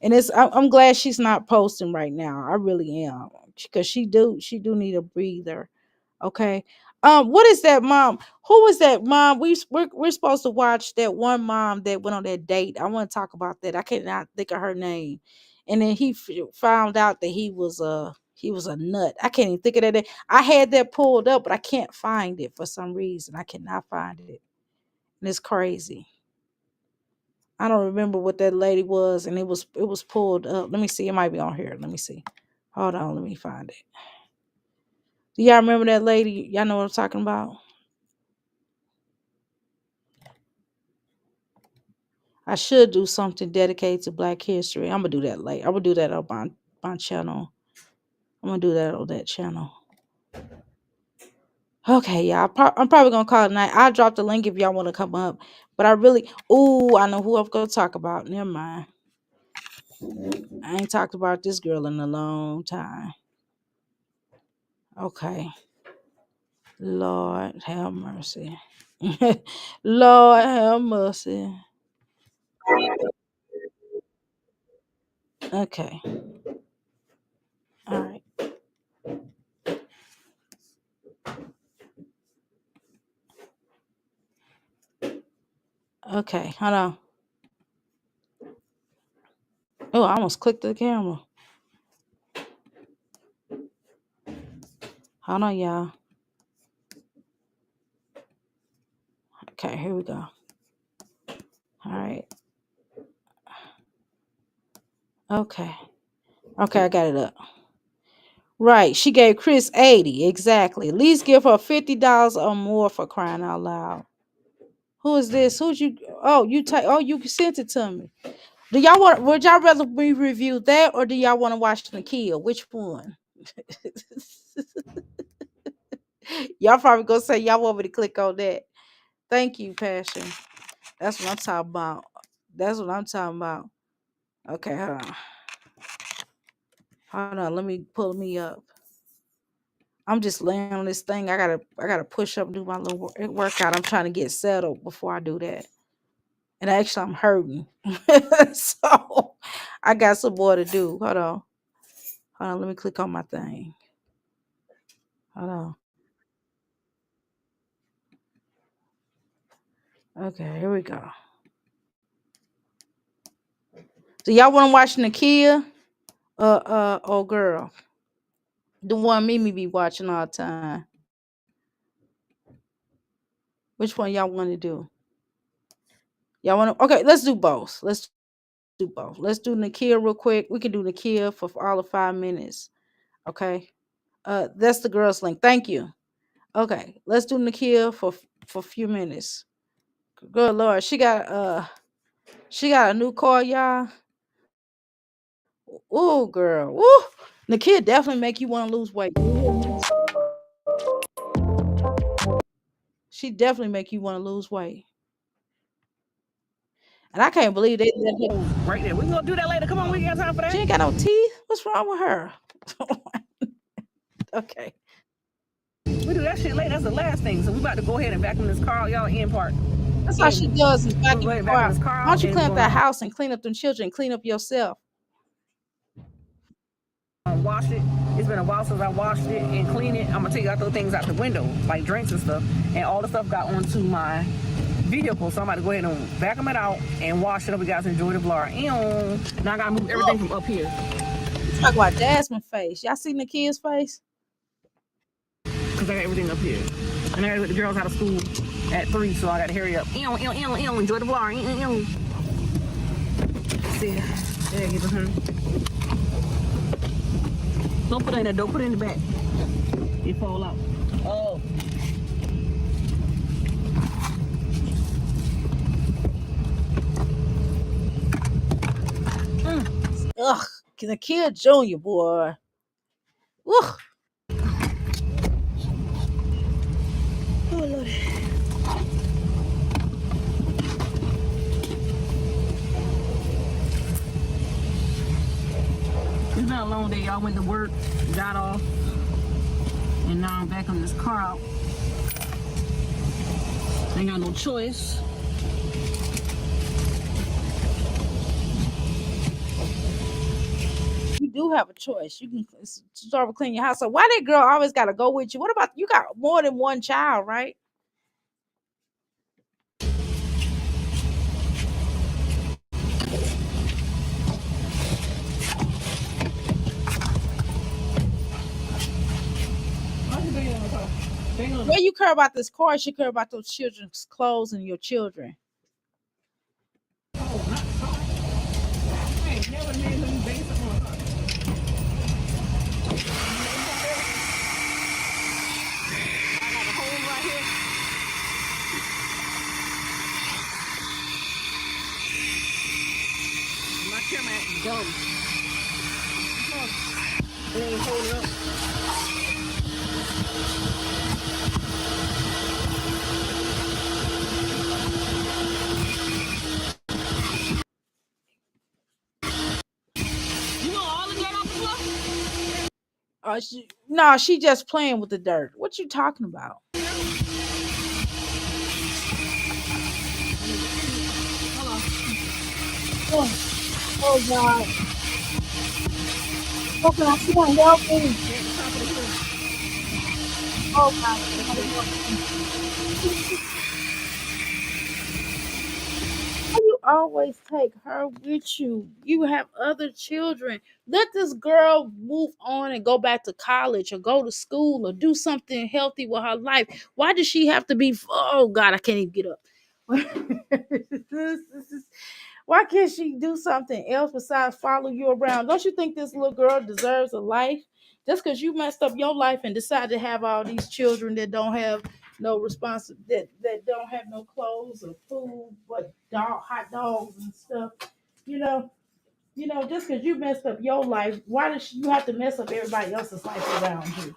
And I'm glad she's not posting right now. I really am because she do need a breather. Okay. What is that mom? Who was that mom? We're supposed to watch that one mom that went on that date. I want to talk about that. I cannot think of her name. And then he found out that he was a nut. I can't even think of that name. I had that pulled up, but I can't find it for some reason. I cannot find it. And it's crazy. I don't remember what that lady was, and it was pulled up. Let me see. It might be on here. Let me see. Hold on. Let me find it. Do y'all remember that lady? Y'all know what I'm talking about? I should do something dedicated to Black History. I'm gonna do that later. I'm gonna do that on my channel. I'm gonna do that on that channel. Okay, y'all. I'm probably gonna call it a night. I'll drop the link if y'all want to come up. But I know who I'm gonna talk about. Never mind. I ain't talked about this girl in a long time. Okay. Lord have mercy. Lord have mercy. Okay. All right. Okay. Hold on. Oh, I almost clicked the camera. Hold on, y'all. Okay, here we go. All right. Okay. Okay, I got it up. Right. She gave Chris 80. Exactly. At least give her $50 or more, for crying out loud. Who is this? Who's you? Oh, you sent it to me. Would y'all rather we review that, or do y'all want to watch Nakia? Which one? Y'all probably gonna say y'all want me to click on that. Thank you, Passion. That's what I'm talking about. That's what I'm talking about. Okay, hold on. Hold on. Let me pull me up. I'm just laying on this thing. I gotta push up and do my little workout. I'm trying to get settled before I do that. And actually, I'm hurting. So I got some more to do. Hold on. Hold on. Let me click on my thing. Hold on. Okay, here we go. Do y'all want to watch Nakia? Oh girl. The one Mimi be watching all the time. Which one y'all want to do? Y'all want to? Okay, let's do both. Let's do both. Let's do Nakia real quick. We can do Nakia for all of 5 minutes. Okay. That's the girls link. Thank you. Okay, let's do Nakia for a few minutes. Good Lord, she got a new car, y'all. Oh girl, woo! Nakia definitely make you want to lose weight. She definitely make you want to lose weight. And I can't believe they let her. Right there. We gonna do that later. Come on, we got time for that. She ain't got no teeth. What's wrong with her? Okay. We do that shit later. That's the last thing. So we about to go ahead and vacuum this car out. Y'all in part. That's how she does is vacuum Go ahead, the car. vacuum this car Why don't you out clean and up that house and clean up them children and clean up yourself? wash it. It's been a while since I washed it and cleaned it. I'm gonna take out those things out the window, like drinks and stuff, and all the stuff got onto my vehicle. So I'm about to go ahead and vacuum it out and wash it up. You guys enjoy the vlog. Now I gotta move everything from up here. Talk about Jasmine's face. Y'all seen the kid's face? Cause I got everything up here, and I gotta get the girls out of school at 3, so I gotta hurry up. Enjoy the vlog. See, there you go. Don't put it in there. Don't put it in the back. It fall out. Oh. Ugh, the kid Junior, boy. Ugh. Oh, Lord. It's been a long day. Y'all went to work, got off, and now I'm back on this car out. Ain't got no choice. You do have a choice. You can start with cleaning your house. So why that girl always got to go with you? What about you got more than one child, right? Where you care about this car, you care about those children's clothes and your children. My camera is dumb. It ain't holding up. You want all the dirt off the floor? She just playing with the dirt. What you talking about? Oh God. Okay, I see that. Help me. Oh God. always take her with you? You have other children. Let this girl move on and go back to college or go to school or do something healthy with her life. Why does she have to be? Oh God, I can't even get up. Why can't she do something else besides follow you around? Don't you think this little girl deserves a life? Just because you messed up your life and decided to have all these children that don't have no response, that don't have no clothes or food, but hot dogs and stuff. You know, just because you messed up your life, why does you have to mess up everybody else's life around you?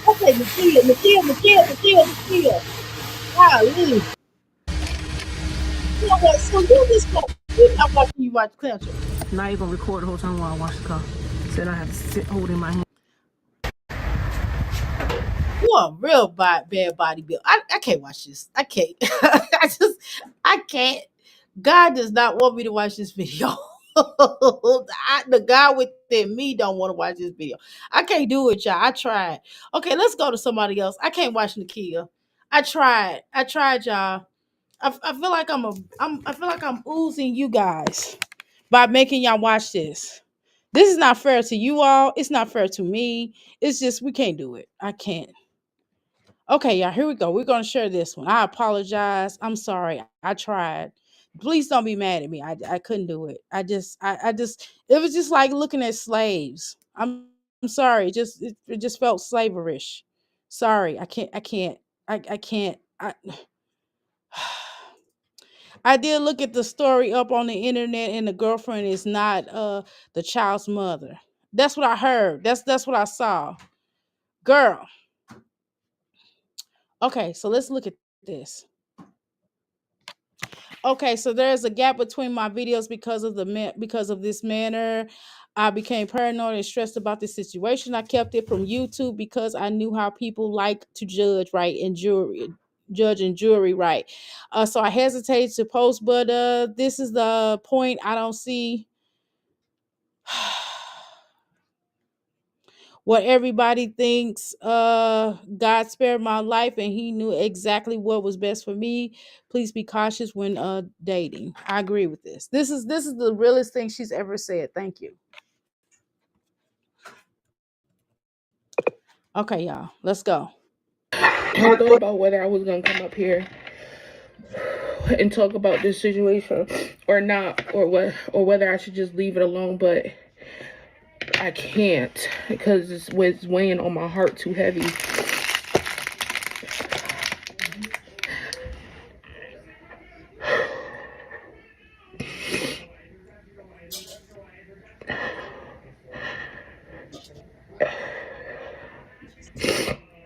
Okay, Makia. Golly. You know what? So you not watching you watch Clemson. Now you're gonna record the whole time while I wash the car. Said I have to sit holding my hand. You are a real bad body build. I can't watch this. I can't. I can't. God does not want me to watch this video. The God within me don't want to watch this video. I can't do it, y'all. I tried. Okay, let's go to somebody else. I can't watch Nakia. I tried. Y'all. I feel like I feel like I'm oozing you guys by making y'all watch this. This is not fair to you all. It's not fair to me. It's just we can't do it. I can't. Okay, y'all, here we go. We're gonna share this one. I apologize. I'm sorry. I tried. Please don't be mad at me. I couldn't do it. I just it was just like looking at slaves. I'm sorry. It just felt slaverish. Sorry. I can't. I did look at the story up on the internet and the girlfriend is not the child's mother. That's what I heard. That's what I saw. Girl. Okay, so let's look at this. Okay, so there's a gap between my videos because of this manner. I became paranoid and stressed about this situation. I kept it from YouTube because I knew how people like to judge and jury right. So I hesitated to post, but this is the point. I don't see what everybody thinks. God spared my life and he knew exactly what was best for me. Please be cautious when dating. I agree with this. This is the realest thing she's ever said. Thank you. Okay, y'all, let's go. I thought about whether I was gonna come up here and talk about this situation or not, or whether I should just leave it alone, but I can't because it's weighing on my heart too heavy.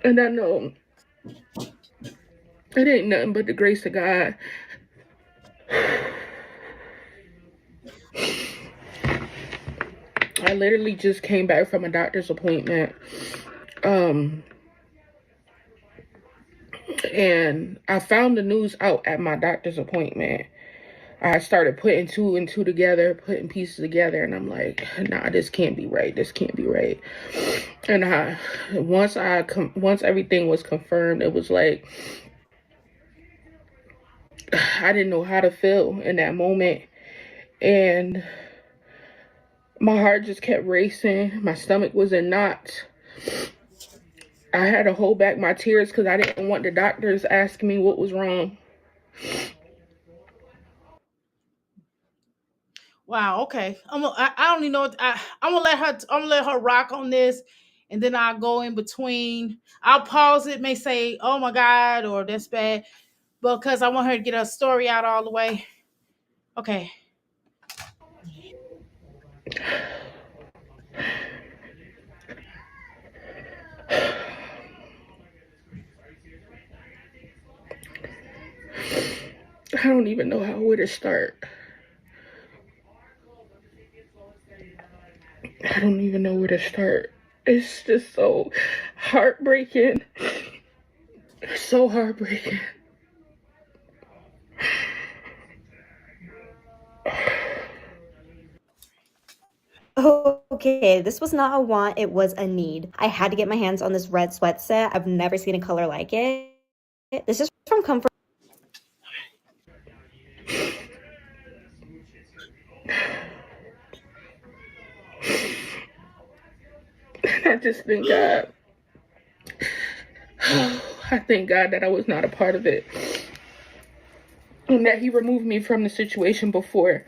And I know it ain't nothing but the grace of God. I literally just came back from a doctor's appointment. And I found the news out at my doctor's appointment. I started putting two and two together, putting pieces together, and I'm like, nah, this can't be right. This can't be right. And once everything was confirmed, it was like I didn't know how to feel in that moment, and my heart just kept racing. My stomach was in knots. I had to hold back my tears because I didn't want the doctors asking me what was wrong. Wow. Okay. I don't even know. I'm gonna let her rock on this, and then I'll go in between. I'll pause it. May say, "Oh my God," or "That's bad," because I want her to get her story out all the way. Okay. I don't even know where to start. I don't even know where to start. It's just so heartbreaking. So heartbreaking. Okay, this was not a want, it was a need. I had to get my hands on this red sweat set. I've never seen a color like it. This is from Comfort. I just thank God. I thank God that I was not a part of it. And that he removed me from the situation before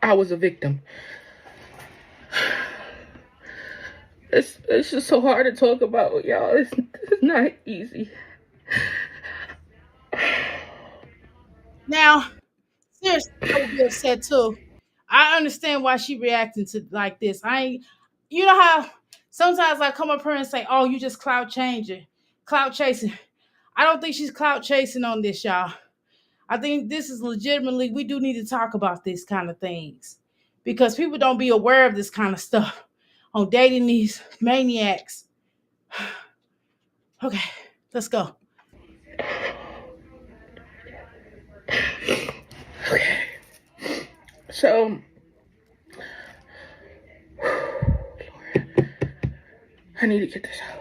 I was a victim. It's just so hard to talk about, y'all. It's not easy. Now, seriously, I would be upset too. I understand why she reacting to like this. You know how sometimes I come up here and say, "Oh, you just clout chasing." I don't think she's clout chasing on this, y'all. I think this is legitimately, we do need to talk about these kind of things because people don't be aware of this kind of stuff on dating these maniacs. Okay, let's go. Okay. So, Lord, I need to get this out.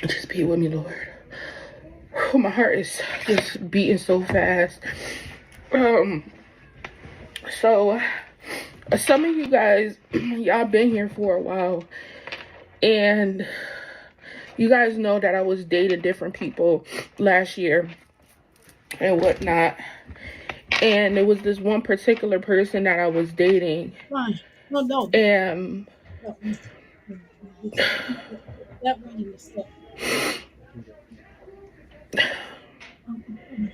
Just be with me, Lord. Oh, my heart is just beating so fast. So some of you guys, y'all been here for a while, and you guys know that I was dating different people last year and whatnot. And there was this one particular person that I was dating. Fine. No. And That running is stuff.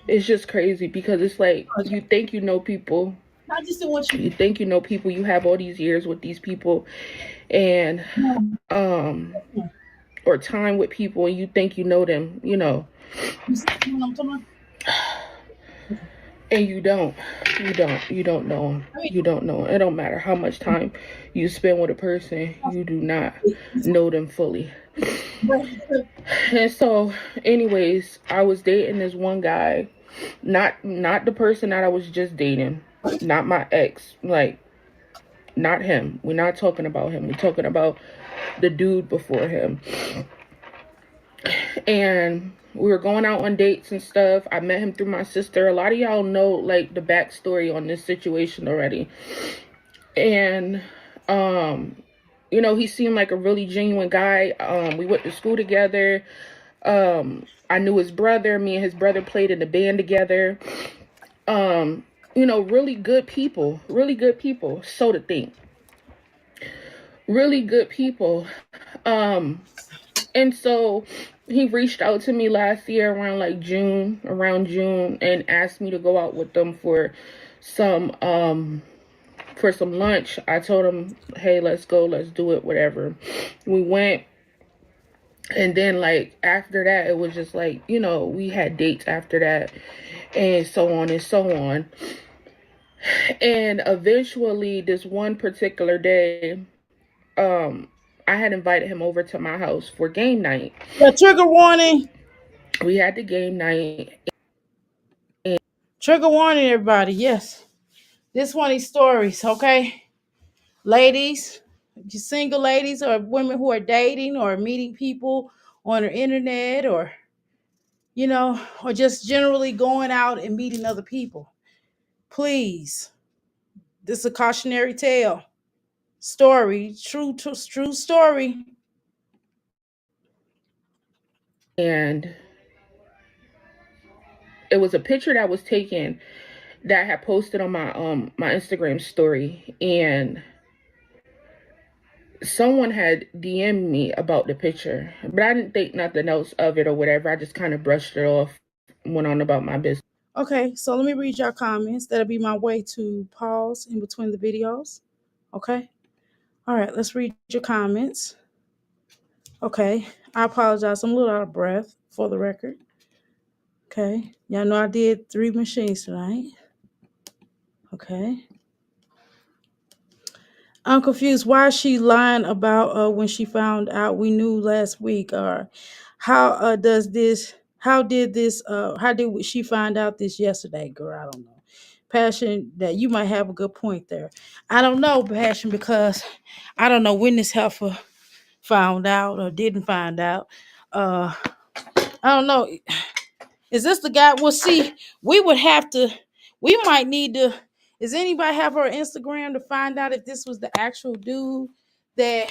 it's just crazy because it's like you think you know people. I just don't want You think you know people. You have all these years with these people, and or time with people, and you think you know them. You know. You see what I'm talking about? And you don't know them. You don't know. It don't matter how much time you spend with a person, you do not know them fully. And so, anyways, I was dating this one guy, not the person that I was just dating, not my ex, like, not him. We're not talking about him. We're talking about the dude before him. And we were going out on dates and stuff. I met him through my sister. A lot of y'all know like the backstory on this situation already. And you know, he seemed like a really genuine guy. We went to school together. I knew his brother. Me and his brother played in the band together. You know, really good people. So to think. Really good people. And so he reached out to me last year around June, and asked me to go out with them for some lunch. I told him, hey, let's go, let's do it, whatever. We went, and then like after that, it was just like, you know, we had dates after that, and so on and so on. And eventually this one particular day, I had invited him over to my house for game night. Yeah, trigger warning. We had the game night. Trigger warning, everybody. Yes. This one of these stories, okay? Ladies, you single ladies or women who are dating or meeting people on the internet or, you know, or just generally going out and meeting other people. Please. This is a cautionary tale. Story. True story. And it was a picture that was taken that I had posted on my my Instagram story, and someone had DM'd me about the picture, but I didn't think nothing else of it or whatever. I just kind of brushed it off, went on about my business. Okay, so let me read your comments. That'll be my way to pause in between the videos. Okay. All right, let's read your comments. Okay, I apologize. I'm a little out of breath. for the record. Okay. Y'all know I did 3 machines tonight. Okay. I'm confused. Why is she lying about when she found out we knew last week? Or how did she find out this yesterday, girl? I don't know. Passion, that you might have a good point there. I don't know, Passion, because I don't know when this heifer found out or didn't find out. I don't know. Is this the guy? Well, see, we might need to. Does anybody have her Instagram to find out if this was the actual dude that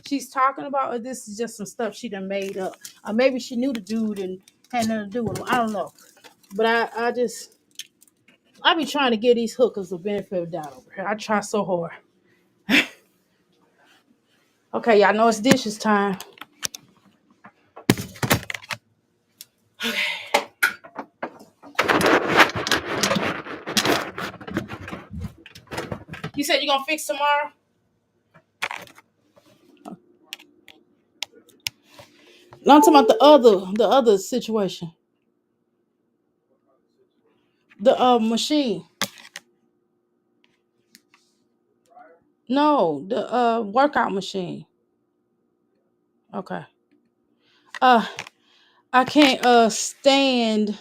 she's talking about, or this is just some stuff she done made up? Or maybe she knew the dude and had nothing to do with him. I don't know. But I be trying to give these hookers the benefit of the doubt over here. I try so hard. Okay, y'all know it's dishes time. You said you're gonna fix tomorrow? No, I'm talking about the other situation. The machine. No, the workout machine. Okay. I can't stand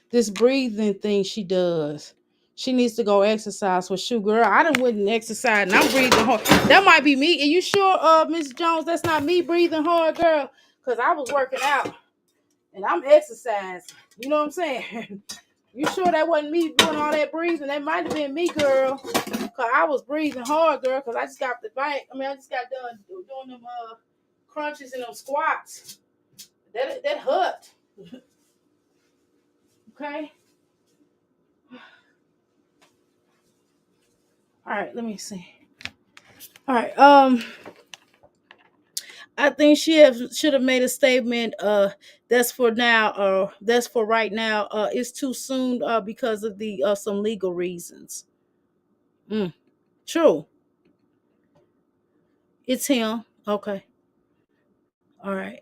this breathing thing she does. She needs to go exercise for sure, girl. I done went and exercise and I'm breathing hard. That might be me. Are you sure, Miss Jones, that's not me breathing hard, girl? Because I was working out and I'm exercising. You know what I'm saying? You sure that wasn't me doing all that breathing? That might have been me, girl. Cause I was breathing hard, girl. Cause I just got I just got done doing them crunches and them squats. That hurt. Okay. All right. Let me see. All right. I think should have made a statement. That's for now. That's for right now. It's too soon. Because of the some legal reasons. True. It's him. Okay. All right.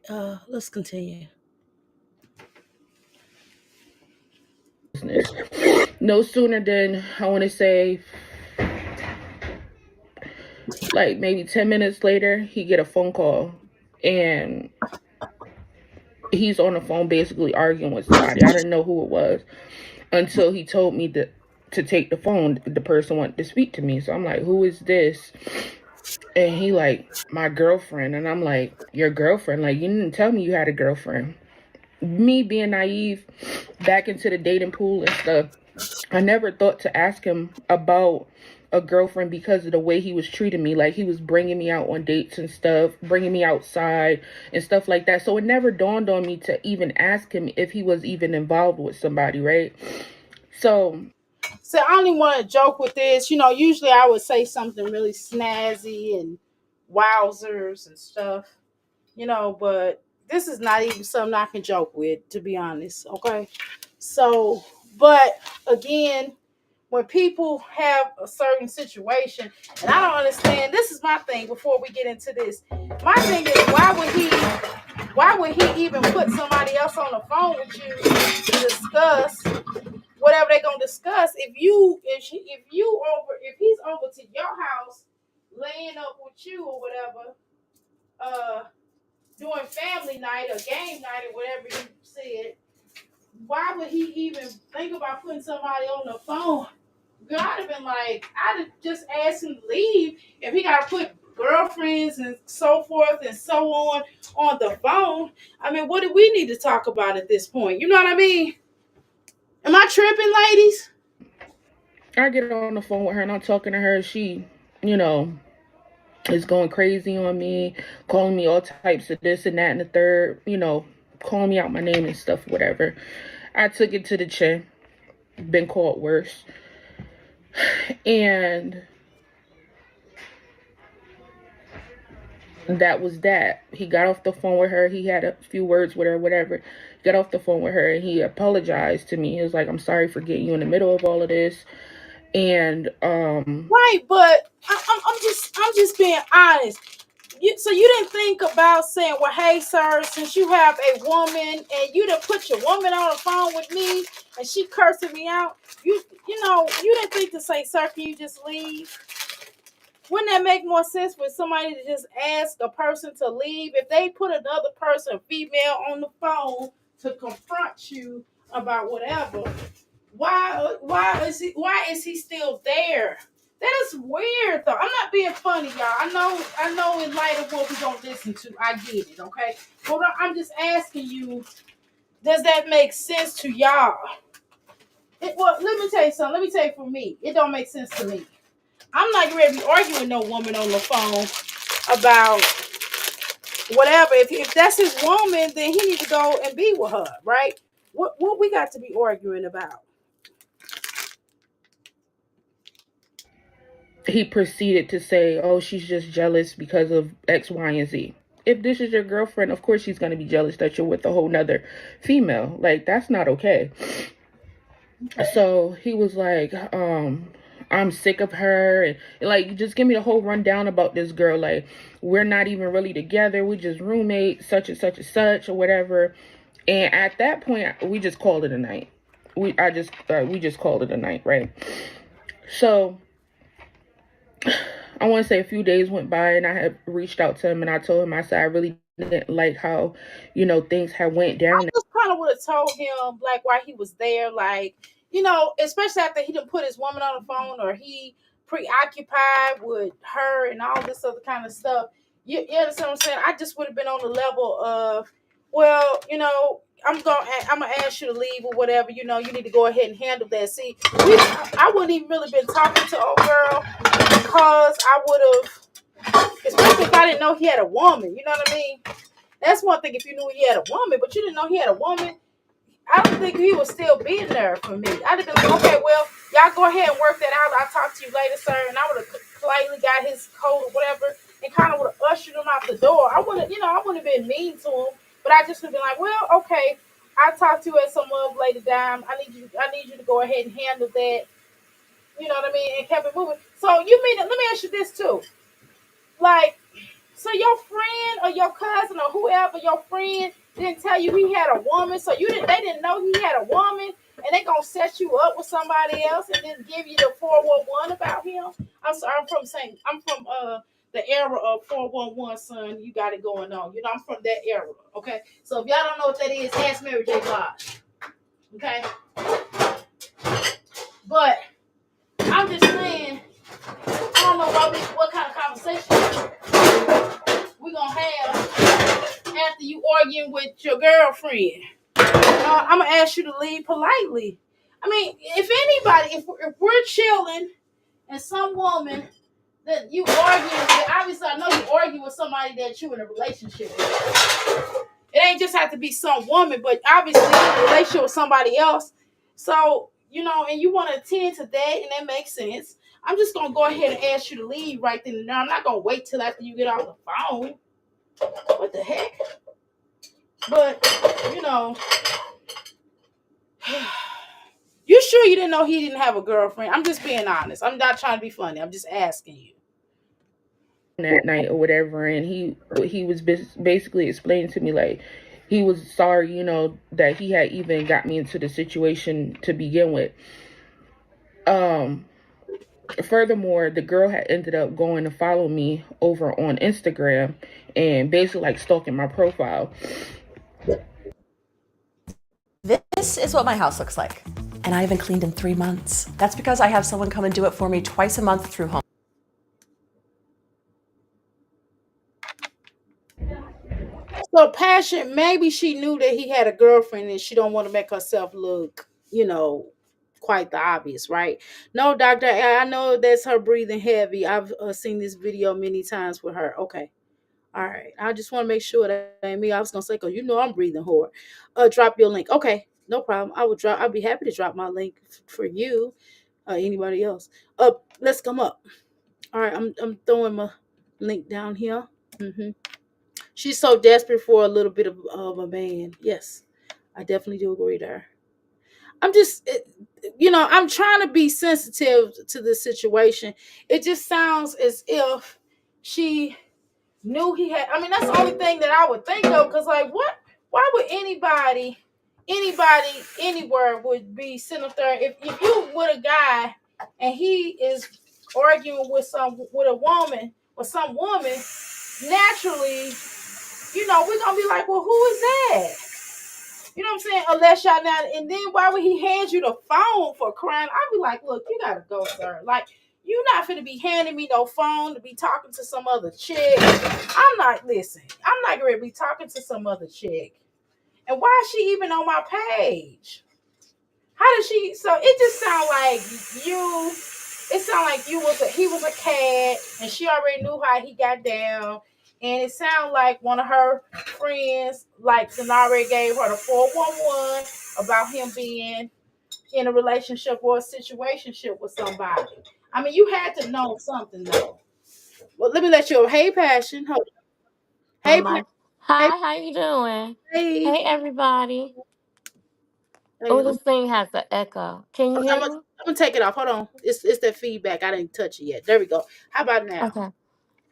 Let's continue. No sooner than, I want to say, like maybe 10 minutes later, he get a phone call and he's on the phone basically arguing with somebody. I didn't know who it was until he told me to take the phone. The person wanted to speak to me. So I'm like, who is this? And he like, my girlfriend. And I'm like, your girlfriend? Like, you didn't tell me you had a girlfriend. Me being naive, back into the dating pool and stuff, I never thought to ask him about a girlfriend because of the way he was treating me. Like, he was bringing me out on dates and stuff, bringing me outside and stuff like that. So it never dawned on me to even ask him if he was even involved with somebody, right? So I only want to joke with this. You know, usually I would say something really snazzy and wowzers and stuff, you know, but this is not even something I can joke with, to be honest. Okay. So, but again, when people have a certain situation, and I don't understand, this is my thing before we get into this. My thing is, why would he even put somebody else on the phone with you to discuss whatever they're gonna discuss? If he's over to your house, laying up with you or whatever, doing family night or game night or whatever you said, why would he even think about putting somebody on the phone? Girl, I'd have been like, I'd have just asked him to leave if he got to put girlfriends and so forth and so on the phone. I mean, what do we need to talk about at this point? You know what I mean? Am I tripping, ladies? I get on the phone with her and I'm talking to her. She, you know, is going crazy on me, calling me all types of this and that and the third, you know, calling me out my name and stuff, whatever. I took it to the chin. Been called worse. And that was that. He got off the phone with her. He had a few words with her, whatever. Got off the phone with her and he apologized to me. He was like, I'm sorry for getting you in the middle of all of this. And right, but I'm just being honest. so you didn't think about saying, well, hey, sir, since you have a woman and you done put your woman on the phone with me and she cursing me out, you didn't think to say, sir, can you just leave? Wouldn't that make more sense for somebody to just ask a person to leave? If they put another person, female, on the phone to confront you about whatever, why is he still there? That is weird though. I'm not being funny, y'all. I know in light of what we're gonna listen to, I get it, okay? But I'm just asking you, does that make sense to y'all? Well, let me tell you something. Let me tell you for me, it don't make sense to me. I'm not ready to be arguing with no woman on the phone about whatever. If that's his woman, then he need to go and be with her, right? What we got to be arguing about? He proceeded to say, oh, she's just jealous because of X, Y, and Z. If this is your girlfriend, of course she's going to be jealous that you're with a whole nother female. Like, that's not okay. So he was like, I'm sick of her. And like, just give me the whole rundown about this girl. Like, we're not even really together. We just roommates, such and such and such, or whatever. And at that point, we just called it a night. We just called it a night, right? So I want to say a few days went by and I had reached out to him and I told him, I said, I really didn't like how, things had went down. I just kind of would have told him, like, why he was there, like, especially after he didn't put his woman on the phone or he preoccupied with her and all this other kind of stuff. You understand what I'm saying? I just would have been on the level of, well, I'm gonna ask you to leave or whatever. You need to go ahead and handle that. See, I wouldn't even really been talking to old girl because I would have, especially if I didn't know he had a woman. You know what I mean? That's one thing if you knew he had a woman, but you didn't know he had a woman. I don't think he would still be there for me. I'd have been like, okay, well, y'all go ahead and work that out. I'll talk to you later, sir. And I would have politely got his coat or whatever and kind of would have ushered him out the door. I wouldn't have been mean to him, but I just would have been like, well, okay, I'll talk to you at some other later time. I need you to go ahead and handle that. You know what I mean? And kept it moving. So you mean, let me ask you this too. Like, so your friend or your cousin or whoever, your friend didn't tell you he had a woman, so they didn't know he had a woman, and they gonna set you up with somebody else and then give you the 411 about him. I'm sorry, I'm from the era of 411, son. You got it going on. I'm from that era. Okay, so if y'all don't know what that is, ask Mary J. Blige. Okay, but I'm just saying, I don't know what kind of conversation we're gonna have after you arguing with your girlfriend. I'm gonna ask you to leave politely. I mean, if anybody, if we're chilling and some woman that you arguing with, obviously I know you arguing with somebody that you in a relationship with. It ain't just have to be some woman, but obviously you're in a relationship with somebody else. So, and you want to attend to that, and that makes sense. I'm just gonna go ahead and ask you to leave right then and there. I'm not gonna wait till after you get off the phone. What the heck? But, you sure you didn't know he didn't have a girlfriend? I'm just being honest. I'm not trying to be funny. I'm just asking you. That night or whatever, and he was basically explaining to me, like, he was sorry, that he had even got me into the situation to begin with. Furthermore, the girl had ended up going to follow me over on Instagram and basically like stalking my profile. This is what my house looks like, and I haven't cleaned in 3 months. That's because I have someone come and do it for me twice a month through home. So Passion, maybe she knew that he had a girlfriend and she don't want to make herself look, quite the obvious, right? No, doctor, I know that's her breathing heavy. I've seen this video many times with her. Okay. All right. I just want to make sure that ain't me. I was going to say, because I'm breathing hard. Drop your link. Okay. No problem. I'll be happy to drop my link for you. Anybody else? Let's come up. All right. I'm throwing my link down here. She's so desperate for a little bit of a man. Yes, I definitely do agree there. I'm just, I'm trying to be sensitive to this situation. It just sounds as if she knew he had. I mean, that's the only thing that I would think of. Because, like, what? Why would anybody, anywhere would be sitting up there if you with a guy and he is arguing with a woman or some woman? Naturally, we're gonna be like, well, who is that? You know what I'm saying? Unless y'all now, and then why would he hand you the phone for crying? I'd be like, look, you gotta go, sir. Like, you're not finna be handing me no phone to be talking to some other chick. I'm not gonna be talking to some other chick. And why is she even on my page? How did she? So it just sound like you. It sound like he was a cat, and she already knew how he got down. And it sounded like one of her friends, like, already gave her the 411 about him being in a relationship or a situationship with somebody. I mean, you had to know something, though. Well, let me let you. Hey, Passion. Hold on. Hey, My hey, Hi, how you doing? hey. Hey everybody. Hey, Oh, this thing has an echo. Can you I'm hear gonna, me? I'm gonna take it off. Hold on. It's that feedback. I didn't touch it yet. There we go. How about now? Okay.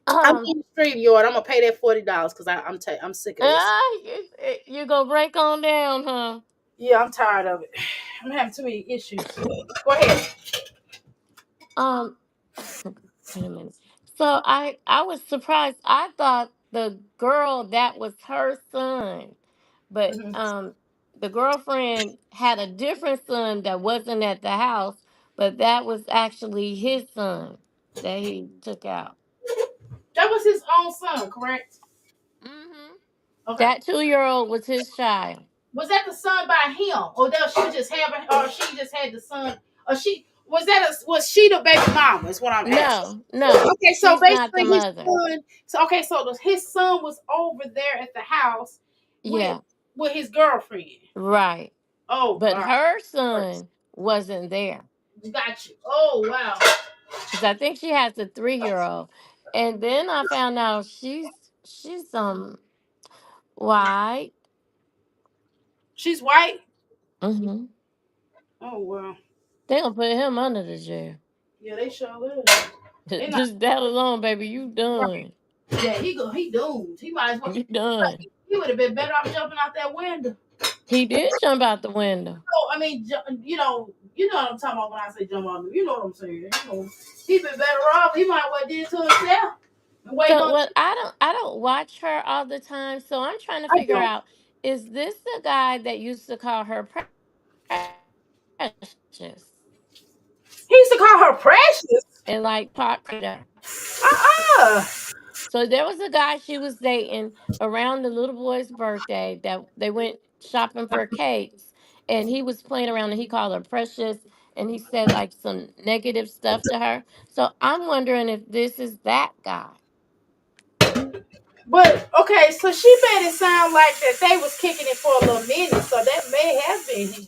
I'm in the stream yard. I'm gonna pay that $40 because I'm sick of this. You gonna break on down, huh? Yeah, I'm tired of it. I'm having too many issues. Go ahead. Um wait a minute. So I was surprised. I thought the girl that was her son, but Mhm. the girlfriend had a different son that wasn't at the house, but that was actually his son that he took out. That was his own son, correct? Hmm. Okay. That 2-year-old was his child. Was that the son by him, or that she just having, or she just had the son, or she was she the baby mama? Is what I'm asking. No, no, Okay, so she's not the basically his mother. son. His son was over there at the house with Yeah, his girlfriend. right. Oh But God. her son wasn't there Got you. Oh wow. because I think she has a 3-year-old. And then I found out she's white. She's white. Mm-hmm. Oh wow. They gonna put him under the jail. Yeah, they sure is. They not Just that alone, baby, you right. done. Yeah, he doomed. He might as well. You done. He would have been better off jumping out that window. He did jump out the window. No, I mean, what I'm talking about when I say jump out. You know what I'm saying. He'd been better off. He might well did it to himself. And waiting So on. what I don't watch her all the time, so I'm trying to I figure don't. out, is this the guy that used to call her precious He used to call her precious. and like pot her? Uh-uh. So there was a guy she was dating around the little boy's birthday that they went shopping for cakes, and he was playing around and he called her precious, and he said like some negative stuff to her. So I'm wondering if this is that guy. But okay, so she made it sound like that they was kicking it for a little minute, so that may have been him.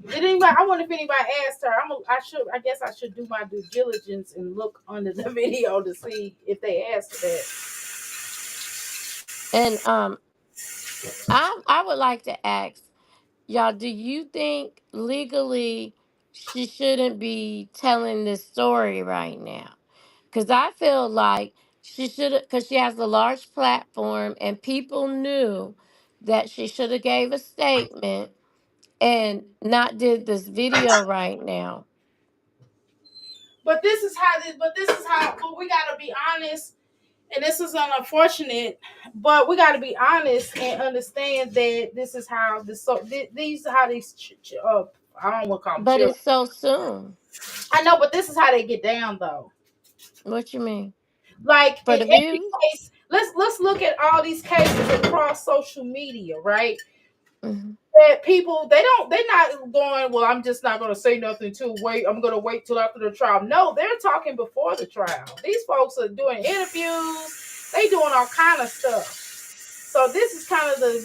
Did anybody? I wonder if anybody asked her. I should. I guess I should do my due diligence and look under the video to see if they asked her that. And I would like to ask y'all, do you think legally she shouldn't be telling this story right now? Because I feel like she should have, because she has a large platform and people knew that she should have gave a statement and not did this video right now. But this is how. But this is how. But we gotta be honest, and this is unfortunate. But we gotta be honest and understand that this is how this. So these are how these. I don't want to call them But children. it's so soon. I know, but this is how they get down though. What you mean? Like For in the every views? case, let's look at all these cases across social media, right? Hmm. That people they're not going, well, I'm just not gonna say nothing to wait. I'm gonna wait till after the trial. No, they're talking before the trial. These folks are doing interviews, they doing all kind of stuff. So this is kind of this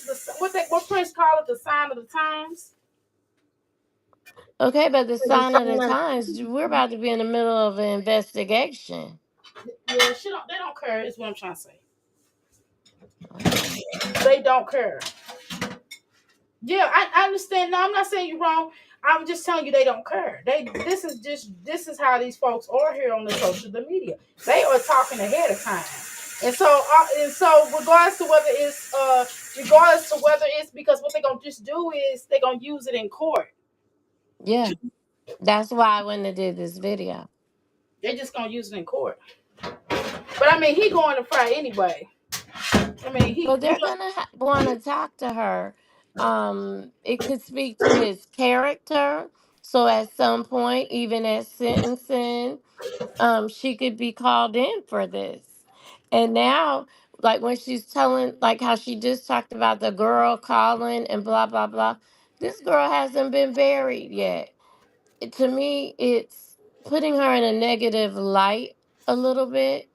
is what Prince call it, the sign of the times. Okay, but the sign of the times, we're about to be in the middle of an investigation. Yeah, they don't care, is what I'm trying to say. Okay. They don't care. Yeah, I understand. No, I'm not saying you're wrong. I'm just telling you, they don't care. This is how these folks are here on the social media. They are talking ahead of time. And so regardless to whether it's because what they're gonna just do is they're gonna use it in court. Yeah. That's why I wouldn't have did this video. They're just gonna use it in court. But I mean, he going to fight anyway. I mean, Well, they're gonna want to talk to her. It could speak to his character. So at some point, even at sentencing, she could be called in for this. And now, like when she's telling, like how she just talked about the girl calling and blah blah blah. This girl hasn't been buried yet. To me, it's putting her in a negative light a little bit.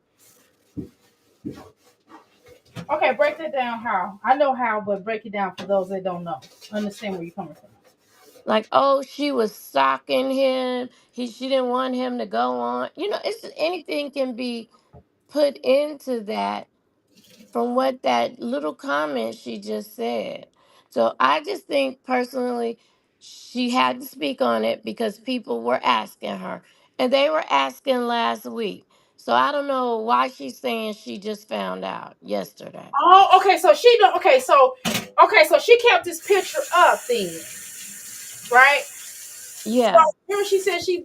Okay, break that down. How? I know how, but break it down for those that don't know. Understand where you're coming from. Like, oh, she was stalking him. She didn't want him to go on. It's anything can be put into that from what that little comment she just said. So I just think personally she had to speak on it because people were asking her. And they were asking last week. So I don't know why she's saying she just found out yesterday. Oh, okay. So she don't. So she kept this picture up then, right? So Yeah. here she said she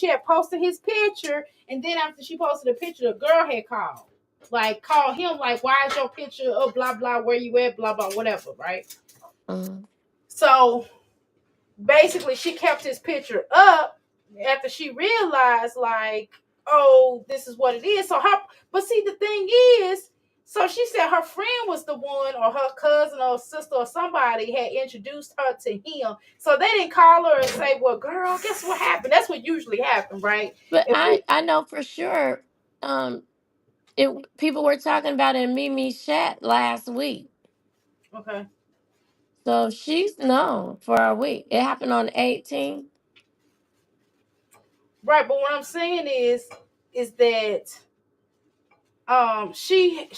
had posted his picture, and then after she posted the picture, the girl had called him, like, why is your picture up? Blah blah. Where you at? Blah blah. Whatever. Right. Mm-hmm. So basically, she kept his picture up after she realized, like, oh, this is what it is. But see, the thing is, so she said her friend was the one, or her cousin or sister or somebody had introduced her to him. So they didn't call her and say, well, girl, guess what happened? That's what usually happens, right? But I know for sure people were talking about it in Mimi's chat last week. Okay. So she's known for a week. It happened on the 18th. Right, but what I'm saying is that she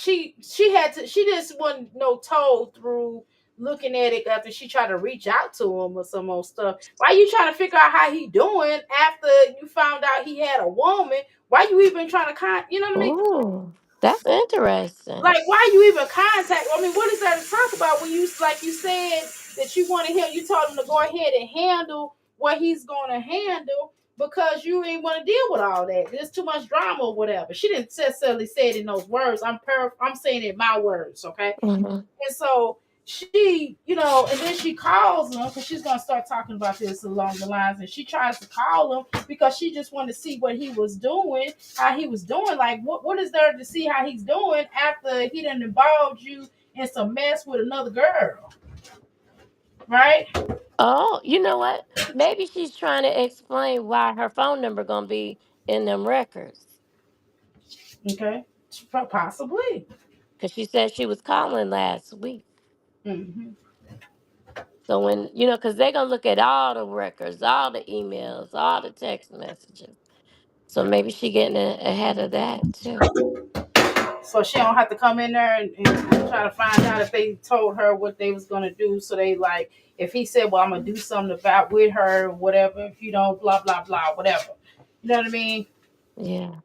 just wasn't told through looking at it after she tried to reach out to him or some more stuff. Why you trying to figure out how he doing after you found out he had a woman? Why you even trying to you know what I mean? Ooh, that's interesting. Like, why you even contact? I mean, what is there to talk about when you, like you said, that you wanted him, you told him to go ahead and handle what he's going to handle because you ain't want to deal with all that. There's too much drama or whatever. She didn't necessarily say it in those words. I'm saying it in my words, okay? Mm-hmm. And so she, and then she calls him because she's going to start talking about this along the lines, and she tries to call him because she just wanted to see what he was doing, how he was doing. Like, what is there to see how he's doing after he done involved you in some mess with another girl, right? Oh, you know what? Maybe she's trying to explain why her phone number gonna be in them records. Okay, possibly. Because she said she was calling last week. Mm-hmm. So when, because they're going to look at all the records, all the emails, all the text messages. So maybe she getting ahead of that too. So she don't have to come in there and try to find out if they told her what they was going to do. So they, like, if he said, well, I'm going to do something about with her, whatever, if you don't, blah, blah, blah, whatever. You know what I mean? Yeah.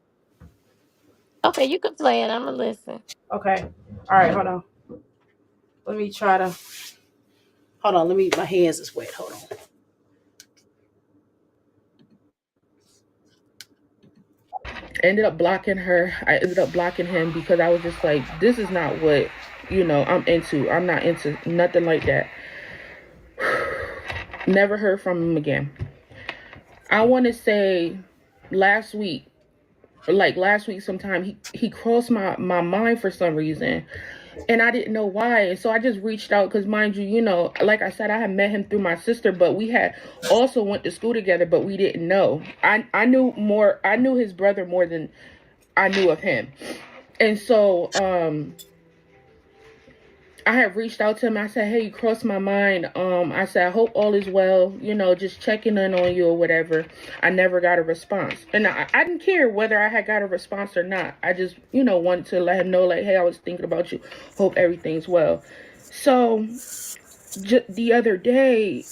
Okay, you can play it. I'm going to listen. Okay. All right, hold on. Let me try to, my hands is wet. Hold on. Ended up blocking her. I ended up blocking him because I was just like, this is not what, I'm into. I'm not into nothing like that. Never heard from him again. I want to say last week sometime, he crossed my mind for some reason. And I didn't know why. And so I just reached out because, mind you, like I said, I had met him through my sister, but we had also went to school together, but we didn't know. I knew his brother more than I knew of him. And so I had reached out to him. I said, hey, you crossed my mind. I said, I hope all is well, just checking in on you or whatever. I never got a response. And I didn't care whether I had got a response or not. I just, wanted to let him know, like, hey, I was thinking about you. Hope everything's well. So the other day,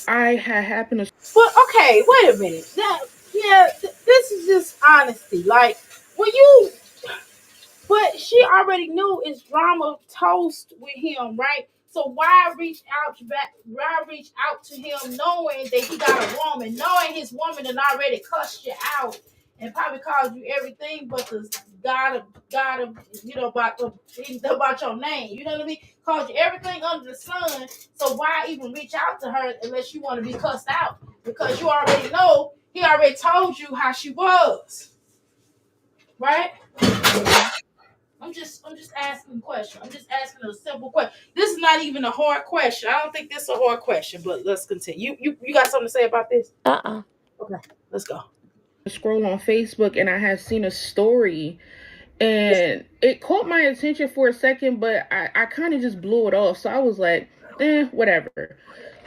I had happened to. But okay, wait a minute. Now, yeah, this is just honesty. Like when you, but she already knew it's drama toast with him, right? So why reach out back? Why reach out to him knowing that he got a woman, knowing his woman had already cussed you out and probably called you everything but the God of about your name. You know what I mean? Called you everything under the sun. So why even reach out to her unless you want to be cussed out? Because you already know he already told you how she was, right? I'm just asking a question. I'm just asking a simple question. This is not even a hard question. I don't think this is a hard question, but let's continue. You got something to say about this? Okay, let's go. Scroll on Facebook and I had seen a story and it caught my attention for a second, but I kind of just blew it off. So I was like, whatever.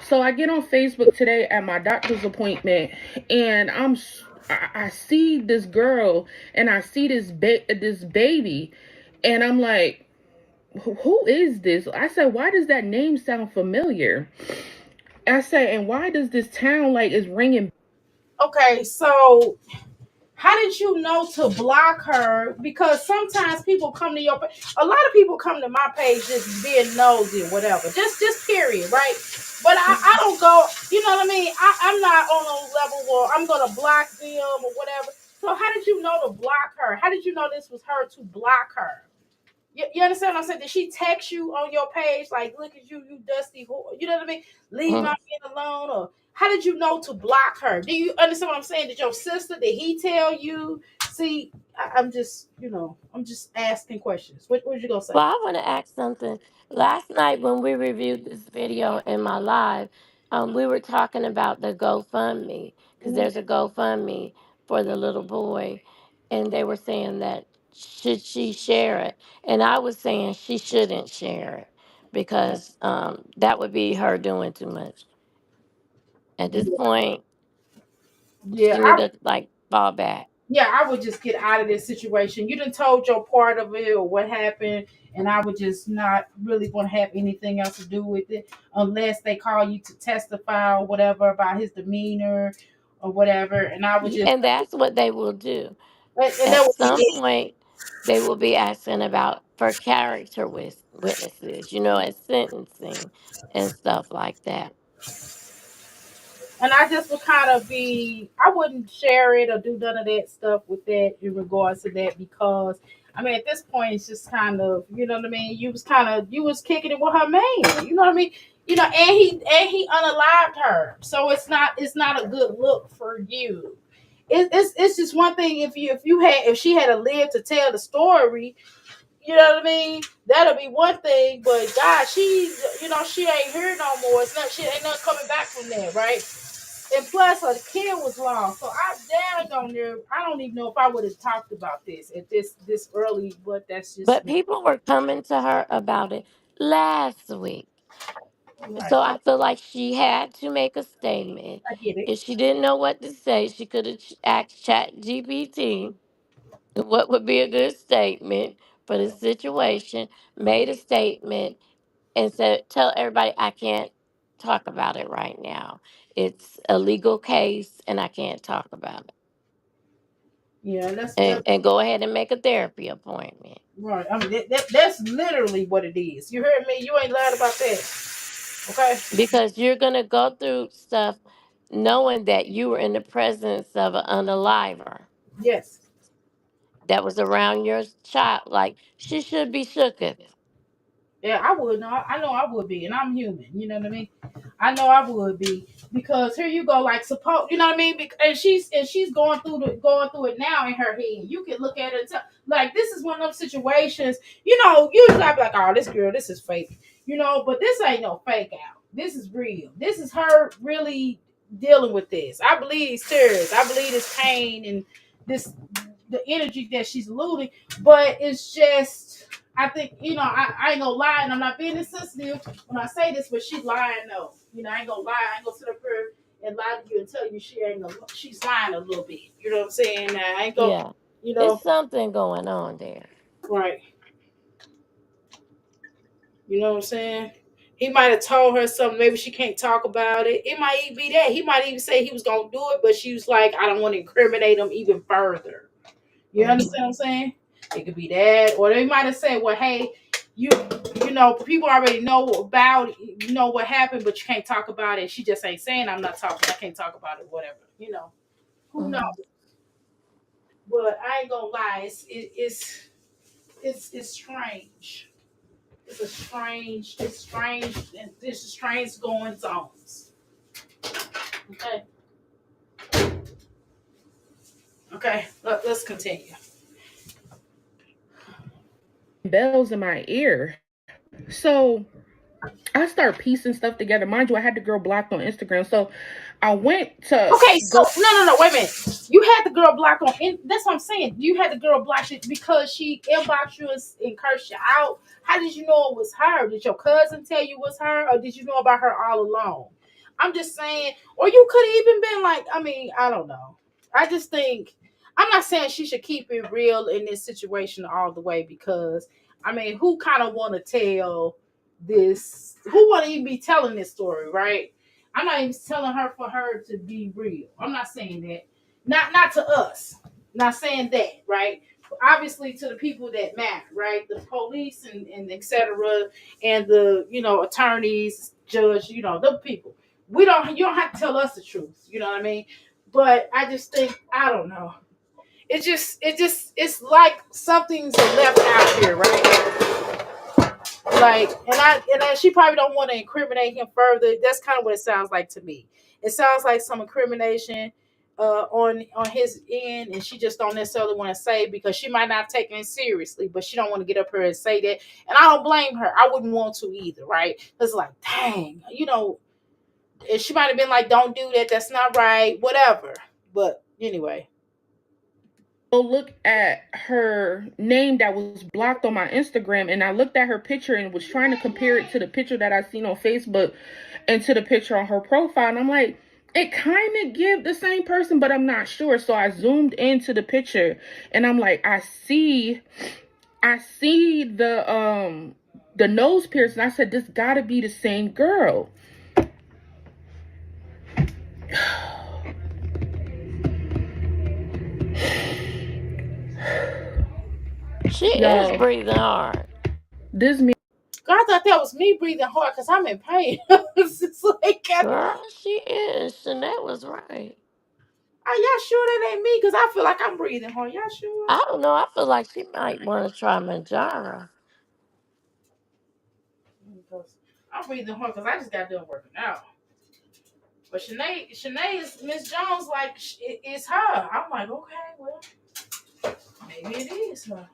So I get on Facebook today at my doctor's appointment and I see this girl and I see this baby and I'm like, who is this? I said, why does that name sound familiar? I said, and why does this town like is ringing? Okay, so how did you know to block her? Because sometimes people come to your page. A lot of people come to my page just being nosy or whatever. Just period, right? But I don't go, you know what I mean? I'm not on a level where I'm gonna block them or whatever. So how did you know to block her? How did you know this was her to block her? You understand what I'm saying? Did she text you on your page like, "Look at you, you dusty whore"? You know what I mean? Leave my man alone. Or how did you know to block her? Do you understand what I'm saying? Did your sister? Did he tell you? See, I'm just, I'm just asking questions. What you gonna say? Well, I want to ask something. Last night when we reviewed this video in my live, we were talking about the GoFundMe because Mhm. there's a GoFundMe for the little boy, and they were saying that should she share it, and I was saying she shouldn't share it because that would be her doing too much. At this Yeah, point, yeah. she need to like fall back. Yeah, I would just get out of this situation. You done told your part of it or what happened, and I would just not really want to have anything else to do with it unless they call you to testify or whatever about his demeanor or whatever. And I would just, And that's what they will do. and that At would be some it. point, they will be asking about for character witnesses, at sentencing and stuff like that. And I just would kind of be, I wouldn't share it or do none of that stuff with that in regards to that because, I mean, at this point, it's just kind of, you know what I mean. You was kicking it with her man, you know what I mean. And he unalived her, so it's not a good look for you. It's just one thing if she had to live to tell the story, you know what I mean? That'll be one thing, but God, she ain't here no more. She ain't nothing coming back from that, right? And plus, her kid was lost, so I down on there. I don't even know if I would have talked about this at this early, but that's just But me. people were coming to her about it last week. Right? So I feel like she had to make a statement. I get it. If she didn't know what to say, she could have asked Chat GPT what would be a good statement for the situation, made a statement, and said, tell everybody I can't talk about it right now. It's a legal case and I can't talk about it. Yeah, And go ahead and make a therapy appointment. right. I mean, that's literally what it is. You heard me? You ain't lied about that. Okay? Because you're going to go through stuff knowing that you were in the presence of an unaliver Yes. that was around your child. Like, she should be shooketh. Yeah, I would. No, I know I would be, and I'm human. You know what I mean? I know I would be because here you go, like suppose you know what I mean. And she's going through it now in her head. You can look at it and tell, like this is one of those situations. Usually I be like, oh, this girl, this is fake. But this ain't no fake out. This is real. This is her really dealing with this. I believe it's tears. I believe this pain and this the energy that she's losing. But it's just I think, I ain't gonna lie, and I'm not being insensitive when I say this, but she's lying though. I ain't gonna lie, I ain't gonna sit up here and lie to you and tell you she's lying a little bit. You know what I'm saying? I ain't gonna, Yeah. you It's know, something going on there. right. You know what I'm saying? He might have told her something. Maybe she can't talk about it. It might even be that. He might even say he was going to do it, but she was like, I don't want to incriminate him even further. You understand what I'm saying? It could be that. Or they might have said, well, hey, you know, people already know about, you know, what happened, but you can't talk about it. She just ain't saying, I'm not talking. I can't talk about it, whatever. You know, who knows? But I ain't gonna lie, it's strange. It's strange, and this is strange going on. Okay. Okay. Let's continue. Bells in my ear. So I start piecing stuff together. Mind you, I had the girl blocked on Instagram. So I went to Okay, so go. no, wait a minute. You had the girl blocked on. That's what I'm saying. You had the girl blocked because she inboxed you and cursed you out. How did you know it was her? Did your cousin tell you it was her, or did you know about her all along? I'm just saying, or you could have even been like, I mean, I don't know. I just think I'm not saying she should keep it real in this situation all the way because I mean, who kind of want to tell this? Who want to even be telling this story, right? I'm not even telling her for her to be real. I'm not saying that. Not to us. Not saying that, right? But obviously to the people that matter, right? The police and etc. and the attorneys, judge, the people. You don't have to tell us the truth. You know what I mean? But I just think I don't know. It's like something's left out here, right? Like, she probably don't want to incriminate him further. That's kind of what it sounds like to me. It sounds like some incrimination on his end, and she just don't necessarily want to say because she might not take it seriously, but she don't want to get up here and say that. And I don't blame her. I wouldn't want to either, right? It's like, dang, and she might have been like, don't do that. That's not right. Whatever. But anyway. Go look at her name that was blocked on my Instagram, and I looked at her picture and was trying to compare it to the picture that I seen on Facebook and to the picture on her profile, and I'm like, it kind of give the same person, but I'm not sure. So I zoomed into the picture, and I'm like, I see the nose piercing. I said, this gotta be the same girl. She is breathing hard. This me. God, I thought that was me breathing hard because I'm in pain. It's like, Girl, she is. Shanae was right. are y'all sure that ain't me? Because I feel like I'm breathing hard. Y'all sure? I don't know. I feel like she might want to try Manjaro. I'm breathing hard because I just got done working out. But Shanae is Miss Jones. Like it's her. I'm like, okay, well, maybe it is her.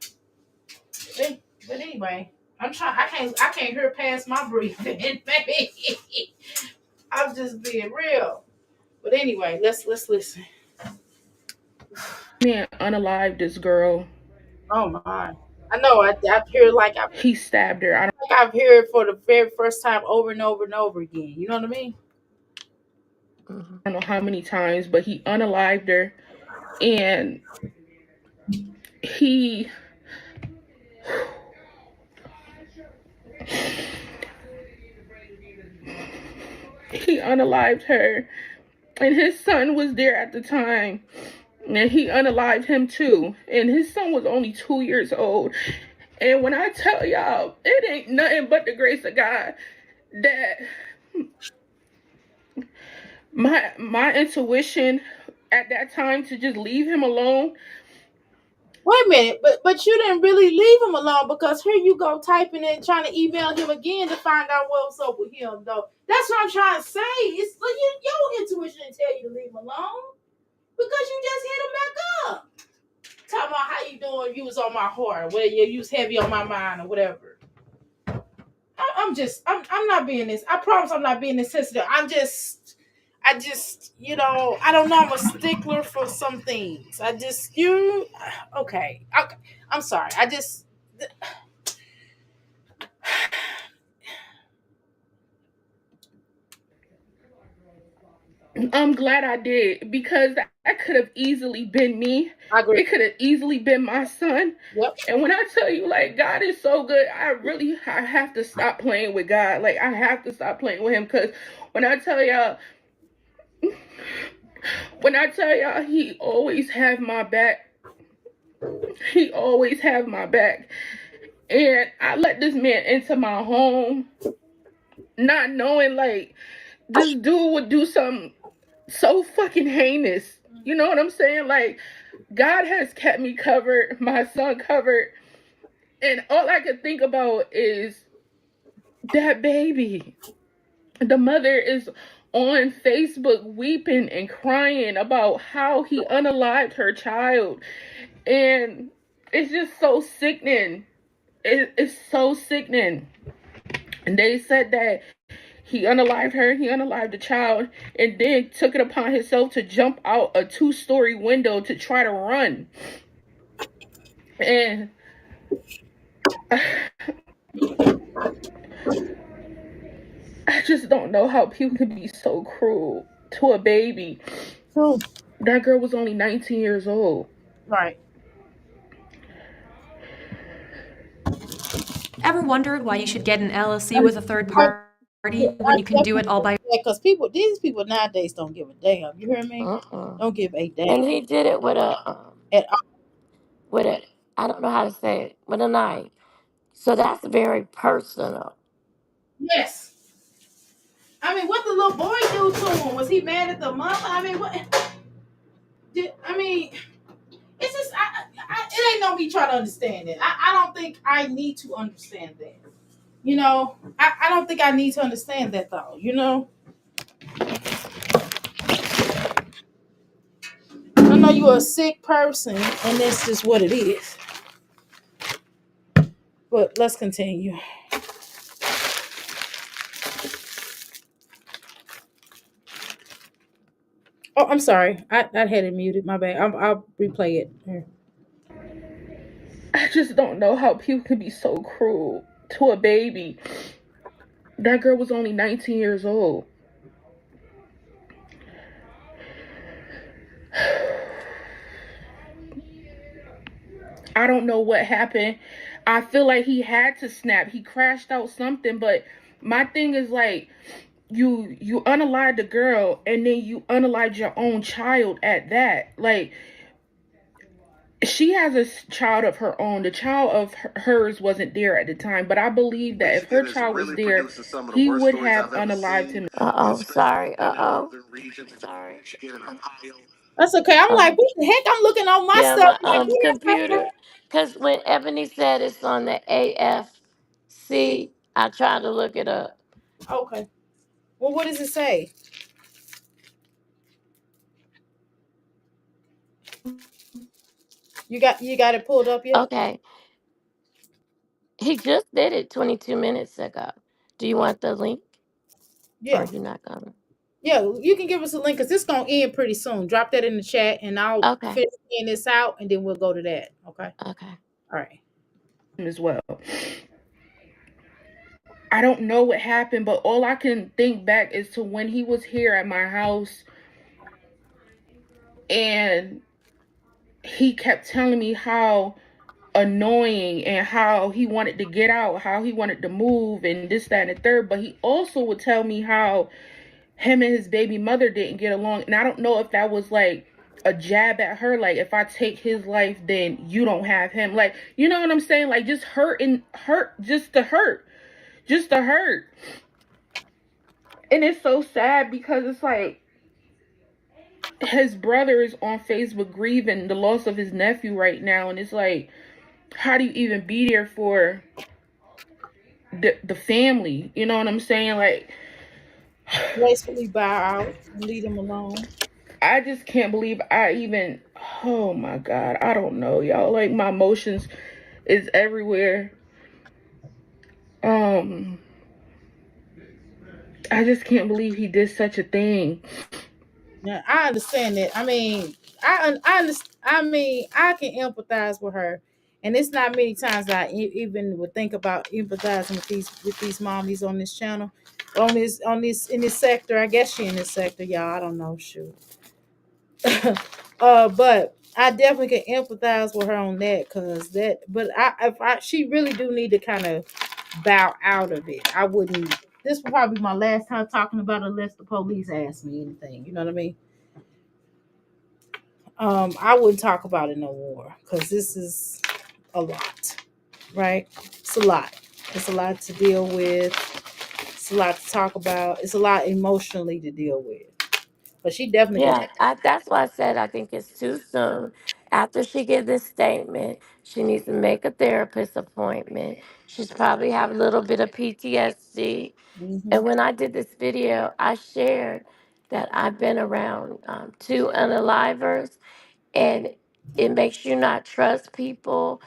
But anyway, I'm trying. I can't hear past my breathing. Maybe I'm just being real. But anyway, let's listen. Man, unalive this girl. Oh my! I know. I've heard he stabbed her. I've heard it for the very first time over and over and over again. You know what I mean? I don't know how many times, but he unalived her, and he unalived her, and his son was there at the time, and he unalived him too, and his son was only 2 years old. And when I tell y'all, it ain't nothing but the grace of God that my intuition at that time to just leave him alone. Wait a minute, but you didn't really leave him alone because here you go typing and trying to email him again to find out what's up with him, though. That's what I'm trying to say. It's like your intuition didn't tell you to leave him alone because you just hit him back up. Talking about how you doing, you was on my heart, whether you was heavy on my mind or whatever. I'm not being this. I promise I'm not being this sensitive. I just, I don't know. I'm a stickler for some things. Okay. I'm sorry. I'm glad I did, because that could have easily been me. I agree. It could have easily been my son. Yep. And when I tell you, like, God is so good, I have to stop playing with God. Like, I have to stop playing with him, because when I tell y'all, he always have my back. He always have my back. And I let this man into my home, not knowing, like, this dude would do something so fucking heinous. You know what I'm saying? Like, God has kept me covered, my son covered, and all I could think about is that baby. The mother is on Facebook weeping and crying about how he unalived her child. And it's just so sickening. It's so sickening. And they said that he unalived her, he unalived the child, and then took it upon himself to jump out a 2-story window to try to run. And I just don't know how people can be so cruel to a baby. True. That girl was only 19 years old. Right. Ever wondered why you should get an LLC with a third party when you can do it all by because these people nowadays don't give a damn. You hear me? Don't give a damn. And he did it with at all. with a, I don't know how to say it, with a knife. So that's very personal. Yes. I mean, what the little boy do to him? Was he mad at the mother? I mean, what? It's just, it ain't no me trying to understand it. I don't think I need to understand that. You know, I don't think I need to understand that though. You know, I know you're a sick person, and that's just what it is. But let's continue. Oh, I'm sorry. I had it muted. My bad. I'll replay it. Here. I just don't know how people can be so cruel to a baby. That girl was only 19 years old. I don't know what happened. I feel like he had to snap. He crashed out something, but my thing is, like, you unalived the girl, and then you unalived your own child at that. Like, she has a child of her own. The child of hers wasn't there at the time, but I believe that if her child was there, he would have unalived him. Sorry. Sorry. That's okay. I'm like, what the heck? I'm looking on my Yeah, stuff. my Like, computer. Because when Ebony said it's on the AFC, I tried to look it up. Okay. Well, what does it say? You got it pulled up yet? Okay. He just did it 22 minutes ago. Do you want the link? Or Yeah. are you not gonna? Yeah, you can give us a link because it's gonna end pretty soon. Drop that in the chat, and I'll Okay. finish this out, and then we'll go to that. Okay. Okay. All right. As well. I don't know what happened, but all I can think back is to when he was here at my house, and he kept telling me how annoying and how he wanted to get out, how he wanted to move, and this, that, and the third. But he also would tell me how him and his baby mother didn't get along. And I don't know if that was like a jab at her, like, if I take his life, then you don't have him. Like, you know what I'm saying? Like, just hurt, just to hurt. And it's so sad because it's like his brother is on Facebook grieving the loss of his nephew right now, and it's like, how do you even be there for the family? You know what I'm saying? Like, gracefully bow out and leave them alone. I just can't believe oh my God, I don't know, y'all. Like, my emotions is everywhere. I just can't believe he did such a thing. Yeah, I understand that. I mean, I understand. I mean, I can empathize with her, and it's not many times I even would think about empathizing with these mommies on this channel. on this in this sector. I guess she in this sector, y'all. I don't know. Shoot. But I definitely can empathize with her on that, cause that. But she really do need to kind of bow out of it. I wouldn't. This will probably be my last time talking about it unless the police ask me anything. You know what I mean? I wouldn't talk about it no more because this is a lot, right? It's a lot. It's a lot to deal with. It's a lot to talk about. It's a lot emotionally to deal with. But she definitely Yeah, could. that's why I said I think it's too soon. After she get this statement, she needs to make a therapist appointment. She's probably have a little bit of PTSD. And Mhm. when I did this video, I shared that I've been around two unalivers, and it makes you not trust people,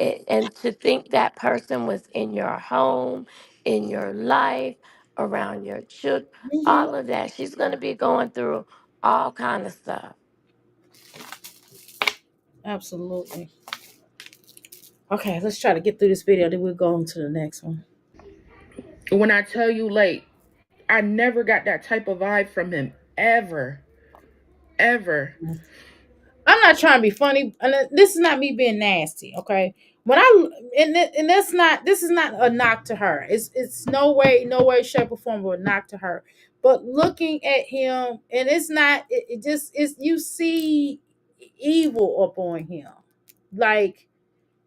and to think that person was in your home, in your life, around your children, Mhm. all of that. She's going to be going through all kind of stuff. Absolutely. Okay, let's try to get through this video. Then we'll go on to the next one. When I tell you, like, I never got that type of vibe from him ever, ever. I'm not trying to be funny, and this is not me being nasty. Okay, when I and that's not. This is not a knock to her. It's no way, shape, or form of a knock to her. But looking at him, and it's not. It just is. You see evil up on him, like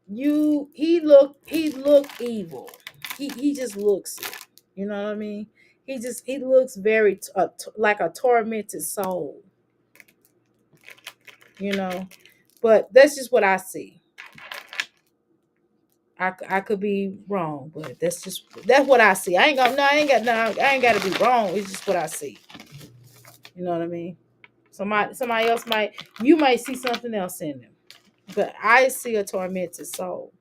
he look evil. He just looks it. You know what I mean? He looks very like a tormented soul. You know, but that's just what I see. I could be wrong, but that's what I see. I ain't gonna no, I ain't got no, I ain't got to be wrong. It's just what I see. You know what I mean? Somebody else might see something else in them, but I see a tormented soul.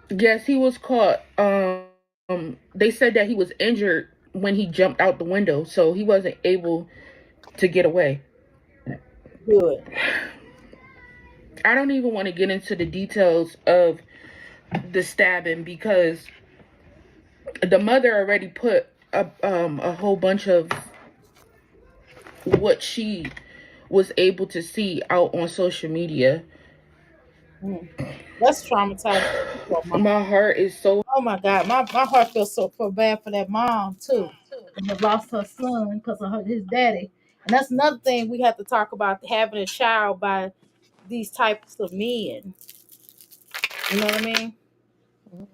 Yes, he was caught. They said that he was injured when he jumped out the window, so he wasn't able to get away. Good. I don't even want to get into the details of the stabbing because the mother already put a whole bunch of what she was able to see out on social media. That's traumatizing. My heart is so. Oh my God, my heart feels so bad for that mom too. That lost her son because of his daddy, and that's another thing we have to talk about: having a child by these types of men. You know what I mean?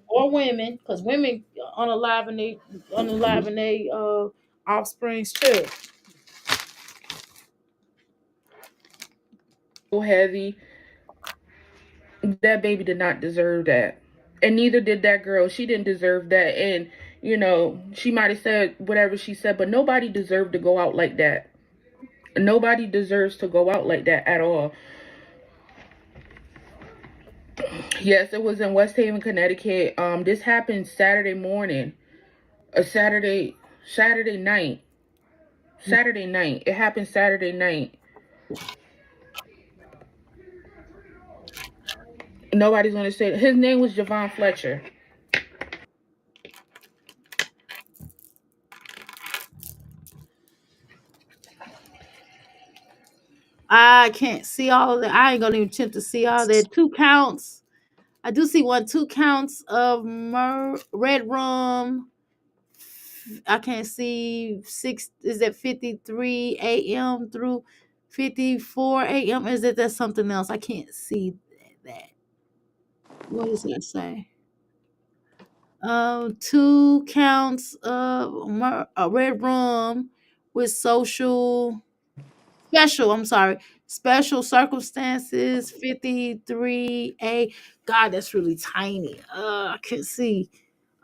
Or women, because women unalive they offsprings too. Heavy. That baby did not deserve that. And neither did that girl. She didn't deserve that. And, she might have said whatever she said, but nobody deserved to go out like that. Nobody deserves to go out like that at all. Yes, it was in West Haven, Connecticut. This happened Saturday morning. A Saturday night. Saturday night. It happened Saturday night. Nobody's gonna say it. His name was Javon Fletcher. I can't see all of that. I ain't gonna even attempt to see all that. 2 counts. I do see 2 counts of red rum. I can't see six. Is that 53 a.m. through 54 a.m.? Is that that's something else? I can't see that. What does that say? 2 counts of red rum with special. I'm sorry, special circumstances. 53A. God, that's really tiny. I can't see.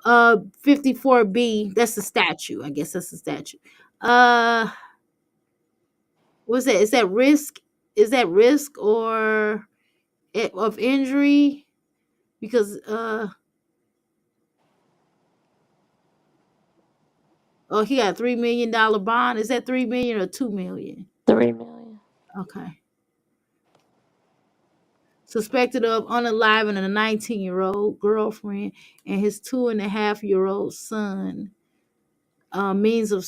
54B. That's the statue. I guess that's the statue. Uh, what's that? Is that risk? Is that risk or of injury? Because oh, he got $3 million bond. Is that 3 million or 2 million? 3 million. Okay. suspected of unaliving a 19-year-old girlfriend and his 2.5-year-old son, means of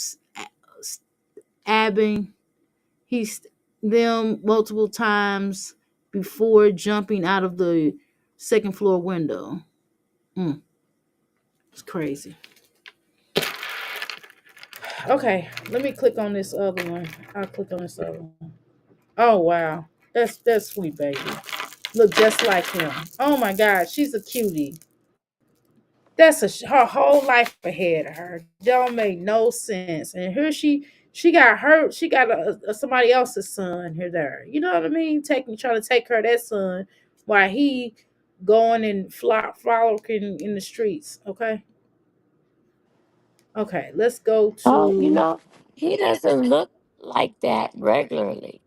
stabbing them multiple times before jumping out of the second floor window. It's crazy. Okay, let me click on this other one. I'll click on this other one. Oh wow, that's sweet baby. Look just like him. Oh my God, she's a cutie. That's her whole life ahead of her. Don't make no sense. And here she got hurt. She got somebody else's son here there. You know what I mean? Trying to take her that son while he going and frolicking in the streets. Okay. Okay. Let's go Oh, you to. know, he doesn't look like that regularly.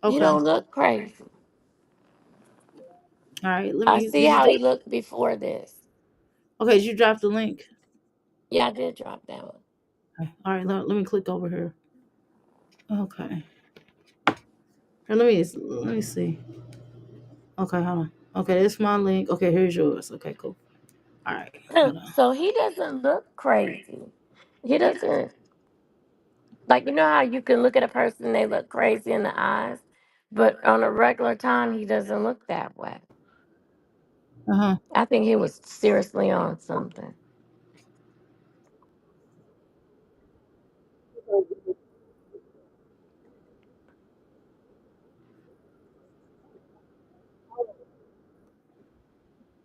He Okay. don't look crazy. All right. Let I me. see Did you how drop? he looked before this. Okay. Did you drop the link? Yeah, I did drop that one. Okay. All right. Let me click over here. Okay. Here, let me see. Okay. Hold on. Okay. That's my link. Okay. Here's yours. Okay. Cool. All right. Hold on. So he doesn't look crazy. He doesn't, like, you know how you can look at a person and they look crazy in the eyes, but on a regular time he doesn't look that way. Uh-huh. I think he was seriously on something.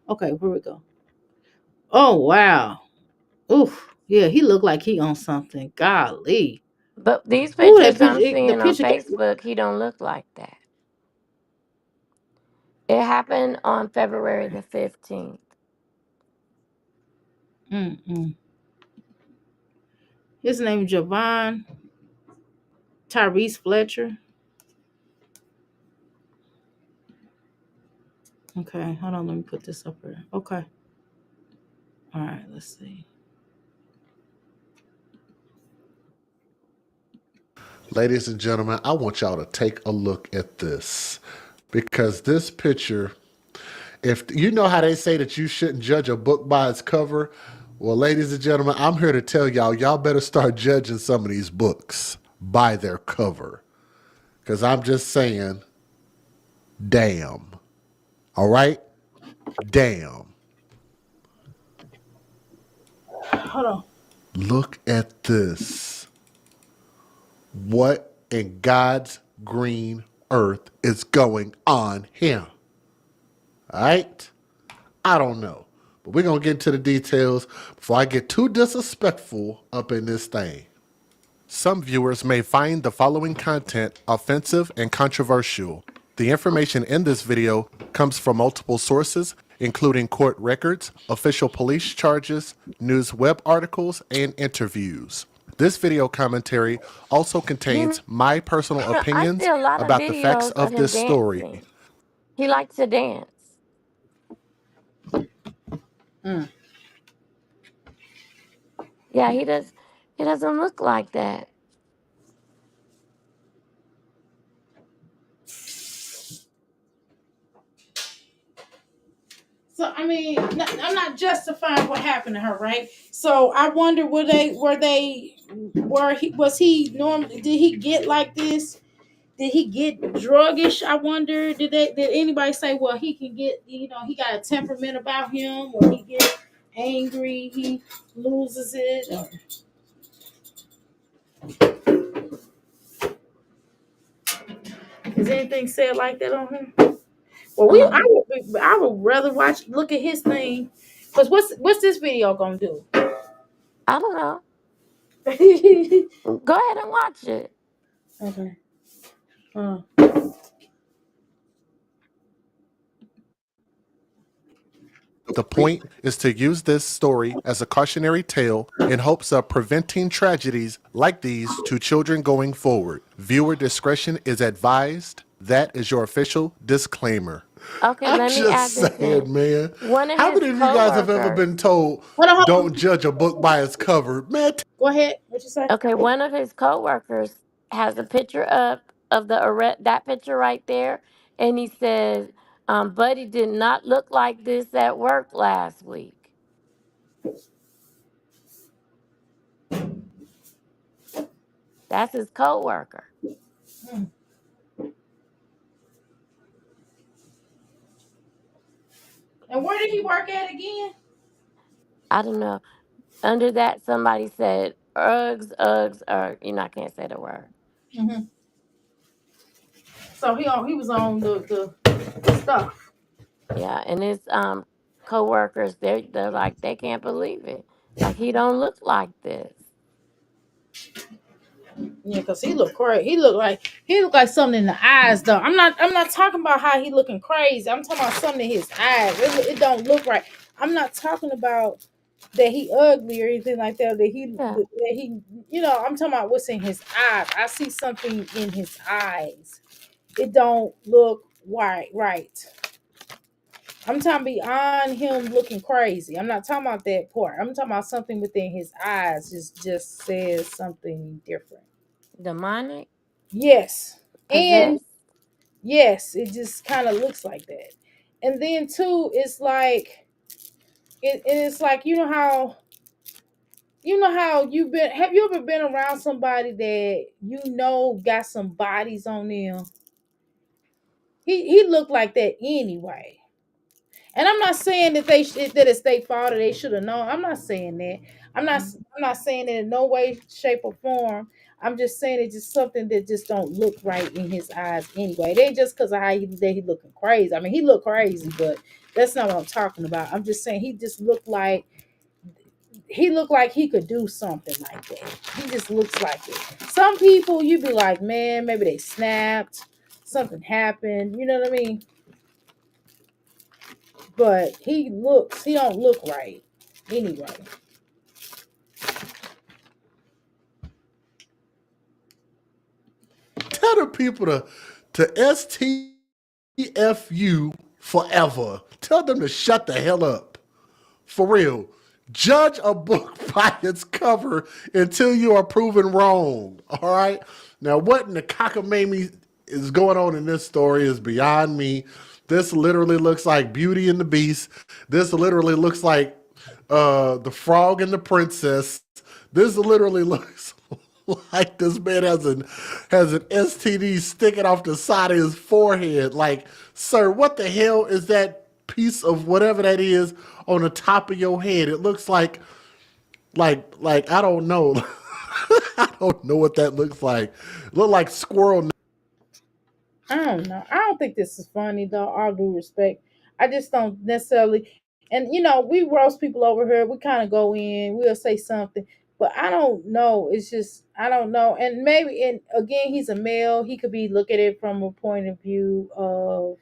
Okay, here we go. Oh wow. Oof. Yeah, he looked like he on something. Golly. But these Ooh, that pictures I'm picture. The seeing on picture. Facebook, he don't look like that. It happened on February the 15th. Mm-mm. His name is Javon Tyrese Fletcher. Okay, hold on. Let me put this up here. Okay. All right. Let's see. Ladies and gentlemen, I want y'all to take a look at this because this picture, if you know how they say that you shouldn't judge a book by its cover, well, ladies and gentlemen, I'm here to tell y'all better start judging some of these books by their cover. Because I'm just saying, damn. All right? Damn. Hold on. Look at this. What in God's green earth is going on here? All right? I don't know. But we're going to get into the details before I get too disrespectful up in this thing. Some viewers may find the following content offensive and controversial. The information in this video comes from multiple sources, including court records, official police charges, news web articles, and interviews. This video commentary also contains my personal I opinions see a lot of about the facts videos of of him this story. dancing. He likes to dance. Mm. Yeah, he does. He doesn't look like that. So I mean, I'm not justifying what happened to her, right? So I wonder, was he normally? Did he get like this? Did he get druggish? I wonder. Did anybody say, well, he can get, he got a temperament about him, or he get angry, he loses it, or is anything said like that on him? Well, Um, I would rather look at his thing, because what's this video gonna do? I don't know. Okay. Go ahead and watch it. Uh, The point is to use this story as a cautionary tale in hopes of preventing tragedies like these to children going forward. Viewer discretion is advised. That is your official disclaimer. Okay, I'm let me just add this saying, in. man. One of How his many of you guys have ever coworkers. been told, hold on. don't judge a book by its cover? Man, Go ahead. What you say? Okay, one of his coworkers has a picture up of that picture right there, and he says, Buddy did not look like this at work last week. That's his coworker. And where did he work at again? I don't know. Under that, somebody said, "Uggs, Uggs, Uggs." You know, I can't say the word. Mm-hmm. So he was on the stuff. Yeah, and his coworkers, they're like they can't believe it. Like he don't look like this. Yeah, cause he looked crazy. He looked like something in the eyes though. I'm not talking about how he looking crazy. I'm talking about something in his eyes. It don't look right. I'm not talking about that he ugly or anything like that. Yeah, That he I'm talking about what's in his eyes. I see something in his eyes. It don't look right. I'm talking beyond him looking crazy. I'm not talking about that part. I'm talking about something within his eyes just says something different. demonic, Yes. And possessed. yes, it just kind of looks like that. And then too, it's like it's like you know how you've been have you ever been around somebody that got some bodies on them? He looked like that anyway. And I'm not saying that that it's their fault or they should have known. I'm not saying that. I'm not saying that in no way, shape, or form. I'm just saying it's just something that just don't look right in his eyes anyway. It ain't just because of how he looking crazy. I mean, he looked crazy, but that's not what I'm talking about. I'm just saying he looked like he could do something like that. He just looks like it. Some people you be like, man, maybe they snapped, something happened. You know what I mean? But he don't look right anyway. Tell the people to STFU forever. Tell them to shut the hell up. For real. Judge a book by its cover until you are proven wrong. All right? Now, what in the cockamamie is going on in this story is beyond me. This literally looks like Beauty and the Beast. This literally looks like the Frog and the Princess. This literally looks like this man has an STD sticking off the side of his forehead. Like, sir, what the hell is that piece of whatever that is on the top of your head? It looks like I don't know. I don't know what that looks like. Look like squirrel. I don't know. I don't think this is funny though. All due respect, I just don't necessarily. And we roast people over here. We kind of go in. We'll say something, but I don't know. It's just I don't know. And maybe, and again, he's a male. He could be looking at it from a point of view of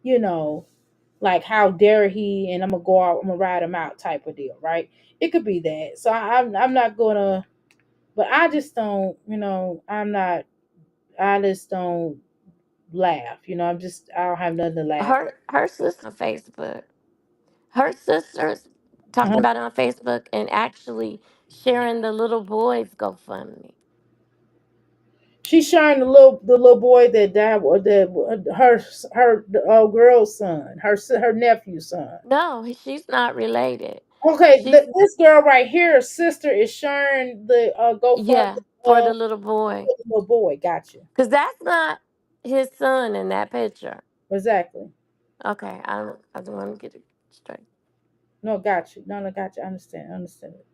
you know like how dare he, and I'm gonna go out, I'm gonna ride him out type of deal, right? It could be that. So I'm not gonna, but I just don't, I just don't laugh. I don't have nothing to laugh at. Her sister on Facebook. Her sister's talking Uh-huh. about it on Facebook and actually sharing the little boy's GoFundMe. She's showing the little boy that died, or her the old girl's son, her nephew's son. No, she's not related. Okay, She's this girl right here, her sister, is sharing the GoFundMe yeah for the little boy, for the little boy. Gotcha. because that's not his son in that picture. Exactly. Okay, I don't want to get it straight. No, gotcha. No, gotcha. I understand. I understand it.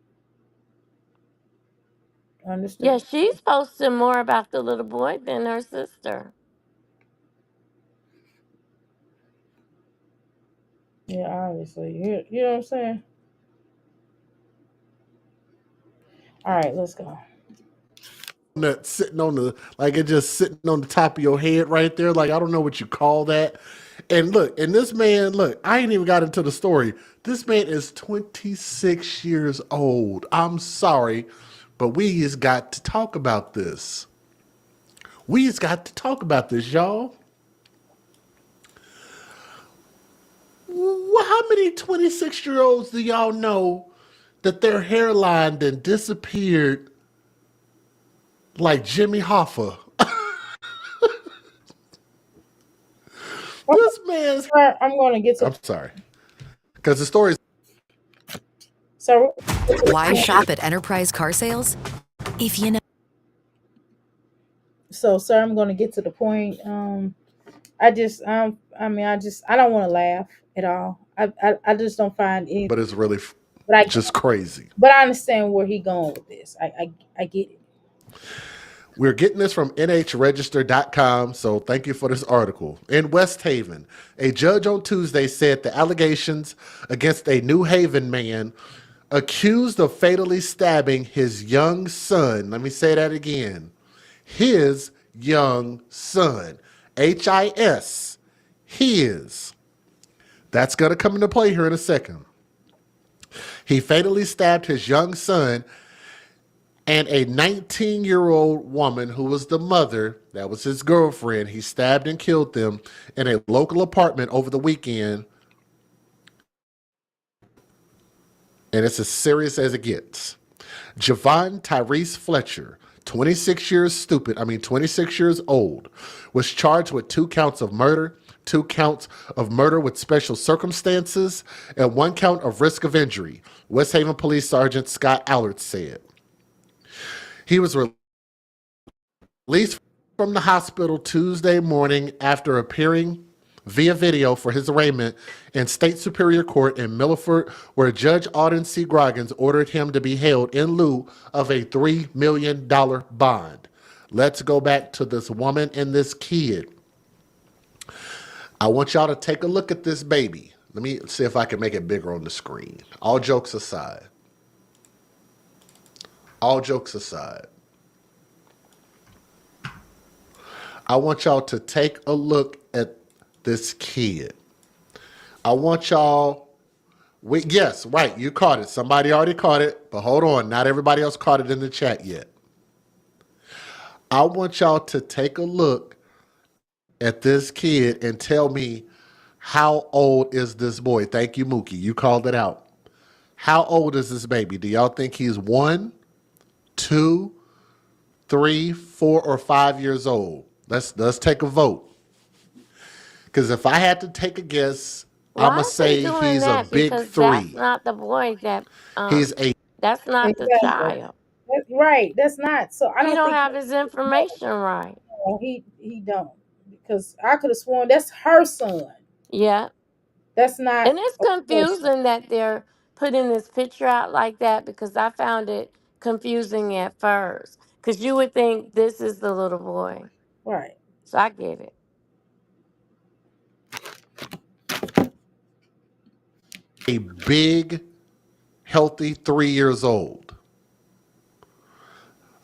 I Yeah, understand. she's posting more about the little boy than her sister. Yeah, obviously. You know what I'm saying? All right, let's go. That sitting on the like it just sitting on the top of your head right there. Like I don't know what you call that. And look, and this man, look, I ain't even got into the story. This man is 26 years old. I'm sorry, but we just got to talk about this. We just got to talk about this, y'all. How many 26-year-olds do y'all know that their hairline then disappeared like Jimmy Hoffa? This man Sir, I'm going to get to. I'm sorry. Because the story. So, Why shop at Enterprise Car Sales? If you know. so, sir, I'm going to get to the point. I just, I don't want to laugh at all. I just don't find it. But it's really But I, just crazy. but I understand where he going with this. I get it. We're getting this from nhregister.com, so thank you for this article. In West Haven, a judge on Tuesday said the allegations against a New Haven man accused of fatally stabbing his young son. Let me say that again. His young son. H-I-S. His. That's going to come into play here in a second. He fatally stabbed his young son and a 19-year-old woman who was the mother, that was his girlfriend. He stabbed and killed them in a local apartment over the weekend. And it's as serious as it gets. Javon Tyrese Fletcher, 26 years old, was charged with 2 counts of murder, 2 counts of murder with special circumstances, and 1 count of risk of injury, West Haven Police Sergeant Scott Allard said. He was released from the hospital Tuesday morning after appearing via video for his arraignment in State Superior Court in Milford, where Judge Alden C. Groggins ordered him to be held in lieu of a $3 million bond. Let's go back to this woman and this kid. I want y'all to take a look at this baby. Let me see if I can make it bigger on the screen. All jokes aside. All jokes aside. I want y'all to take a look at this kid. I want y'all, yes, right, you caught it. Somebody already caught it, but hold on, not everybody else caught it in the chat yet. I want y'all to take a look at this kid and tell me, how old is this boy? Thank you, Mookie. You called it out. How old is this baby? Do y'all think he's 1, 2, 3, 4, or 5 years old? Let's take a vote. Because if I had to take a guess, Why I'm going to is he say doing he's a that? big Because 3. that's not the boy that. He's a. That's not the Exactly. child. That's right. That's not. So I He don't don't think have his information right. he don't, because I could have sworn that's her son. Yeah. That's not And it's a person. confusing that they're putting this picture out like that, because I found it confusing at first. Because you would think this is the little boy. Right. So I get it. A big, healthy 3 years old.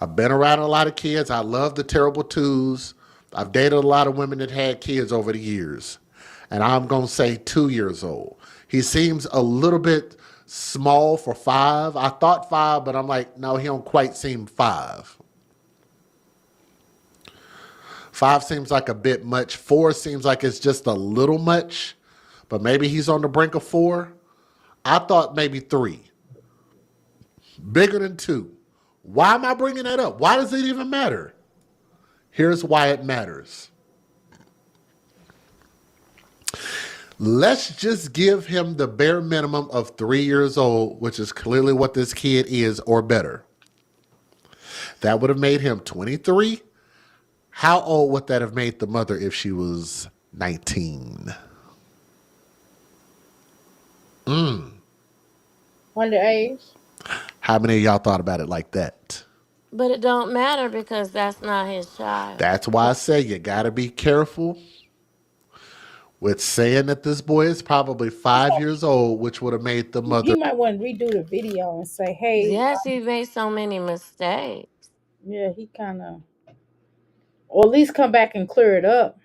I've been around a lot of kids. I love the terrible twos. I've dated a lot of women that had kids over the years. And I'm going to say 2 years old. He seems a little bit small for 5. I thought 5, but I'm like, no, he don't quite seem 5. 5 seems like a bit much. 4 seems like it's just a little much. But maybe he's on the brink of 4. I thought maybe 3. Bigger than 2. Why am I bringing that up? Why does it even matter? Here's why it matters. Let's just give him the bare minimum of 3 years old, which is clearly what this kid is, or better. That would have made him 23. How old would that have made the mother if she was 19? Underage. How many of y'all thought about it like that? But it don't matter because that's not his child. That's why I say you got to be careful with saying that this boy is probably 5 years old, which would have made the mother. He might want to redo the video and say, "Hey, Yes, he made so many mistakes. yeah, he kind of, or at least come back and clear it up."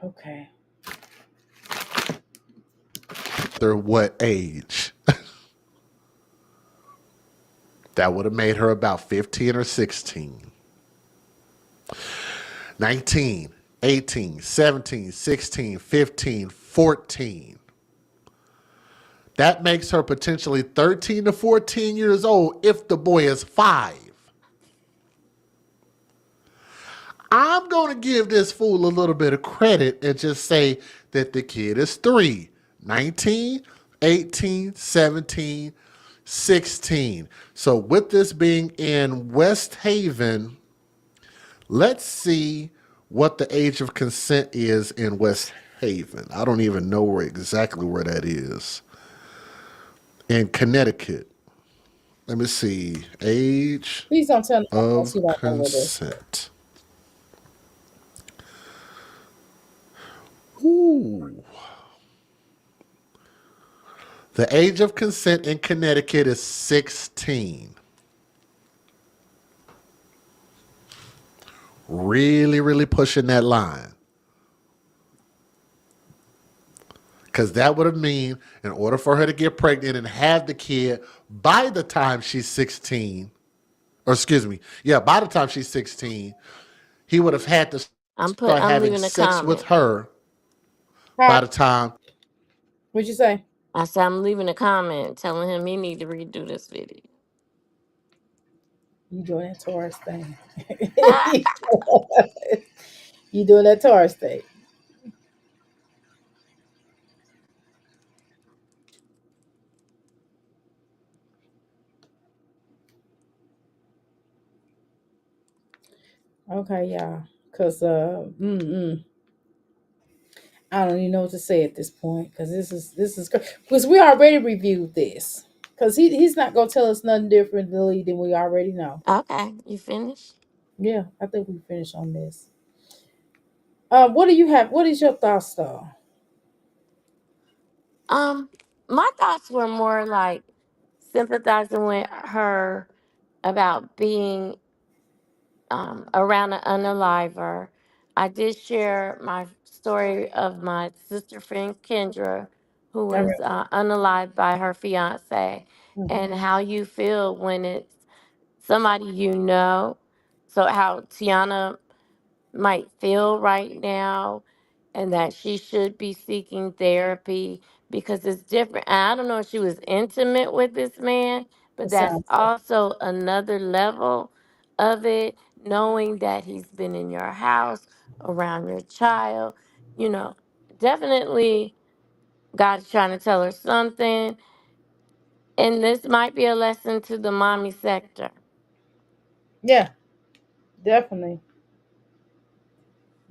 Okay. What age? That would have made her about 15 or 16. 19, 18, 17, 16, 15, 14. That makes her potentially 13 to 14 years old if the boy is 5. going to give this fool a little bit of credit and just say that the kid is 3, 19, 18, 17, 16. So with this being in West Haven, let's see what the age of consent is in West Haven. I don't even know exactly where that is. In Connecticut. Let me see. Age Please don't tell me of you don't know where this. consent. Ooh. The age of consent in Connecticut is 16. Really, really pushing that line. Because that would have mean in order for her to get pregnant and have the kid by the time she's 16, or excuse me, yeah, by the time she's 16, he would have had to start I'm having leaving a sex with comment. her Huh? by the time. What'd you say? I said I'm leaving a comment telling him he need to redo this video. You doing that Taurus thing. You doing that Taurus thing. Okay, y'all. Cause I don't even know what to say at this point. Cause this is because we already reviewed this. Cause he's not gonna tell us nothing differently than we already know. Okay, you finished? Yeah, I think we finished on this. What do you have? What is your thoughts though? My thoughts were more like sympathizing with her about being around an unaliver. I did share my story of my sister friend Kendra, who I was remember. unalived by her fiance, and how you feel when it's somebody you know. So, how Tiana might feel right now, and that she should be seeking therapy because it's different. And I don't know if she was intimate with this man, but It that's sounds so. also another level of it, knowing that he's been in your house around your child. You know, definitely God's trying to tell her something. And this might be a lesson to the mommy sector. Yeah, definitely.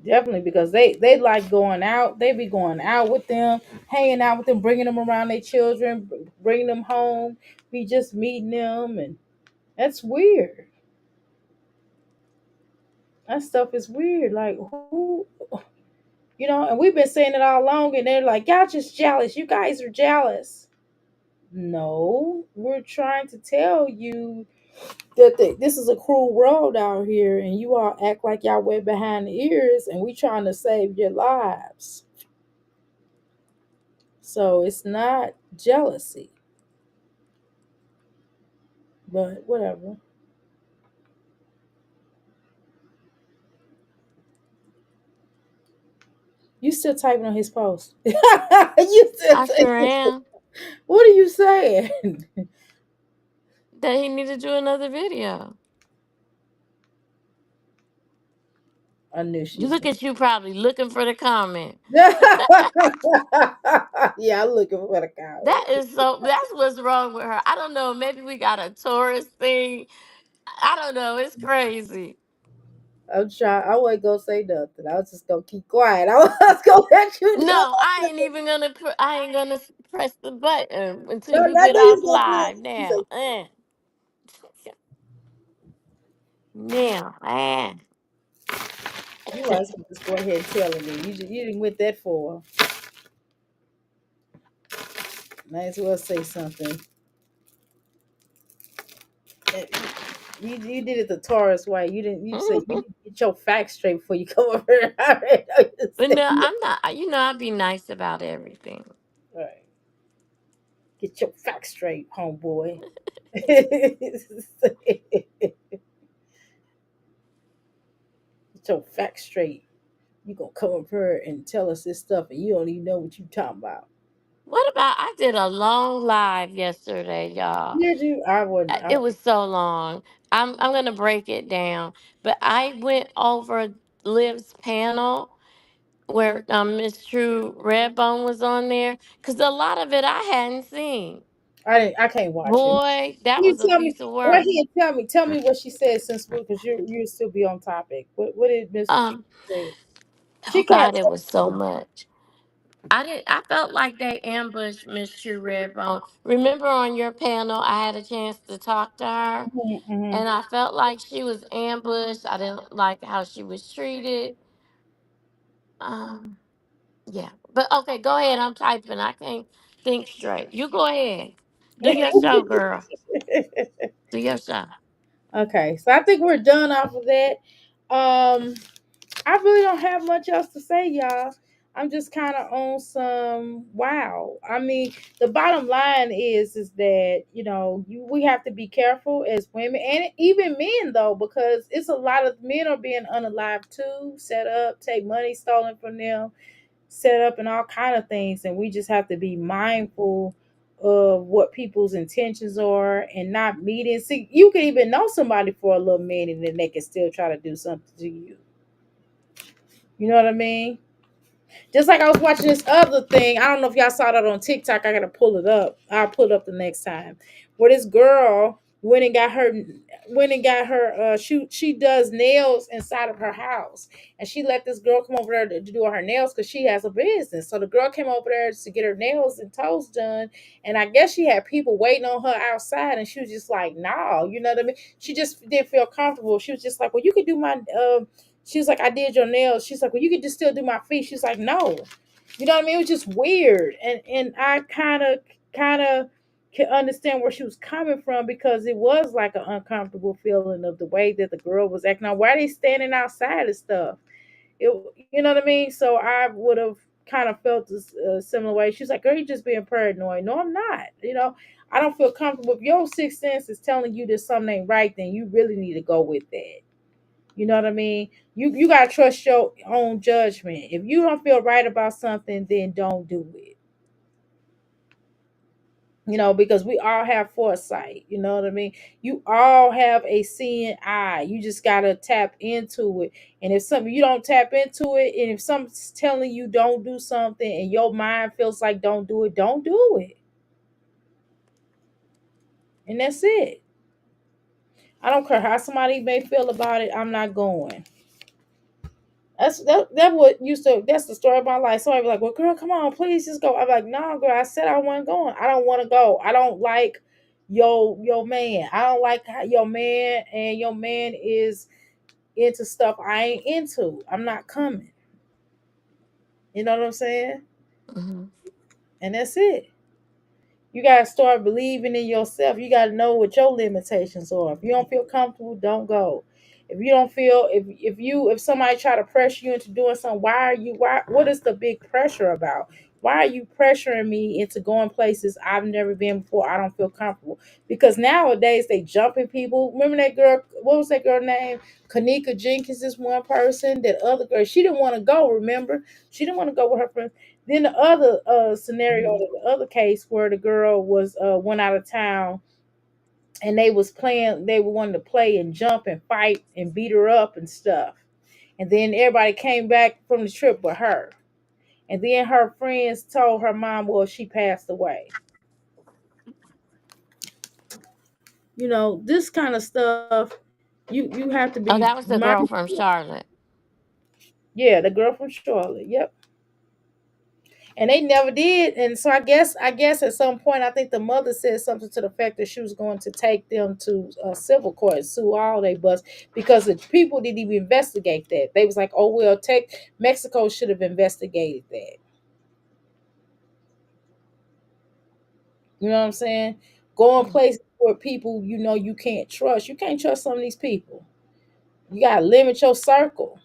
Definitely, because they like going out. They be going out with them, hanging out with them, bringing them around their children, bringing them home. Be just meeting them, and that's weird. That stuff is weird. Like who, and we've been saying it all along, and they're like, y'all just jealous. You guys are jealous. No, we're trying to tell you that this is a cruel world out here, and you all act like y'all way behind the ears, and we trying to save your lives. So it's not jealousy, but whatever. You still typing on his post. You still I sure am. What are you saying? That he need to do another video. I knew You she's look gonna. at you probably looking for the comment. Yeah, I'm looking for the comment. That is so. That's what's wrong with her. I don't know. Maybe we got a tourist thing. I don't know. It's crazy. I'm trying. I wasn't gonna say nothing. I was just gonna keep quiet. I was gonna let you know. No, I ain't even gonna. I ain't gonna press the button until No, you I get knew you off was gonna do live. it. You Now, said, now, you might as well just go ahead and tell me. You didn't went that far. Might as well say something. Eh, you did it the Taurus way. You didn't. You say you didn't get your facts straight before you come over here. I already know you but said no, you. I'm not. You know, I'd be nice about everything. All right. Get your facts straight, homeboy. Get your facts straight. You gonna come up here and tell us this stuff, and you don't even know what you talking about. What about? I did a long live yesterday, y'all. Did you? I wouldn't. It was so long. I'm gonna break it down. But I went over Liv's panel where Miss True Redbone was on there? Because a lot of it I hadn't seen. I can't watch it. Boy, that You was a tell me. piece of Go ahead work. and tell me what she said since because you still be on topic. What did Miss True Um, say? oh She kind God, it was so of. much. I felt like they ambushed Miss True Redbone. Remember on your panel, I had a chance to talk to her, Mm-hmm. and I felt like she was ambushed. I didn't like how she was treated. Um, yeah, but okay, go ahead. I'm typing. I can't think straight. You go ahead. Do your show, girl. Do your show. Okay, so I think we're done off of that. I really don't have much else to say, y'all. I'm just kind of on some wow. I mean, the bottom line is that we have to be careful as women and even men though, because it's a lot of men are being unalive too, set up, take money stolen from them, set up, and all kind of things, and we just have to be mindful of what people's intentions are and not meeting. See, you can even know somebody for a little minute and then they can still try to do something to you. You know what I mean? Just like I was watching this other thing. I don't know if y'all saw that on TikTok. I gotta pull it up. I'll pull it up the next time. Where this girl went and got her she does nails inside of her house. And she let this girl come over there to do her nails because she has a business. So the girl came over there to get her nails and toes done. And I guess she had people waiting on her outside, and she was just like, no, you know what I mean? She just didn't feel comfortable. She was just like, well, you could do my she was like, I did your nails. She's like, well, you could just still do my feet. She's like, no. You know what I mean? It was just weird. And I kind of can understand where she was coming from, because it was like an uncomfortable feeling of the way that the girl was acting. Now, why are they standing outside and stuff? It, you know what I mean? So I would have kind of felt this similar way. She's like, girl, you just being paranoid. No, I'm not. I don't feel comfortable. If your sixth sense is telling you that something ain't right, then you really need to go with that. You know what I mean? You gotta trust your own judgment. If you don't feel right about something, then don't do it. Because we all have foresight. You know what I mean? You all have a seeing eye. You just gotta tap into it. And if something you don't tap into it, and if something's telling you don't do something, and your mind feels like don't do it, don't do it. And that's it. I don't care how somebody may feel about it. I'm not going. That's the story of my life. Somebody be like, well, girl, come on, please just go. I'm like, no, girl, I said I wasn't going. I don't want to go. I don't like your man. I don't like how your man, and your man is into stuff I ain't into. I'm not coming. You know what I'm saying? Hmm. And that's it. You gotta start believing in yourself. You gotta know what your limitations are. If you don't feel comfortable, don't go. If you don't feel if somebody try to pressure you into doing something, what is the big pressure about? Why are you pressuring me into going places I've never been before? I don't feel comfortable. Because nowadays they jumping people. Remember that girl, what was that girl name? Kanika Jenkins is one person. That other girl, she didn't want to go, remember? She didn't want to go with her friends. Then the other scenario, the other case where the girl was went out of town, and they were wanting to play and jump and fight and beat her up and stuff. And then everybody came back from the trip but her. And then her friends told her mom, well, she passed away. This kind of stuff, you have to Oh, be that was the girl from mindful. Charlotte. Yeah, the girl from Charlotte. Yep. And they never did. And so I guess at some point, I think the mother said something to the fact that she was going to take them to a civil court and sue all they bus, because the people didn't even investigate that. They was like, oh, well, take Mexico should have investigated that. You know what I'm saying? Going places where people you can't trust. You can't trust some of these people. You gotta limit your circle.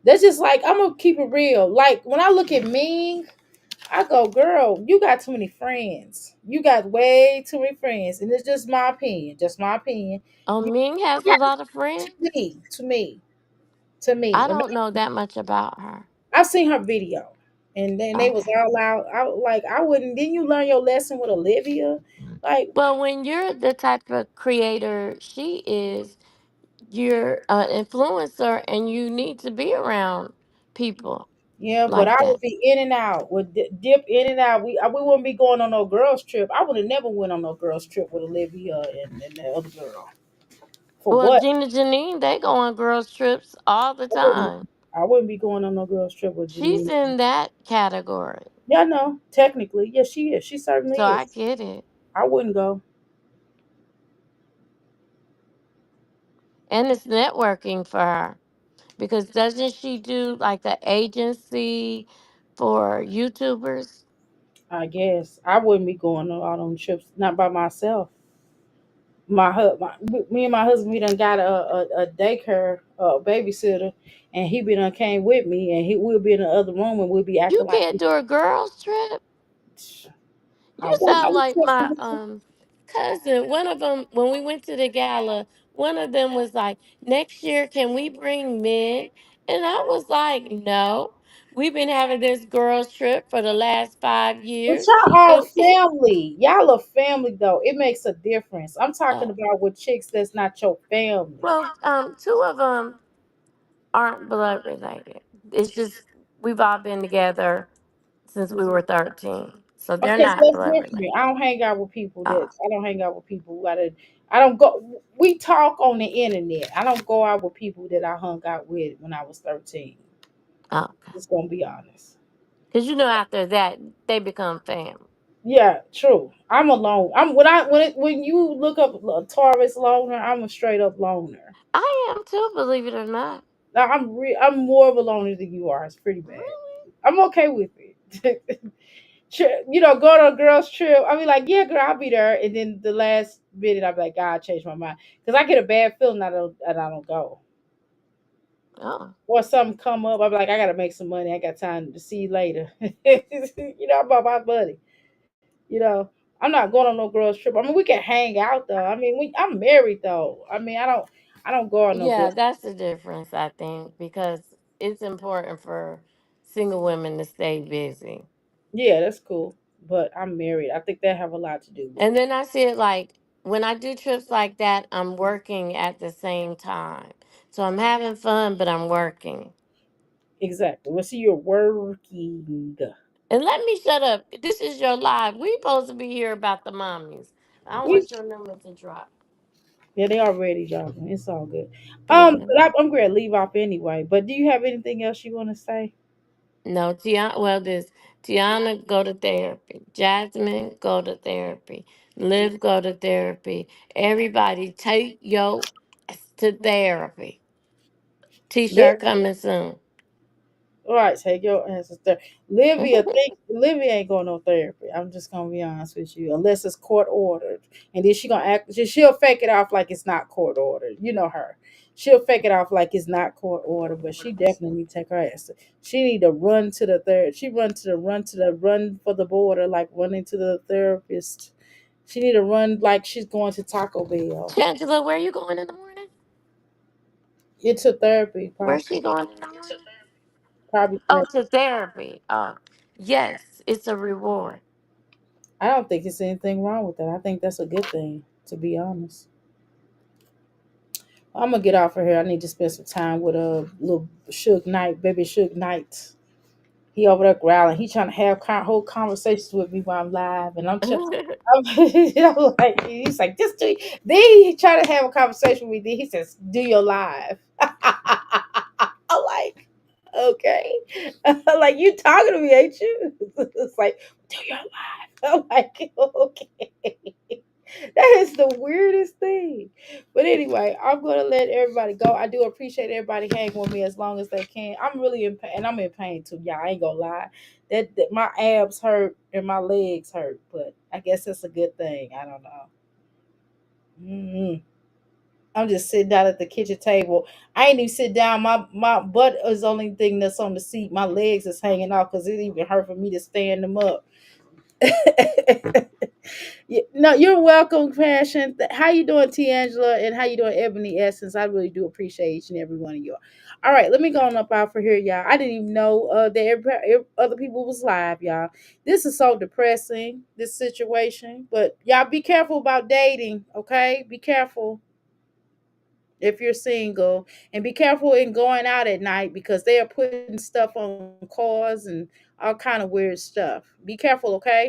That's just like, I'm gonna keep it real. Like when I look at me, I go, girl, you got too many friends. You got way too many friends. And it's just my opinion. Just my opinion. Oh, You, Ming has a lot of friends. to me. I don't know that much about her. I've seen her video. And then they was Okay. all out. I wouldn't. Didn't you learn your lesson with Olivia? Like, Well, when you're the type of creator she is, you're an influencer and you need to be around people Yeah, but I like that. would be in and out, would dip in and out. We wouldn't be going on no girls trip. I would have never went on no girls trip with Olivia and the other girl. For Well, what? Gina Janine, they go on girls trips all the time. I wouldn't be going on no girls trip with She's Janine. in that category. Yeah, no, technically, yes, she is. She certainly So I is. get it. I wouldn't go. And it's networking for her. Because doesn't she do like an agency for YouTubers? I guess I wouldn't be going on all them trips, not by myself. Me and my husband, we done got a daycare babysitter, and he be done came with me, and we'll be in the other room, and we'll be You acting like can't do a girls trip. I You sound won't. like my cousin. One of them, when we went to the gala, one of them was like, "Next year, can we bring men?" And I was like, "No, we've been having this girls trip for the last But 5 years." y'all all And family. Y'all a family though. It makes a difference. I'm talking uh, about with chicks that's not your family. well, two of them aren't blood related. It's just we've all been together since we were 13, so they're Okay, so not that's blood related. different. I don't hang out with people Uh, that I don't hang out with people who gotta I don't go we talk on the internet. I don't go out with people that I hung out with when I was 13. okay, Just gonna be honest. because after that they become family. Yeah, true. I'm alone. I'm when you look up a Taurus loner, I'm a straight up loner. I am too, believe it or not. Now, I'm more of a loner than you are. It's pretty bad. Really? I'm okay with it. Go to a girls trip. I mean, like, yeah, girl, I'll be there. And then the last minute, I'll be like, God, I changed my mind because I get a bad feeling and I don't go. Oh, Or something come up, I'm like, I gotta make some money. I got time to see you later. I'm about my money. You know, I'm not going on no girls trip. I mean, we can hang out though. I mean, I'm married though. I mean, I don't go on no yeah, girls. that's the difference, I think, because it's important for single women to stay busy. Yeah, that's cool. But I'm married. I think that have a lot to do with And it. then I see it like when I do trips like that, I'm working at the same time. So I'm having fun, but I'm working. Exactly. Well, see, you're working. And let me shut up. This is your live. We supposed to be here about the mommies. I don't We, want your number to drop. yeah, they already jogging. It's all good. Yeah. But I'm going to leave off anyway. But do you have anything else you want to say? No, Tiana. Well, this Tiana go to therapy. Jasmine go to therapy. Liv go to therapy. Everybody take yo to therapy. T-shirt coming soon. All right, take your answers there. Livia ain't going no therapy. I'm just gonna be honest with you, unless it's court ordered, and then she'll fake it off like it's not court ordered. You know her. She'll fake it off like it's not court ordered, but she definitely need to take her ass. She need to run to the third. She run for the border like running to the therapist. She need to run like she's going to Taco Bell. Angela, where you going in the morning? Into therapy, Where's probably. she going in the morning? Probably Oh, therapy. to therapy. Oh, yes, it's a reward. I don't think there's anything wrong with that. I think that's a good thing, to be honest. I'm gonna get off of here. I need to spend some time with a little Suge Knight, baby Suge Knight. He over there growling. He trying to have whole conversations with me while I'm live, and like he's like just do. Then he trying to have a conversation with me. Then he says, "Do your live." I'm like, okay. I'm like, you talking to me, ain't you? It's like, do your live. I'm like, okay. That is the weirdest thing. But anyway, I'm gonna let everybody go. I do appreciate everybody hanging with me as long as they can. I'm really in pain, and I'm in pain too. Yeah, I ain't gonna lie. That my abs hurt and my legs hurt, but I guess that's a good thing. I don't know. I'm just sitting down at the kitchen table. I ain't even sit down. My butt is the only thing that's on the seat. My legs is hanging off because it even hurt for me to stand them up. No, you're welcome, Passion. How you doing, T. Angela, and how you doing, Ebony Essence? I really do appreciate each and every one of you. All right, let me go on up out for here, y'all. I didn't even know that other people was live, y'all. This is so depressing, this situation. But y'all be careful about dating, okay? Be careful. if you're single. And be careful in going out at night because they are putting stuff on cars and all kind of weird stuff. Be careful, okay?